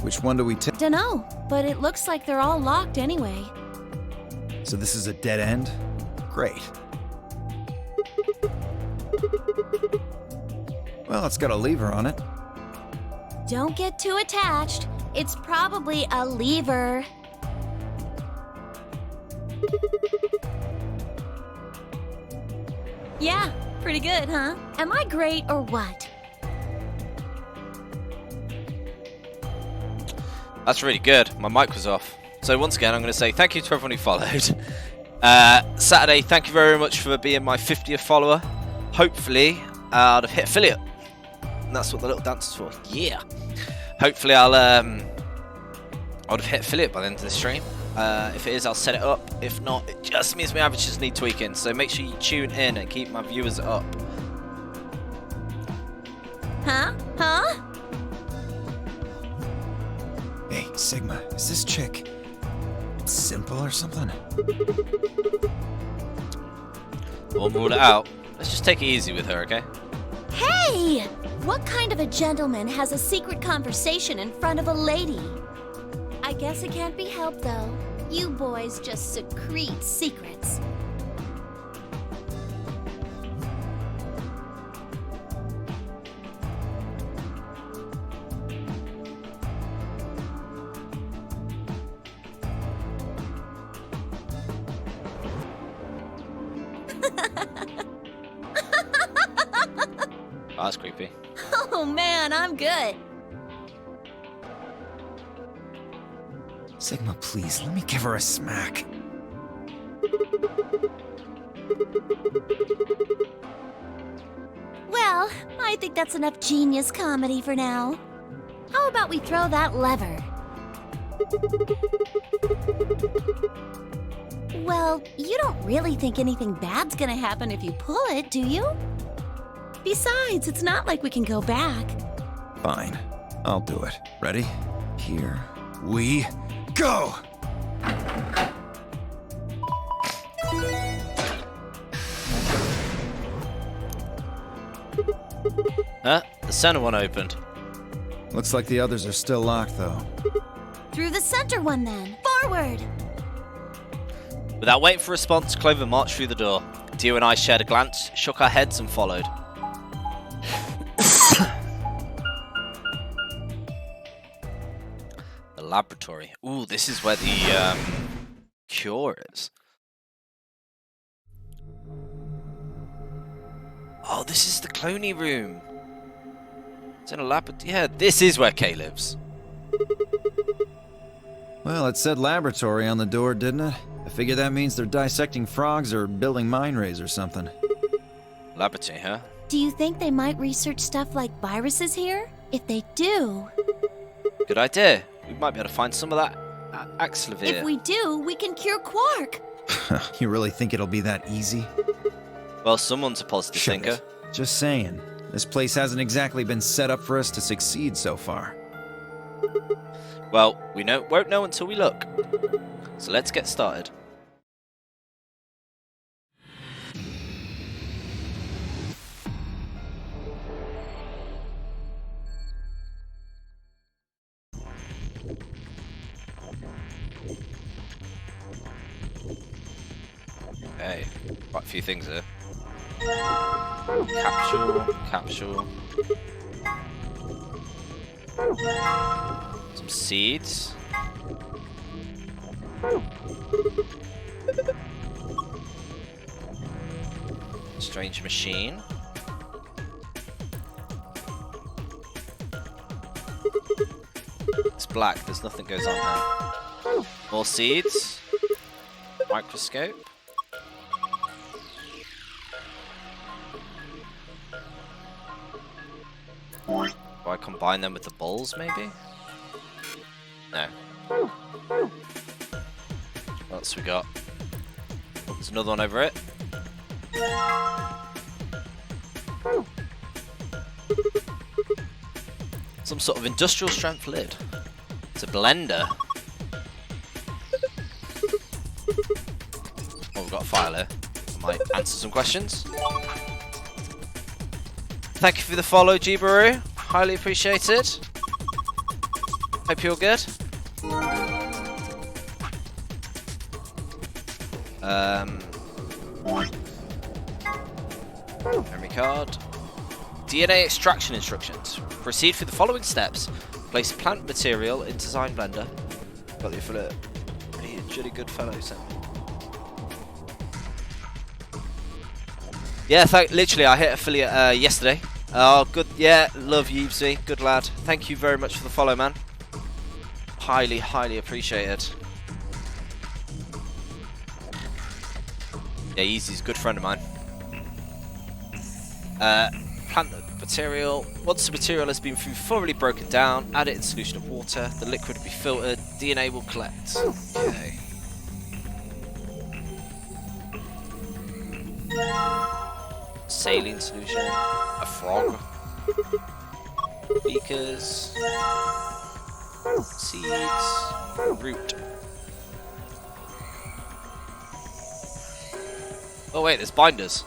Which one do we take? Dunno, but it looks like they're all locked anyway. So this is a dead end? Great. Well, it's got a lever on it. Don't get too attached. It's probably a lever. Yeah, pretty good, huh? Am I great or what? That's really good. My mic was off. So once again, I'm going to say thank you to everyone who followed. Saturday, thank you very much for being my 50th follower. Hopefully, I'd have hit affiliate. And that's what the little dance is for. Yeah. Hopefully, I'd have hit affiliate by the end of the stream. If it is, I'll set it up. If not, it just means my averages need tweaking. So make sure you tune in and keep my viewers up. Huh? Huh? Hey, Sigma, is this chick simple or something? Won't rule it out. Let's just take it easy with her, okay? Hey! What kind of a gentleman has a secret conversation in front of a lady? I guess it can't be helped, though. You boys just secrete secrets. Oh, that's creepy. Oh man, I'm good. Sigma, please, let me give her a smack. Well, I think that's enough genius comedy for now. How about we throw that lever? Well, you don't really think anything bad's gonna happen if you pull it, do you? Besides, it's not like we can go back. Fine, I'll do it. Ready? Here we go! Huh? The center one opened. Looks like the others are still locked, though. Through the center one then. Forward! Without waiting for a response, Clover marched through the door. Dio and I shared a glance, shook our heads, and followed. The laboratory. Ooh, this is where the cure is. Oh, this is the cloney room. It's in a laboratory. Yeah, this is where Kay lives. Well, it said laboratory on the door, didn't it? I figure that means they're dissecting frogs or building mine rays or something. Laboratory, huh? Do you think they might research stuff like viruses here? If they do... Good idea. We might be able to find some of that Axlavir. If we do, we can cure Quark. You really think it'll be that easy? Well, someone's a positive thinker. Just saying. This place hasn't exactly been set up for us to succeed so far. Well, we won't know until we look. So let's get started. Okay, quite a few things here. Capsule. Some seeds. Strange machine. It's black, there's nothing goes on there. More seeds. Microscope. Do I combine them with the balls, maybe? No. What else we got? There's another one over it. Some sort of industrial strength lid. It's a blender. Oh, we've got a file here. I might answer some questions. Thank you for the follow, Jibaru. Highly appreciated. Hope you're good. Memory card. DNA extraction instructions. Proceed through the following steps. Place plant material in design blender. Got the affiliate. Pretty good fellow sent me. Yeah, literally, I hit affiliate yesterday. Oh, good. Yeah, love Yvesy. Good lad. Thank you very much for the follow, man. Highly, highly appreciated. Yeah, Yeezy's a good friend of mine. Plant material. Once the material has been thoroughly broken down, add it in solution of water. The liquid will be filtered. DNA will collect. Okay. Saline solution. A frog. Beakers. Seeds. Root. Oh wait, there's binders.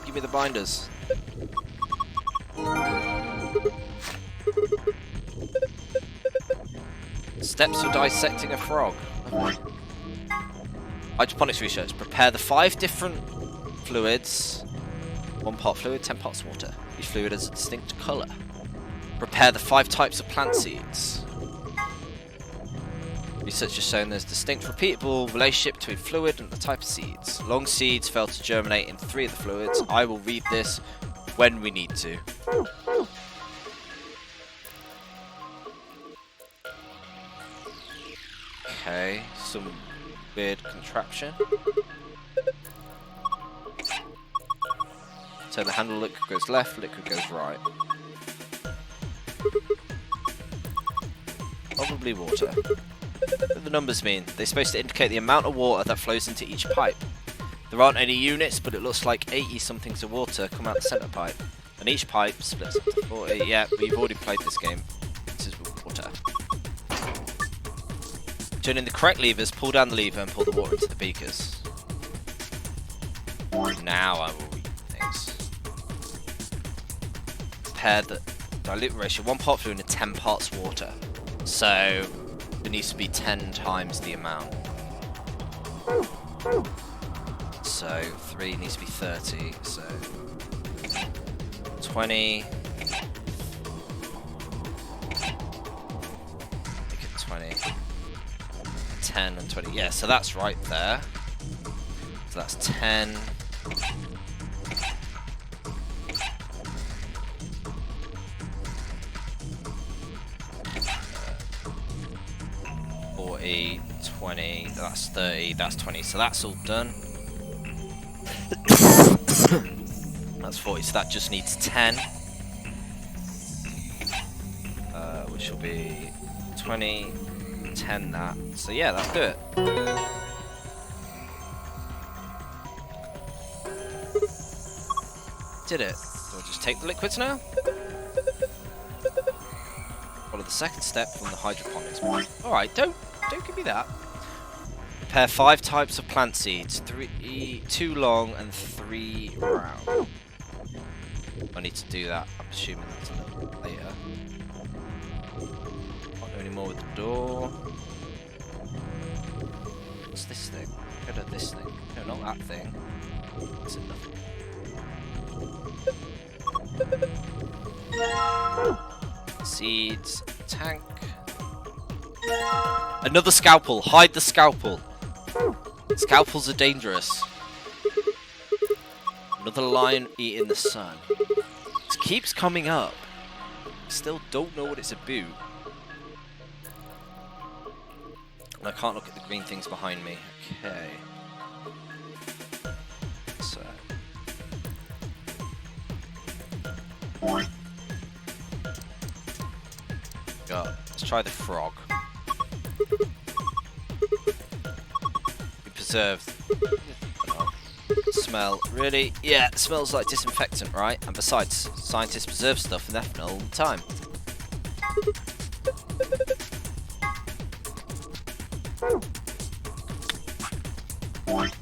Give me the binders. Steps for dissecting a frog. Hydroponics research. Prepare the 5 different fluids. 1 part fluid, 10 parts water. Each fluid has a distinct colour. Prepare the 5 types of plant seeds. Research has shown there's a distinct repeatable relationship between fluid and the type of seeds. Long seeds fail to germinate in 3 of the fluids. I will read this when we need to. Okay, some weird contraption. So the handle liquid goes left, liquid goes right. Probably water. What do the numbers mean? They're supposed to indicate the amount of water that flows into each pipe. There aren't any units, but it looks like 80 somethings of water come out the centre pipe. And each pipe splits up to 40. Yeah, we've already played this game. This is with water. Turning the correct levers, pull down the lever and pull the water into the beakers. Now I will read things. Prepare the dilute ratio, 1 part fluid and 10 parts water. So it needs to be 10 times the amount. So 3 needs to be 30, so 20. Make it 20. 10 and 20. Yeah, so that's right there. So that's 10. 40, 20, that's 30, that's 20, so that's all done. That's 40, so that just needs 10. Which will be 20, 10 that. So yeah, that'll do it. Did it. So I'll just take the liquids now. Follow the second step from the hydroponics. Alright, don't give me that. Prepare 5 types of plant seeds. 2 long and 3 round. I need to do that. I'm assuming that's a little bit later. Can't do any more with the door. What's this thing? Go to this thing. No, not that thing. That's enough. Seeds. Tank. Another scalpel. Hide the scalpel. Scalpels are dangerous. Another lion eating the sun. It keeps coming up. Still don't know what it's about. And I can't look at the green things behind me. Okay. So. Let's try the frog. Be preserved. Oh. Smell. Really? Yeah, it smells like disinfectant, right? And besides, scientists preserve stuff in ethanol all the time. Right.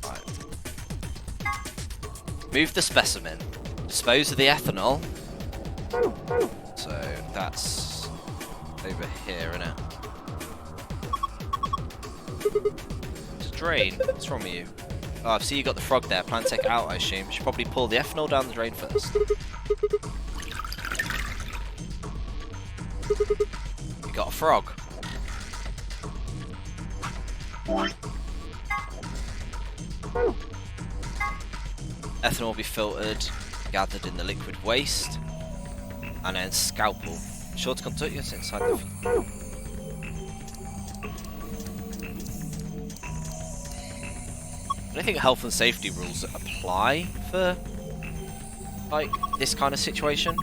Move the specimen. Dispose of the ethanol. So that's over here, innit? It's a drain. What's wrong with you? Oh, I see you got the frog there. Plan to take it out, I assume. Should probably pour the ethanol down the drain first. You got a frog. Ethanol will be filtered, gathered in the liquid waste, and then scalpel. Sure to contact you inside the. I don't think health and safety rules apply for like this kind of situation.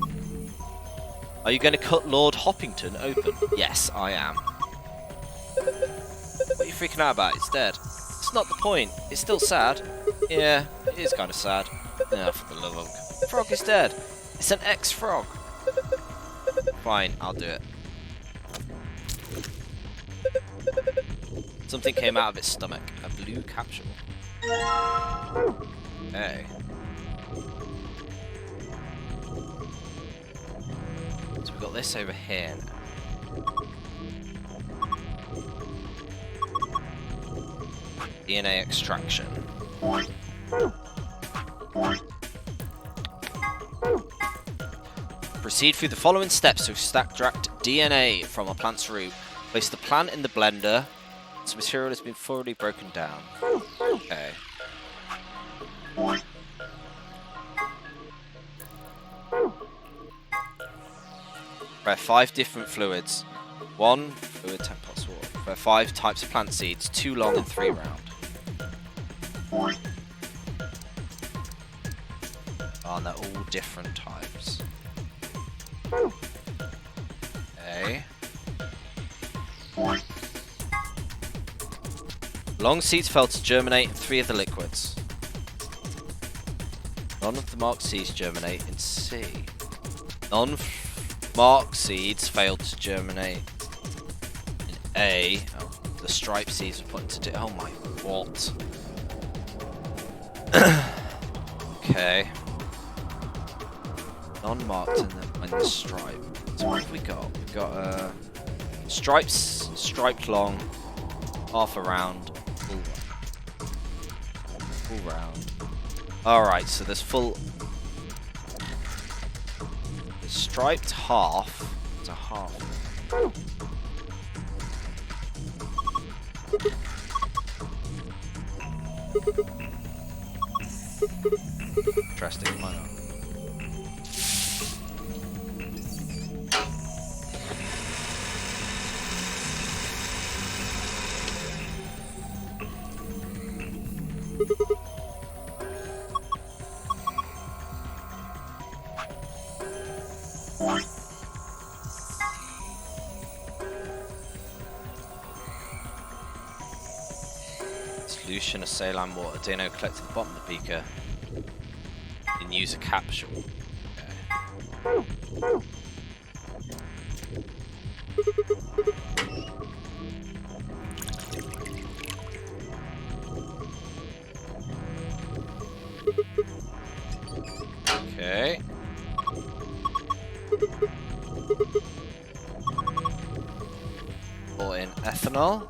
Are you going to cut Lord Hoppington open? Yes, I am. What are you freaking out about? It's dead. It's not the point. It's still sad. Yeah, it is kind of sad. Yeah, for the love of... The frog is dead. It's an ex-frog. Fine, I'll do it. Something came out of its stomach. A blue capsule. Okay. So we've got this over here now. DNA extraction. Proceed through the following steps to extract DNA from a plant's root. Place the plant in the blender. This material has been thoroughly broken down. Okay. Prepare 5 different fluids. 1 fluid, 10 pots of water. Prepare 5 types of plant seeds, 2 long and 3 round. Oh, and they're all different types. Okay. Long seeds failed to germinate in 3 of the liquids. None of the marked seeds germinate in C. Non-marked seeds failed to germinate in A. Oh, the striped seeds were put into D. Oh my, what? Okay. Non-marked in the stripe. So what have we got? We've got striped long, half a round, full round. Alright, so there's full. The striped half. It's a half. Interesting, why not? Solution of saline water. DNA collect at the bottom of the beaker. And use a capsule. Okay. Pour in ethanol.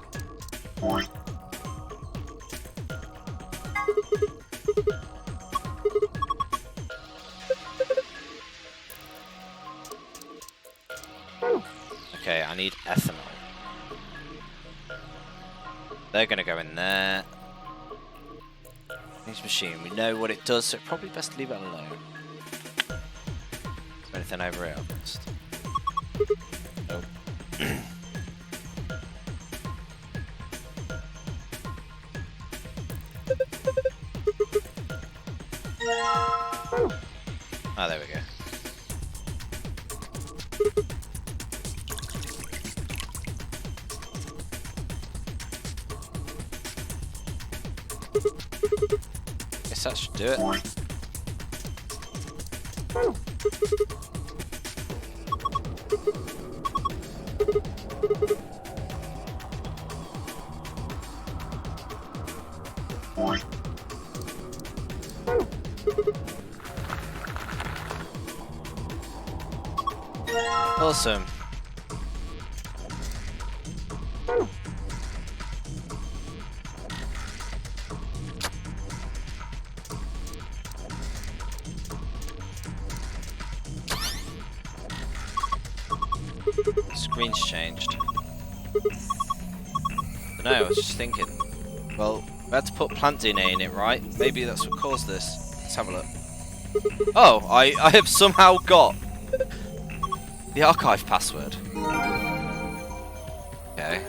Okay, I need ethanol. They're gonna go in there. This machine, we know what it does, so it's probably best to leave it alone. Is there anything over here? Nope. Ah, there we go. Guess that should do it. Awesome. screen's changed. No, I was just thinking. Well, we had to put plant DNA in it, right? Maybe that's what caused this. Let's have a look. Oh, I have somehow got the archive password. Okay.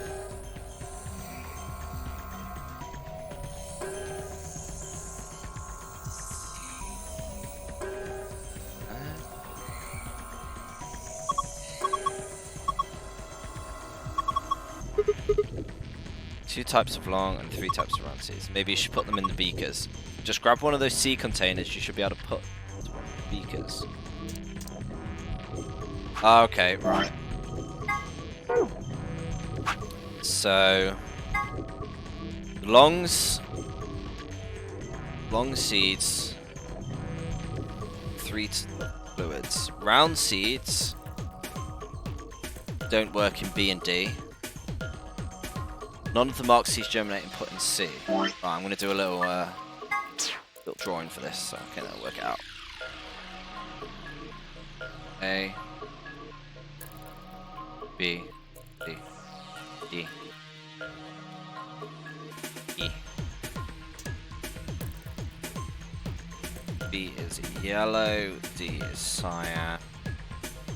Two types of long and 3 types of round seeds. Maybe you should put them in the beakers. Just grab one of those seed containers. You should be able to put into one of the beakers. Okay, right. So long seeds, 3 fluids. Round seeds don't work in B and D. None of the marked seeds germinate and put in C. Right, I'm going to do a little drawing for this, so I can work it out. A, B, D, E, E. B is yellow, D is cyan,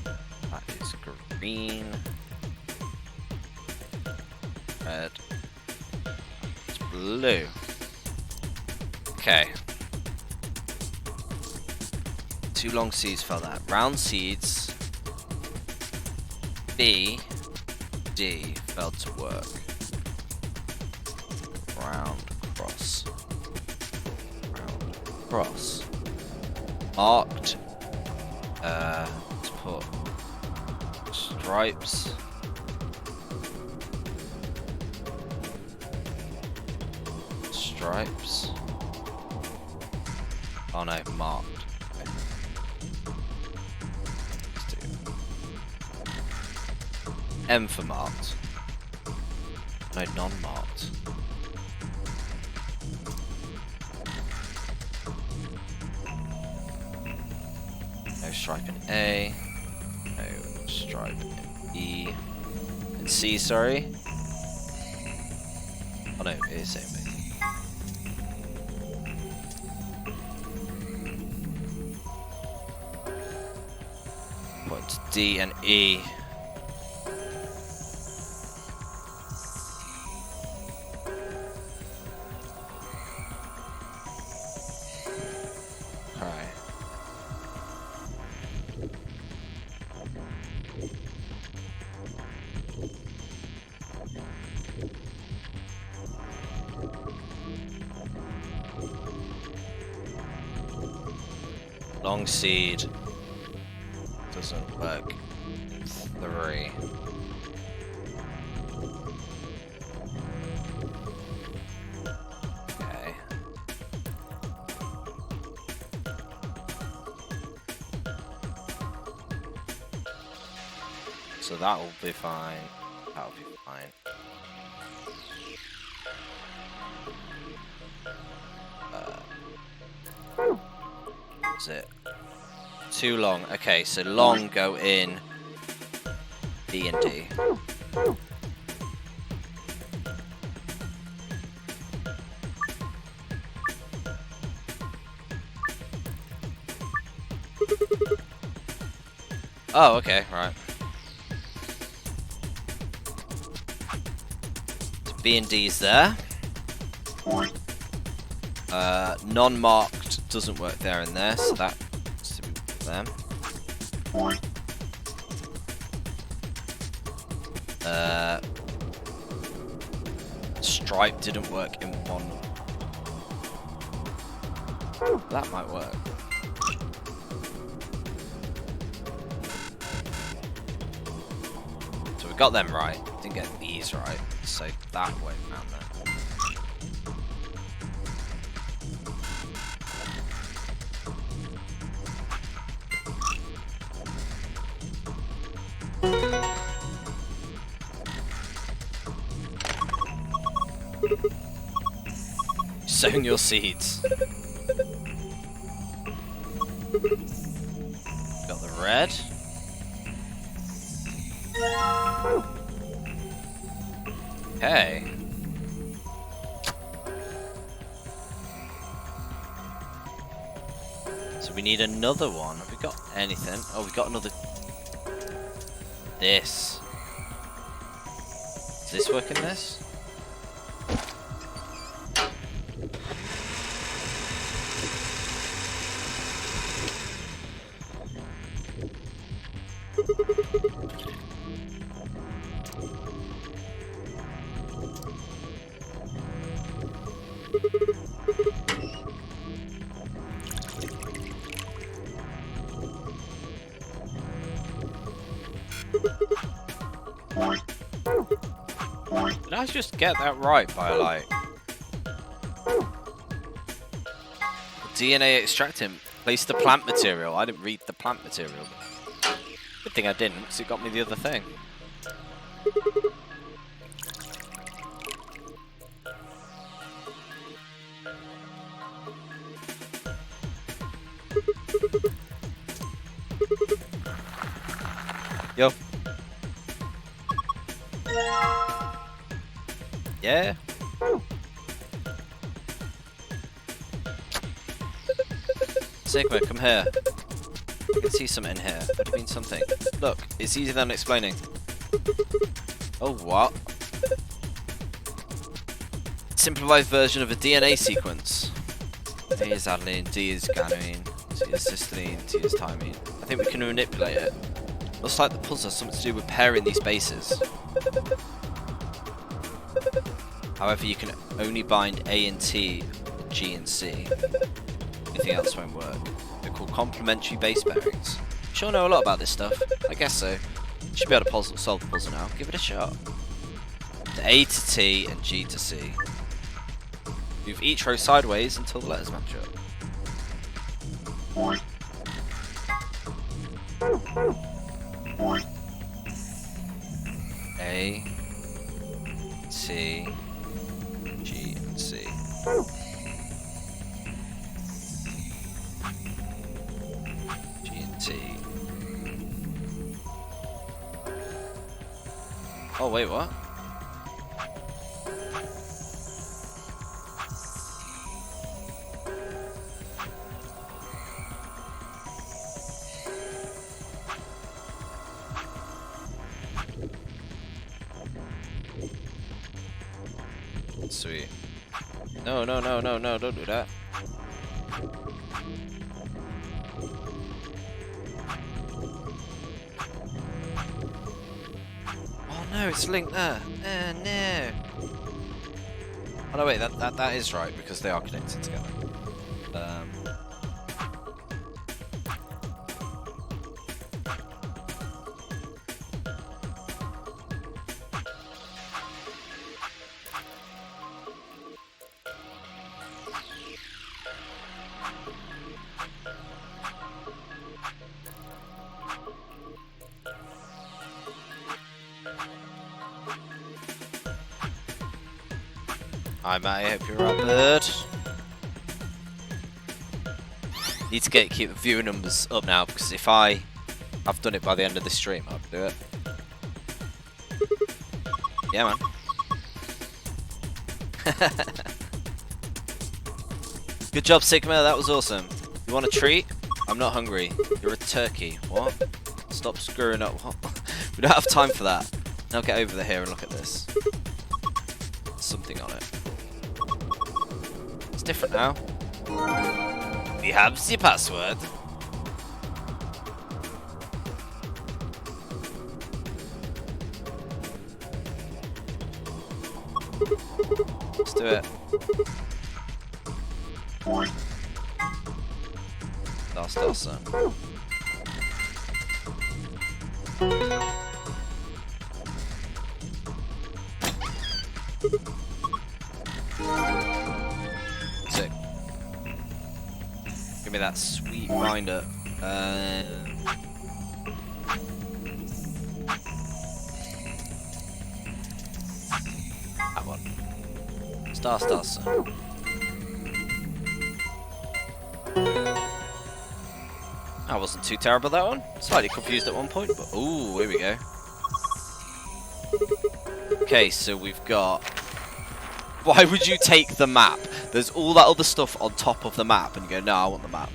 that is green, red, it's blue. Okay. 2 long seeds fell there. Round seeds, B, D, failed to work. Round, cross. Round, cross. Marked. Let's put stripes. Stripes. Oh no, marked. Okay. Let's do M for marked. No, non-marked. No stripe in A. No stripe in E. And C, sorry. Oh no, it is same. Point D and E. Alright. Long seed. Doesn't work. 3. Okay. So that will be fine. That'll be fine. Is it? Too long. Okay, so long go in B and D. Oh, okay, right. So B and D is there. Non-marked doesn't work there and there, so that needs to be them. Stripe didn't work in one. That might work. So we got them right. Didn't get these right. So that went around there. Sowing your seeds. Got the red. Okay. So we need another one. Have we got anything? Oh, we got another. This. Does this work in this? Did I just get that right by like DNA extracting? Place the plant material. I didn't read the plant material. Good thing I didn't, because it got me the other thing. Yo. Yeah. Sigma, come here. I can see something in here. What do you mean something? Look, it's easier than explaining. Oh, what? Simplified version of a DNA sequence. A is adenine, D is guanine, C is cysteine, T is thymine. I think we can manipulate it. Looks like the puzzle has something to do with pairing these bases. However, you can only bind A and T, G and C. Anything else won't work. They're called complementary base pairings. Sure know a lot about this stuff. I guess so. Should be able to solve the puzzle now. Give it a shot. The A to T and G to C. Move each row sideways until the letters match up. A, T, G, and C. G and T. Oh wait, what? Sweet. No, no, no, no, no, don't do that. Oh no, it's linked there. No. Oh no, wait, that is right because they are connected together. Hi Matty, hope you're right, bird. Need to keep the viewer numbers up now because if I've done it by the end of the stream, I'll do it. Yeah, man. Good job, Sigma. That was awesome. You want a treat? I'm not hungry. You're a turkey. What? Stop screwing up. What? We don't have time for that. Now get over here and look at this. Something on it. It's different now. We have the password. Let's do it. That's awesome. Sick. Give me that sweet binder. That one. Star. That wasn't too terrible, that one. Slightly confused at one point, but ooh, here we go. Okay, so we've got... Why would you take the map? There's all that other stuff on top of the map, and you go, no, I want the map.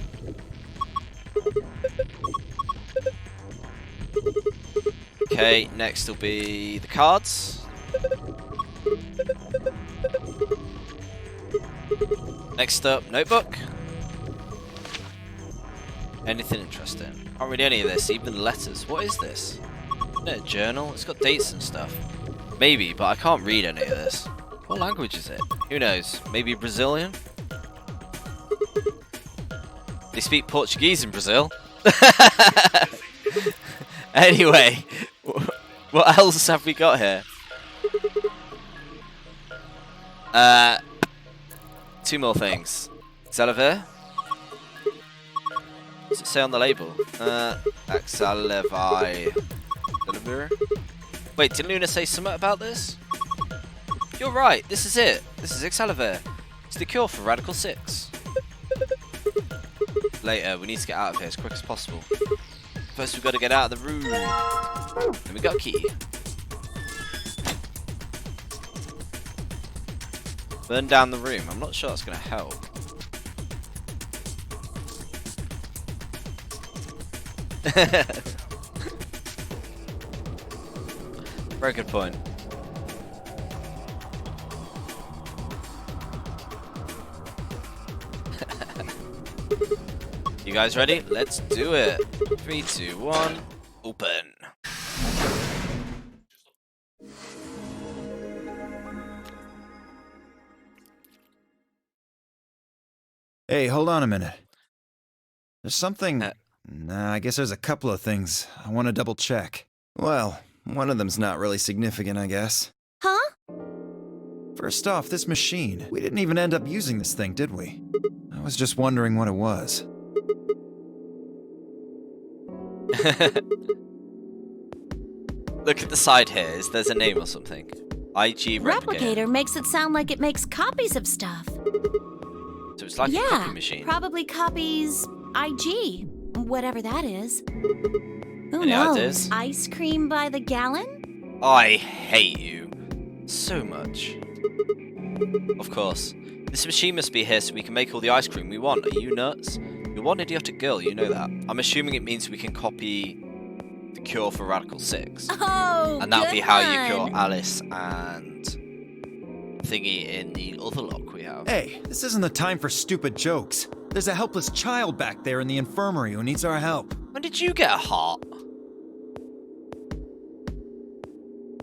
Okay, next will be the cards. Next up, notebook. Anything interesting? Can't read any of this, even letters. What is this? Isn't it a journal? It's got dates and stuff. Maybe, but I can't read any of this. What language is it? Who knows? Maybe Brazilian? They speak Portuguese in Brazil. Anyway, what else have we got here? Two more things. Xalavier. What's it say on the label? Xalavier. Wait, did Luna say something about this? You're right, this is it. This is Xalavier. It's the cure for Radical 6. Later, we need to get out of here as quick as possible. First, we've got to get out of the room. And we got a key. Burn down the room. I'm not sure that's going to help. Very good point. You guys ready? Let's do it. 3, 2, 1, open. Hey, hold on a minute. There's something... Nah, I guess there's a couple of things I want to double check. Well, one of them's not really significant, I guess. Huh? First off, this machine. We didn't even end up using this thing, did we? I was just wondering what it was. Look at the side here. There's a name or something. IG Replicator makes it sound like it makes copies of stuff. So it's like a copy machine. Probably copies IG, whatever that is. Who Any knows? ideas? Ice cream by the gallon? I hate you so much. Of course. This machine must be here so we can make all the ice cream we want. Are you nuts? You're one idiotic girl, you know that. I'm assuming it means we can copy the cure for Radical 6. Oh, and that'll good be how you one. cure Alice and Thingy in the other lock we have. Hey, this isn't the time for stupid jokes. There's a helpless child back there in the infirmary who needs our help. When did you get a heart?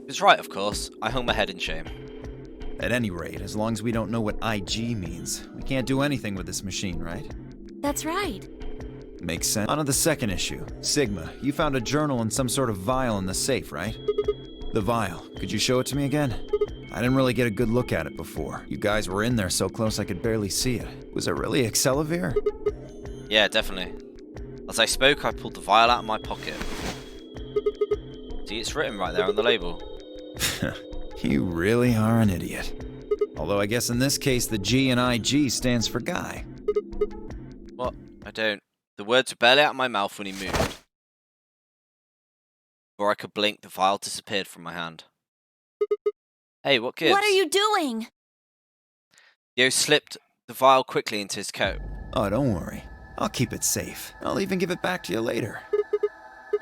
It's right, of course. I hung my head in shame. At any rate, as long as we don't know what IG means, we can't do anything with this machine, right? That's right. Makes sense. On to the second issue. Sigma, you found a journal and some sort of vial in the safe, right? The vial. Could you show it to me again? I didn't really get a good look at it before. You guys were in there so close I could barely see it. Was it really Xalavier? Yeah, definitely. As I spoke, I pulled the vial out of my pocket. See, it's written right there on the label. You really are an idiot. Although I guess in this case the G in IG stands for guy. What? I don't. The words were barely out of my mouth when he moved. Before I could blink, the vial disappeared from my hand. Hey, what gives? What are you doing? Yo slipped the vial quickly into his coat. Oh, don't worry. I'll keep it safe. I'll even give it back to you later.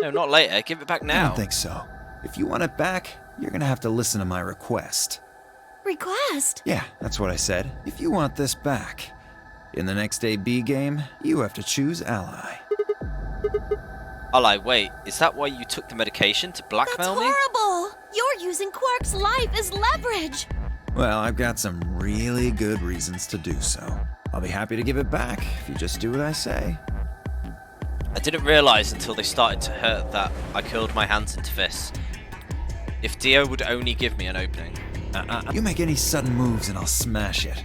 No, not later. Give it back now. I don't think so. If you want it back, you're gonna have to listen to my request. Request? Yeah, that's what I said. If you want this back, in the next AB game, you have to choose ally. Ally, wait. Is that why you took the medication to blackmail me? That's horrible! You're using Quark's life as leverage! Well, I've got some really good reasons to do so. I'll be happy to give it back if you just do what I say. I didn't realize until they started to hurt that I curled my hands into fists. If Dio would only give me an opening. You make any sudden moves and I'll smash it.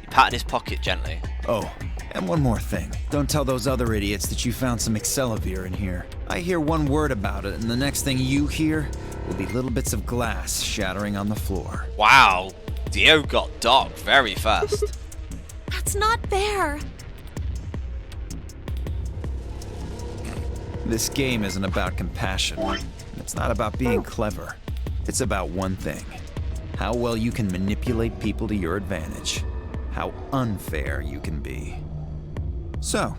He patted his pocket gently. Oh, and one more thing. Don't tell those other idiots that you found some Xalavier in here. I hear one word about it, and the next thing you hear will be little bits of glass shattering on the floor. Wow, Dio got dark very fast. That's not fair. This game isn't about compassion. It's not about being clever. It's about one thing. How well you can manipulate people to your advantage. How unfair you can be. So,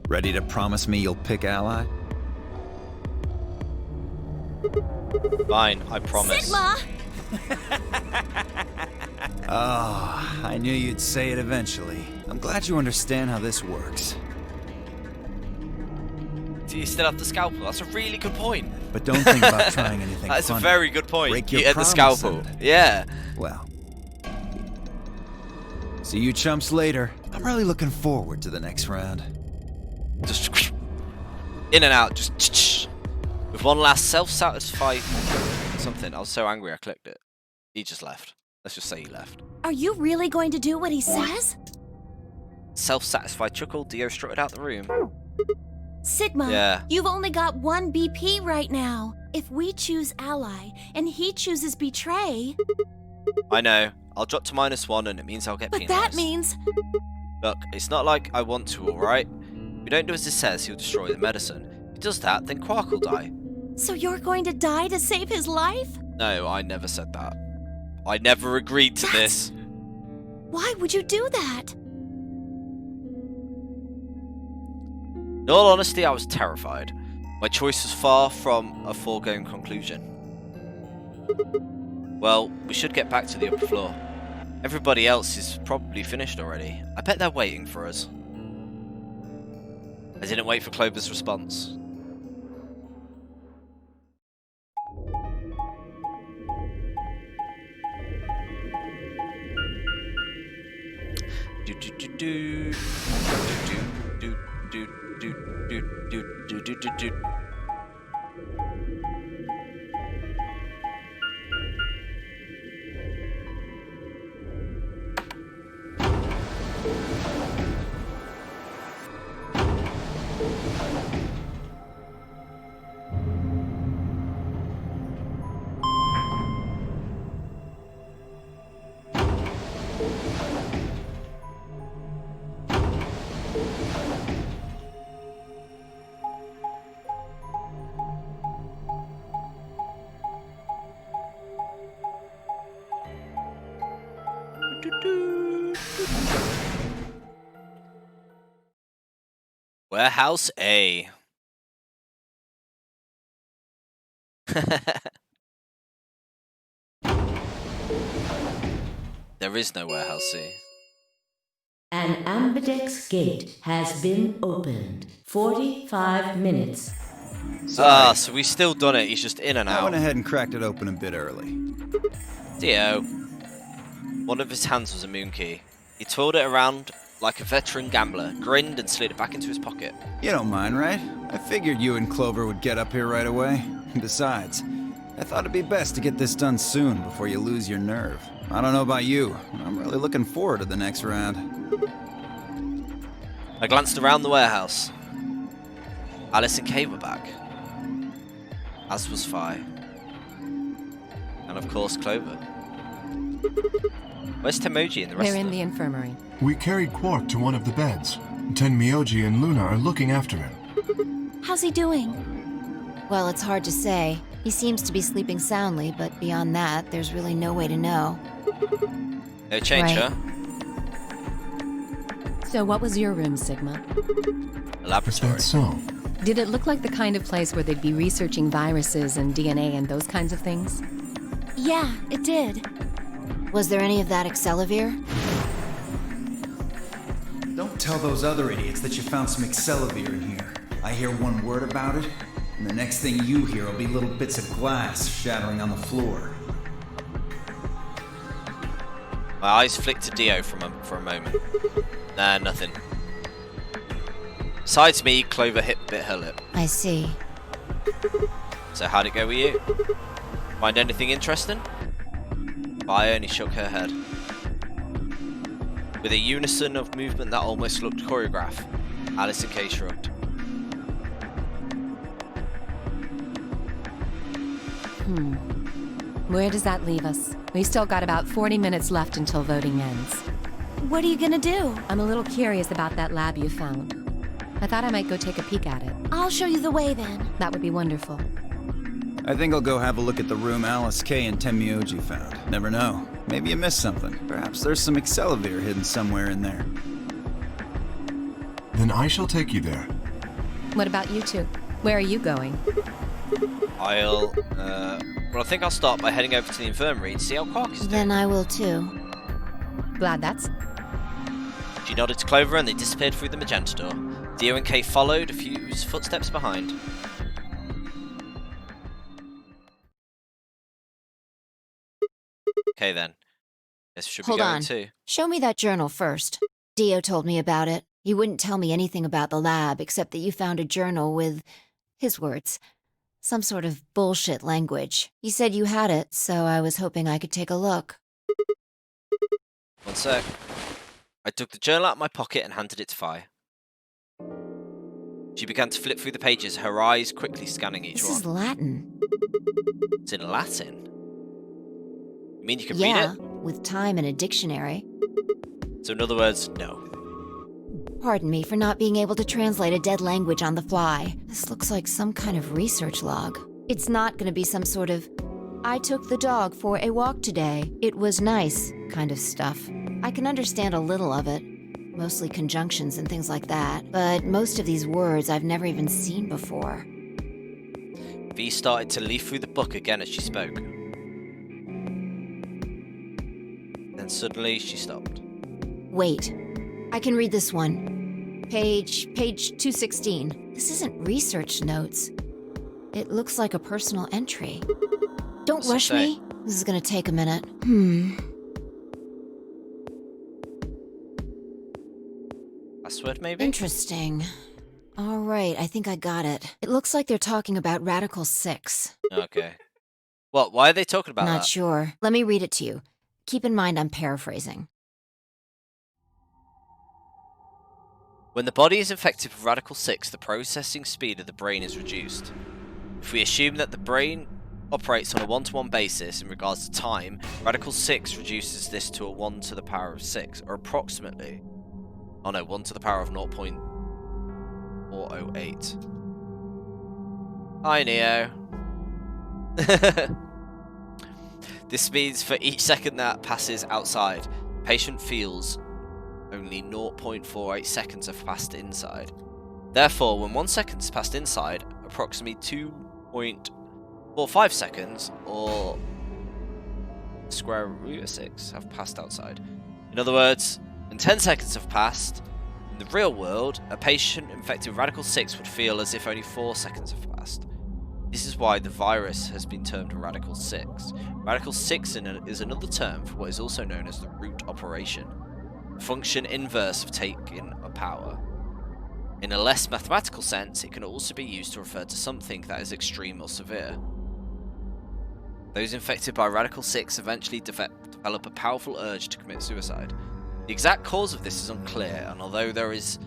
ready to promise me you'll pick ally? Fine, I promise. Sigma! Oh, I knew you'd say it eventually. I'm glad you understand how this works. Do you still have the scalpel? That's a really good point. But don't think about trying anything That's funny. a very good point. Break your You had the promise scalpel. and- Yeah. Well. See you chumps later. I'm really looking forward to the next round. Just in and out, just with one last self-satisfied something. I was so angry I clicked it. He just left. Let's just say he left. Are you really going to do what he says? Self-satisfied chuckle, Dio strutted out the room. Sigma, Yeah. you've only got one BP right now. If we choose ally and he chooses betray, I know. I'll drop to -1 and it means I'll get but penalised. that means... Look, it's not like I want to, alright? If we don't do as it says, he'll destroy the medicine. If he does that, then Quark will die. So you're going to die to save his life? No, I never said that. I never agreed to this. Why would you do that? In all honesty, I was terrified. My choice was far from a foregone conclusion. Well, we should get back to the upper floor. Everybody else is probably finished already. I bet they're waiting for us. I didn't wait for Clover's response. Do do do do do do do do do do do do do. Warehouse A. There is no Warehouse C. An ambidex gate has been opened. 45 minutes. Ah, so we've still done it. He's just in and I out. went ahead and cracked it open a bit early. Dio. One of his hands was a moon key. He twirled it around like a veteran gambler, grinned and slid it back into his pocket. You don't mind, right? I figured you and Clover would get up here right away. Besides, I thought it'd be best to get this done soon before you lose your nerve. I don't know about you, but I'm really looking forward to the next round. I glanced around the warehouse. Alice and Kay were back. As was Phi. And of course, Clover. Where's Temoji and the rest They're of in them? the infirmary. We carried Quark to one of the beds. Tenmyoji and Luna are looking after him. How's he doing? Well, it's hard to say. He seems to be sleeping soundly, but beyond that, there's really no way to know. No change, Right. huh? So what was your room, Sigma? A laboratory. That's so. Did it look like the kind of place where they'd be researching viruses and DNA and those kinds of things? Yeah, it did. Was there any of that Excelivir? Don't tell those other idiots that you found some Excelivir in here. I hear one word about it, and the next thing you hear will be little bits of glass shattering on the floor. My eyes flicked to Dio for a moment. Nah, nothing. Besides me, Clover bit her lip. I see. So how'd it go with you? Find anything interesting? I only shook her head. With a unison of movement that almost looked choreographed, Alice and Kay shrugged. Where does that leave us? We've still got about 40 minutes left until voting ends. What are you gonna do? I'm a little curious about that lab you found. I thought I might go take a peek at it. I'll show you the way then. That would be wonderful. I think I'll go have a look at the room Alice K and Temioji found. Never know. Maybe you missed something. Perhaps there's some Excelavir hidden somewhere in there. Then I shall take you there. What about you two? Where are you going? Well, I think I'll start by heading over to the infirmary and see how Quark is doing. Then I will too. Glad that's... She nodded to Clover and they disappeared through the magenta door. Dio and Kay followed, a few footsteps behind. Okay then. Guess we should be Hold going on. too. Show me that journal first. Dio told me about it. He wouldn't tell me anything about the lab except that you found a journal with, his words, some sort of bullshit language. He said you had it, so I was hoping I could take a look. One sec. I took the journal out of my pocket and handed it to Fi. She began to flip through the pages, her eyes quickly scanning each This one. is Latin. It's in Latin? You mean you can read Yeah, it? with time and a dictionary. So in other words, no. Pardon me for not being able to translate a dead language on the fly. This looks like some kind of research log. It's not going to be some sort of, I took the dog for a walk today. It was nice kind of stuff. I can understand a little of it, mostly conjunctions and things like that, but most of these words I've never even seen before. V started to leaf through the book again as she spoke. Then suddenly she stopped. Wait, I can read this one. Page 216. This isn't research notes. It looks like a personal entry. Don't rush me. This is gonna take a minute. Password, maybe? Interesting. All right, I think I got it. It looks like they're talking about Radical 6. Okay. What? Why are they talking about that? Not sure. Let me read it to you. Keep in mind I'm paraphrasing. When the body is infected with Radical 6, the processing speed of the brain is reduced. If we assume that the brain operates on a 1-to-1 basis in regards to time, Radical 6 reduces this to a 1 to the power of 6, or approximately... Oh no, 1 to the power of 0.408. Hi, Neo. This means for each second that passes outside, the patient feels only 0.48 seconds have passed inside. Therefore, when 1 second has passed inside, approximately 2.45 seconds, or the square root of 6, have passed outside. In other words, when 10 seconds have passed, in the real world, a patient infected with Radical 6 would feel as if only 4 seconds have passed. This is why the virus has been termed Radical 6. Radical 6 is another term for what is also known as the root operation, the function inverse of taking a power. In a less mathematical sense, it can also be used to refer to something that is extreme or severe. Those infected by Radical 6 eventually develop a powerful urge to commit suicide. The exact cause of this is unclear, and although there is,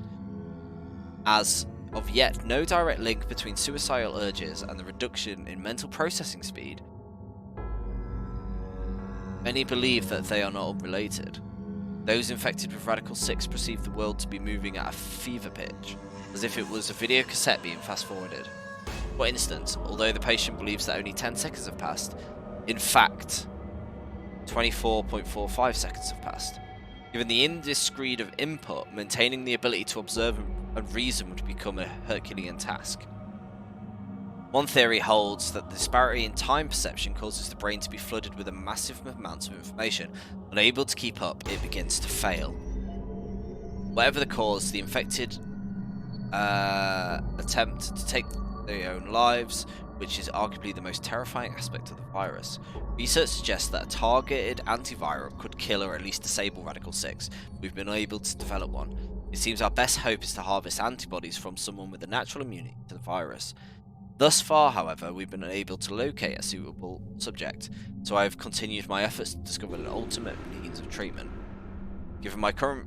as of yet, no direct link between suicidal urges and the reduction in mental processing speed, many believe that they are not unrelated. Those infected with Radical 6 perceive the world to be moving at a fever pitch, as if it was a video cassette being fast-forwarded. For instance, although the patient believes that only 10 seconds have passed, in fact, 24.45 seconds have passed. Given the indiscreet of input, maintaining the ability to observe and reason would become a Herculean task. One theory holds that the disparity in time perception causes the brain to be flooded with a massive amount of information. Unable to keep up, it begins to fail. Whatever the cause, the infected attempt to take their own lives, which is arguably the most terrifying aspect of the virus. Research suggests that a targeted antiviral could kill or at least disable Radical 6. We've been able to develop one. It seems our best hope is to harvest antibodies from someone with a natural immunity to the virus. Thus far, however, we've been able to locate a suitable subject, so I have continued my efforts to discover an ultimate means of treatment. Given my current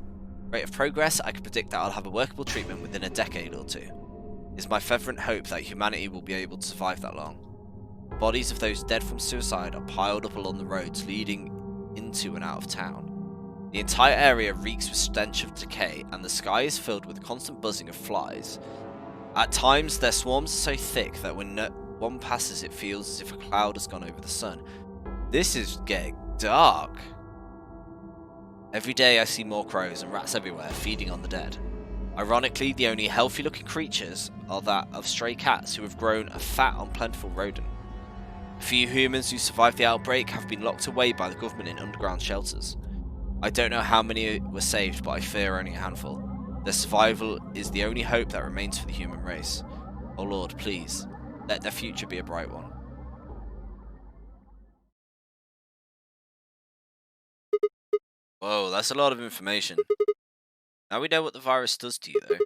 rate of progress, I can predict that I'll have a workable treatment within a decade or two. It is my fervent hope that humanity will be able to survive that long. The bodies of those dead from suicide are piled up along the roads leading into and out of town. The entire area reeks with stench of decay, and the sky is filled with the constant buzzing of flies. At times, their swarms are so thick that when one passes, it feels as if a cloud has gone over the sun. This is getting dark. Every day I see more crows and rats everywhere, feeding on the dead. Ironically, the only healthy-looking creatures are that of stray cats who have grown a fat, unplentiful rodent. A few humans who survived the outbreak have been locked away by the government in underground shelters. I don't know how many were saved, but I fear only a handful. Their survival is the only hope that remains for the human race. Oh Lord, please, let their future be a bright one. Whoa, that's a lot of information. Now we know what the virus does to you, though.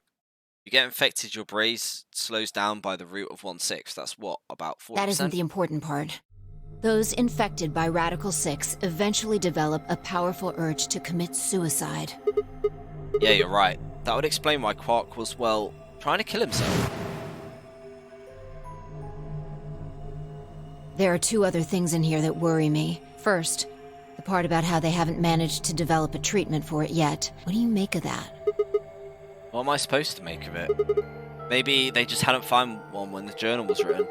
You get infected, your brain slows down by the root of 1/6. That's what, about 40%? That isn't the important part. Those infected by Radical 6 eventually develop a powerful urge to commit suicide. Yeah, you're right. That would explain why Quark was, well, trying to kill himself. There are two other things in here that worry me. First, the part about how they haven't managed to develop a treatment for it yet. What do you make of that? What am I supposed to make of it? Maybe they just hadn't found one when the journal was written.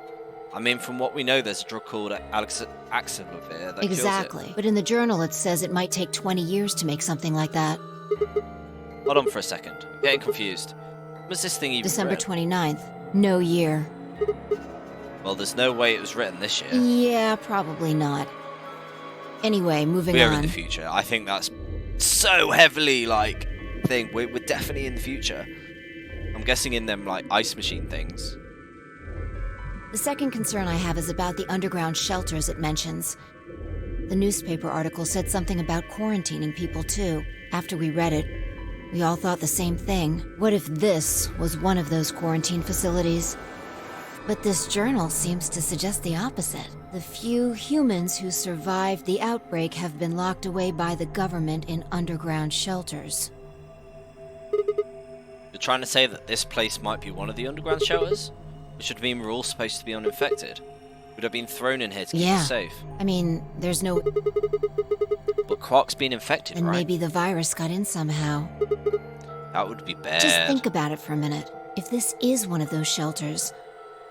I mean, from what we know, there's a drug called Axelavir that Exactly. kills it. But in the journal it says it might take 20 years to make something like that. Hold on for a second. I'm getting confused. When was this thing even December written? 29th. No year. Well, there's no way it was written this year. Yeah, probably not. Anyway, moving We are on. in the future. I think that's so heavily, like, thing. We're definitely in the future. I'm guessing in them, like, ice machine things. The second concern I have is about the underground shelters it mentions. The newspaper article said something about quarantining people too. After we read it, we all thought the same thing. What if this was one of those quarantine facilities? But this journal seems to suggest the opposite. The few humans who survived the outbreak have been locked away by the government in underground shelters. You're trying to say that this place might be one of the underground shelters? Which would mean we're all supposed to be uninfected. We'd have been thrown in here to keep us safe. I mean, there's no... But Quark's been infected, And right? maybe the virus got in somehow. That would be bad. Just think about it for a minute. If this is one of those shelters,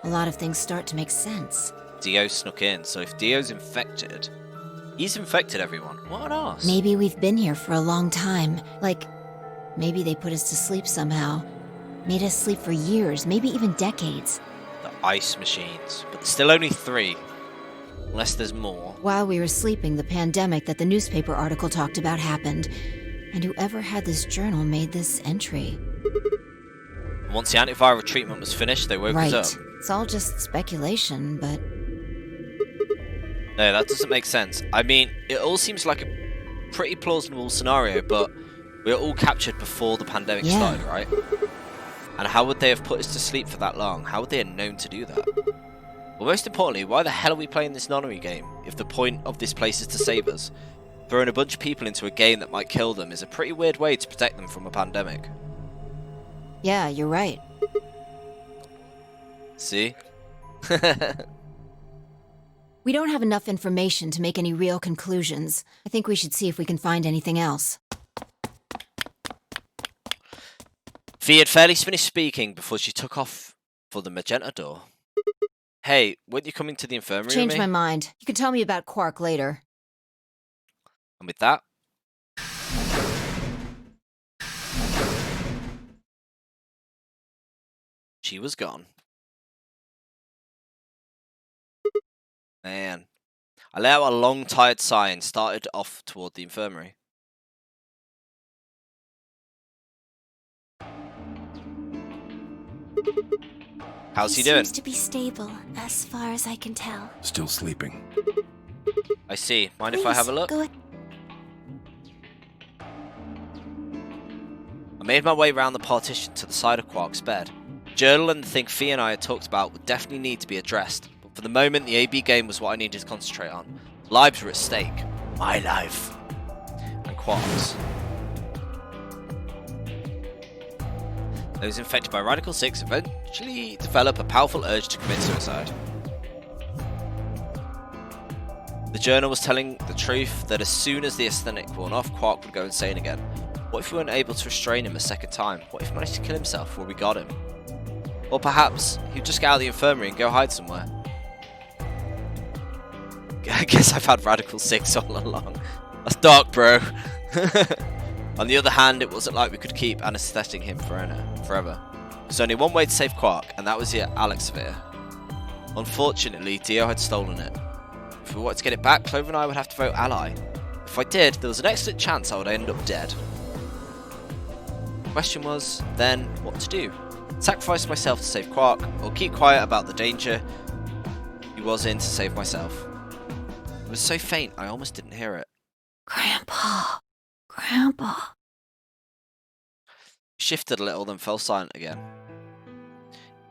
a lot of things start to make sense. Dio snuck in, so if Dio's infected, he's infected everyone. What an arse. Maybe we've been here for a long time. Like, maybe they put us to sleep somehow. Made us sleep for years, maybe even decades. The ice machines. But there's still only 3. Unless there's more. While we were sleeping, the pandemic that the newspaper article talked about happened. And whoever had this journal made this entry. And once the antiviral treatment was finished, they woke us up. It's all just speculation, but... No, that doesn't make sense. I mean, it all seems like a pretty plausible scenario, but we were all captured before the pandemic started, right? And how would they have put us to sleep for that long? How would they have known to do that? Well, most importantly, why the hell are we playing this Nonary game if the point of this place is to save us? Throwing a bunch of people into a game that might kill them is a pretty weird way to protect them from a pandemic. Yeah, you're right. See? We don't have enough information to make any real conclusions. I think we should see if we can find anything else. Fee had fairly finished speaking before she took off for the magenta door. Hey, weren't you coming to the infirmary Change with me? my mind. You can tell me about Quark later. And with that, she was gone. Man. I let out a long, tired sigh and started off toward the infirmary. How's he doing? Seems to be stable, as far as I can tell. Still sleeping. I see. Mind if I have a look? Go ahead. I made my way around the partition to the side of Quark's bed. The journal and the thing Fee and I had talked about would definitely need to be addressed, but for the moment the AB game was what I needed to concentrate on. Lives were at stake. My life. And Quark's. Those infected by Radical 6 eventually develop a powerful urge to commit suicide. The journal was telling the truth that as soon as the aesthetic worn off, Quark would go insane again. What if we weren't able to restrain him a second time? What if he managed to kill himself before we got him? Or perhaps he'd just get out of the infirmary and go hide somewhere. I guess I've had Radical 6 all along. That's dark, bro. On the other hand, it wasn't like we could keep anestheting him forever. There's only one way to save Quark, and that was the Alexavir. Unfortunately, Dio had stolen it. If we wanted to get it back, Clover and I would have to vote ally. If I did, there was an excellent chance I would end up dead. The question was, then, what to do? Sacrifice myself to save Quark, or keep quiet about the danger he was in to save myself. It was so faint, I almost didn't hear it. Grandpa. Grandpa. Shifted a little, then fell silent again.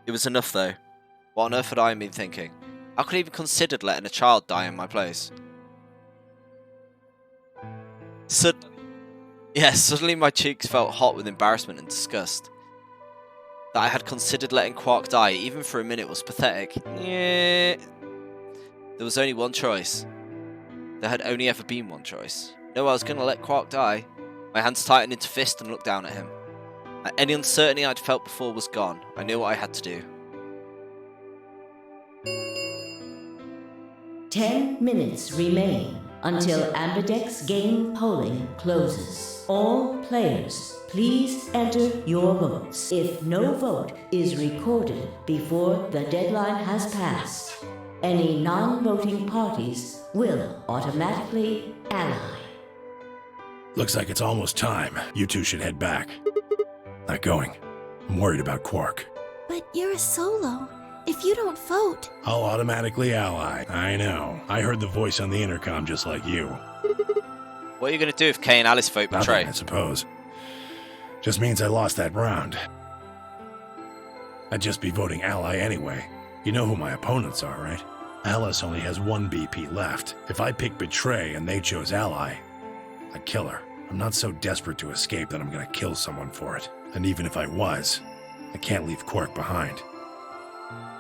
It was enough, though. What on earth had I been thinking? How could I even considered letting a child die in my place? Suddenly my cheeks felt hot with embarrassment and disgust. That I had considered letting Quark die, even for a minute, was pathetic. Yeah. There was only one choice. There had only ever been one choice. No, I was going to let Quark die. My hands tightened into fist and looked down at him. Any uncertainty I'd felt before was gone. I knew what I had to do. 10 minutes remain until Ambidex game polling closes. All players, please enter your votes. If no vote is recorded before the deadline has passed, any non-voting parties will automatically ally. Looks like it's almost time. You two should head back. Not going. I'm worried about Quark. But you're a solo. If you don't vote... I'll automatically ally. I know. I heard the voice on the intercom just like you. What are you going to do if Kay and Alice vote betray? Nothing, I suppose. Just means I lost that round. I'd just be voting ally anyway. You know who my opponents are, right? Alice only has one BP left. If I pick betray and they chose ally, I'd kill her. I'm not so desperate to escape that I'm gonna kill someone for it. And even if I was, I can't leave Quark behind.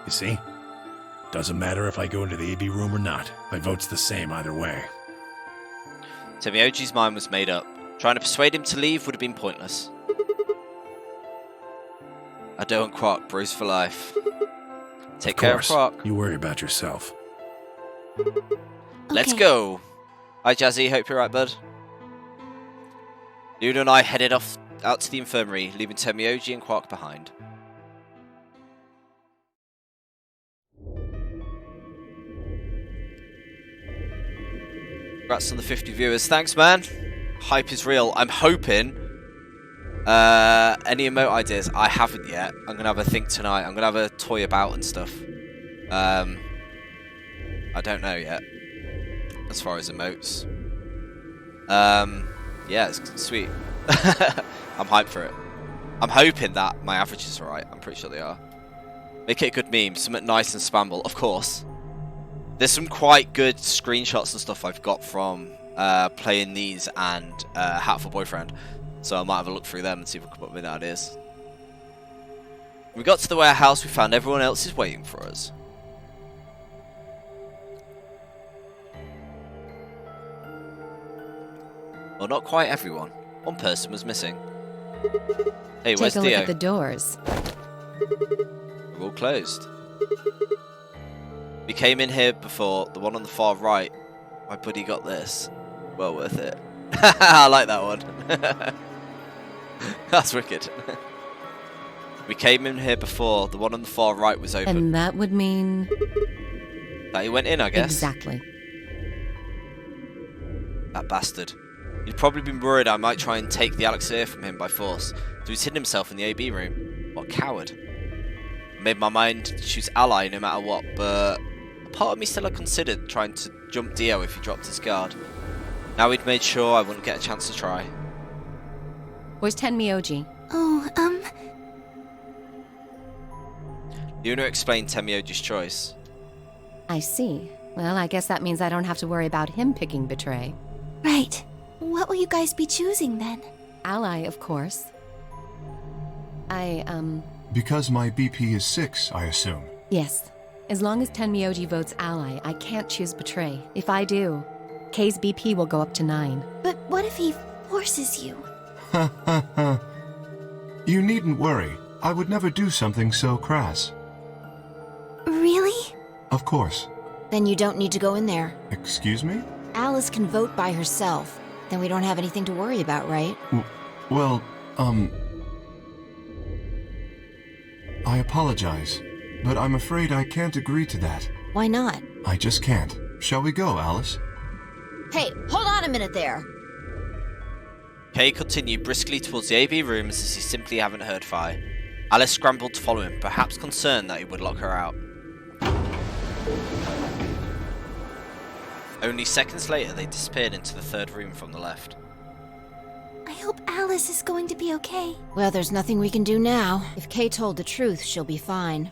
You see? Doesn't matter if I go into the AB room or not. My vote's the same either way. Temioji's mind was made up. Trying to persuade him to leave would have been pointless. I don't want Quark, bros for life. Take care of Quark. You worry about yourself. Let's go. Hi Jazzy, hope you're right, bud. Luna and I headed off out to the infirmary, leaving Temioji and Quark behind. Congrats on the 50 viewers. Thanks, man. Hype is real. I'm hoping. Any emote ideas? I haven't yet. I'm gonna have a think tonight. I'm gonna have a toy about and stuff. I don't know yet. As far as emotes. Yeah, it's sweet. I'm hyped for it. I'm hoping that my averages are right. I'm pretty sure they are. Make it a good meme. Something nice and spammable, of course. There's some quite good screenshots and stuff I've got from playing these and Hatful Boyfriend. So I might have a look through them and see if I can come up with ideas. When we got to the warehouse, we found everyone else is waiting for us. Well, not quite everyone. One person was missing. Hey, where's Dio? Take a look at the doors. We're all closed. We came in here before, the one on the far right. My buddy got this. Well worth it. I like that one. That's wicked. We came in here before, the one on the far right was open. And that would mean... that he went in, I guess. Exactly. That bastard. He'd probably been worried I might try and take the elixir from him by force, so he's hidden himself in the AB room. What a coward. I made my mind choose ally no matter what, but a part of me still had considered trying to jump Dio if he dropped his guard. Now he'd made sure I wouldn't get a chance to try. Where's Tenmyoji? Oh, Luna explained Temioji's choice. I see. Well, I guess that means I don't have to worry about him picking betray. Right. What will you guys be choosing then? Ally, of course. Because my BP is 6, I assume. Yes. As long as Tenmyoji votes ally, I can't choose betray. If I do, K's BP will go up to 9. But what if he forces you? Ha ha ha. You needn't worry. I would never do something so crass. Really? Of course. Then you don't need to go in there. Excuse me? Alice can vote by herself. Then we don't have anything to worry about, right? Well, I apologize, but I'm afraid I can't agree to that. Why not? I just can't. Shall we go, Alice? Hey, hold on a minute there. Kay continued briskly towards the AB rooms as he simply haven't heard Fi. Alice scrambled to follow him, perhaps concerned that he would lock her out. Only seconds later, they disappeared into the third room from the left. I hope Alice is going to be okay. Well, there's nothing we can do now. If Kay told the truth, she'll be fine.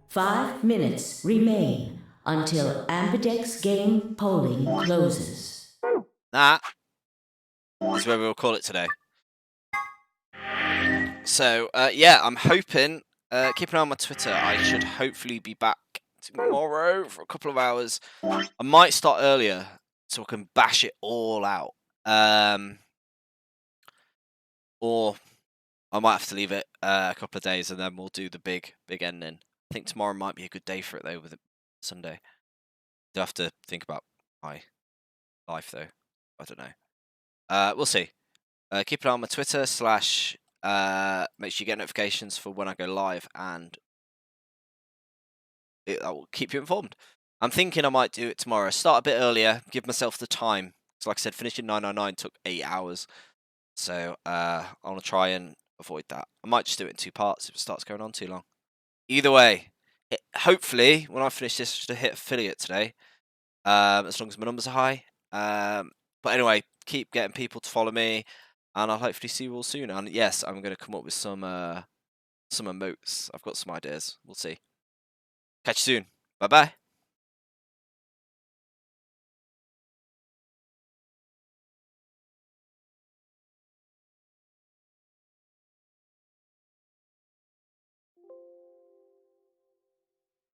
5 minutes remain until Ambidex game polling closes. That is where we'll call it today. So, yeah, I'm hoping, keep an eye on my Twitter. I should hopefully be back tomorrow for a couple of hours. I might start earlier so I can bash it all out. Or I might have to leave it a couple of days and then we'll do the big ending. I think tomorrow might be a good day for it, though, with it Sunday. Do have to think about my life, though. I don't know. We'll see. Keep an eye on my Twitter / make sure you get notifications for when I go live, and I will keep you informed. I'm thinking I might do it tomorrow. Start a bit earlier, give myself the time. So like I said, finishing 999 took 8 hours. So I want to try and avoid that. I might just do it in 2 parts if it starts going on too long. Either way, hopefully, when I finish this, I should hit affiliate today. As long as my numbers are high. But anyway, keep getting people to follow me, and I'll hopefully see you all soon. And yes, I'm going to come up with some emotes. I've got some ideas. We'll see. Catch you soon. Bye-bye.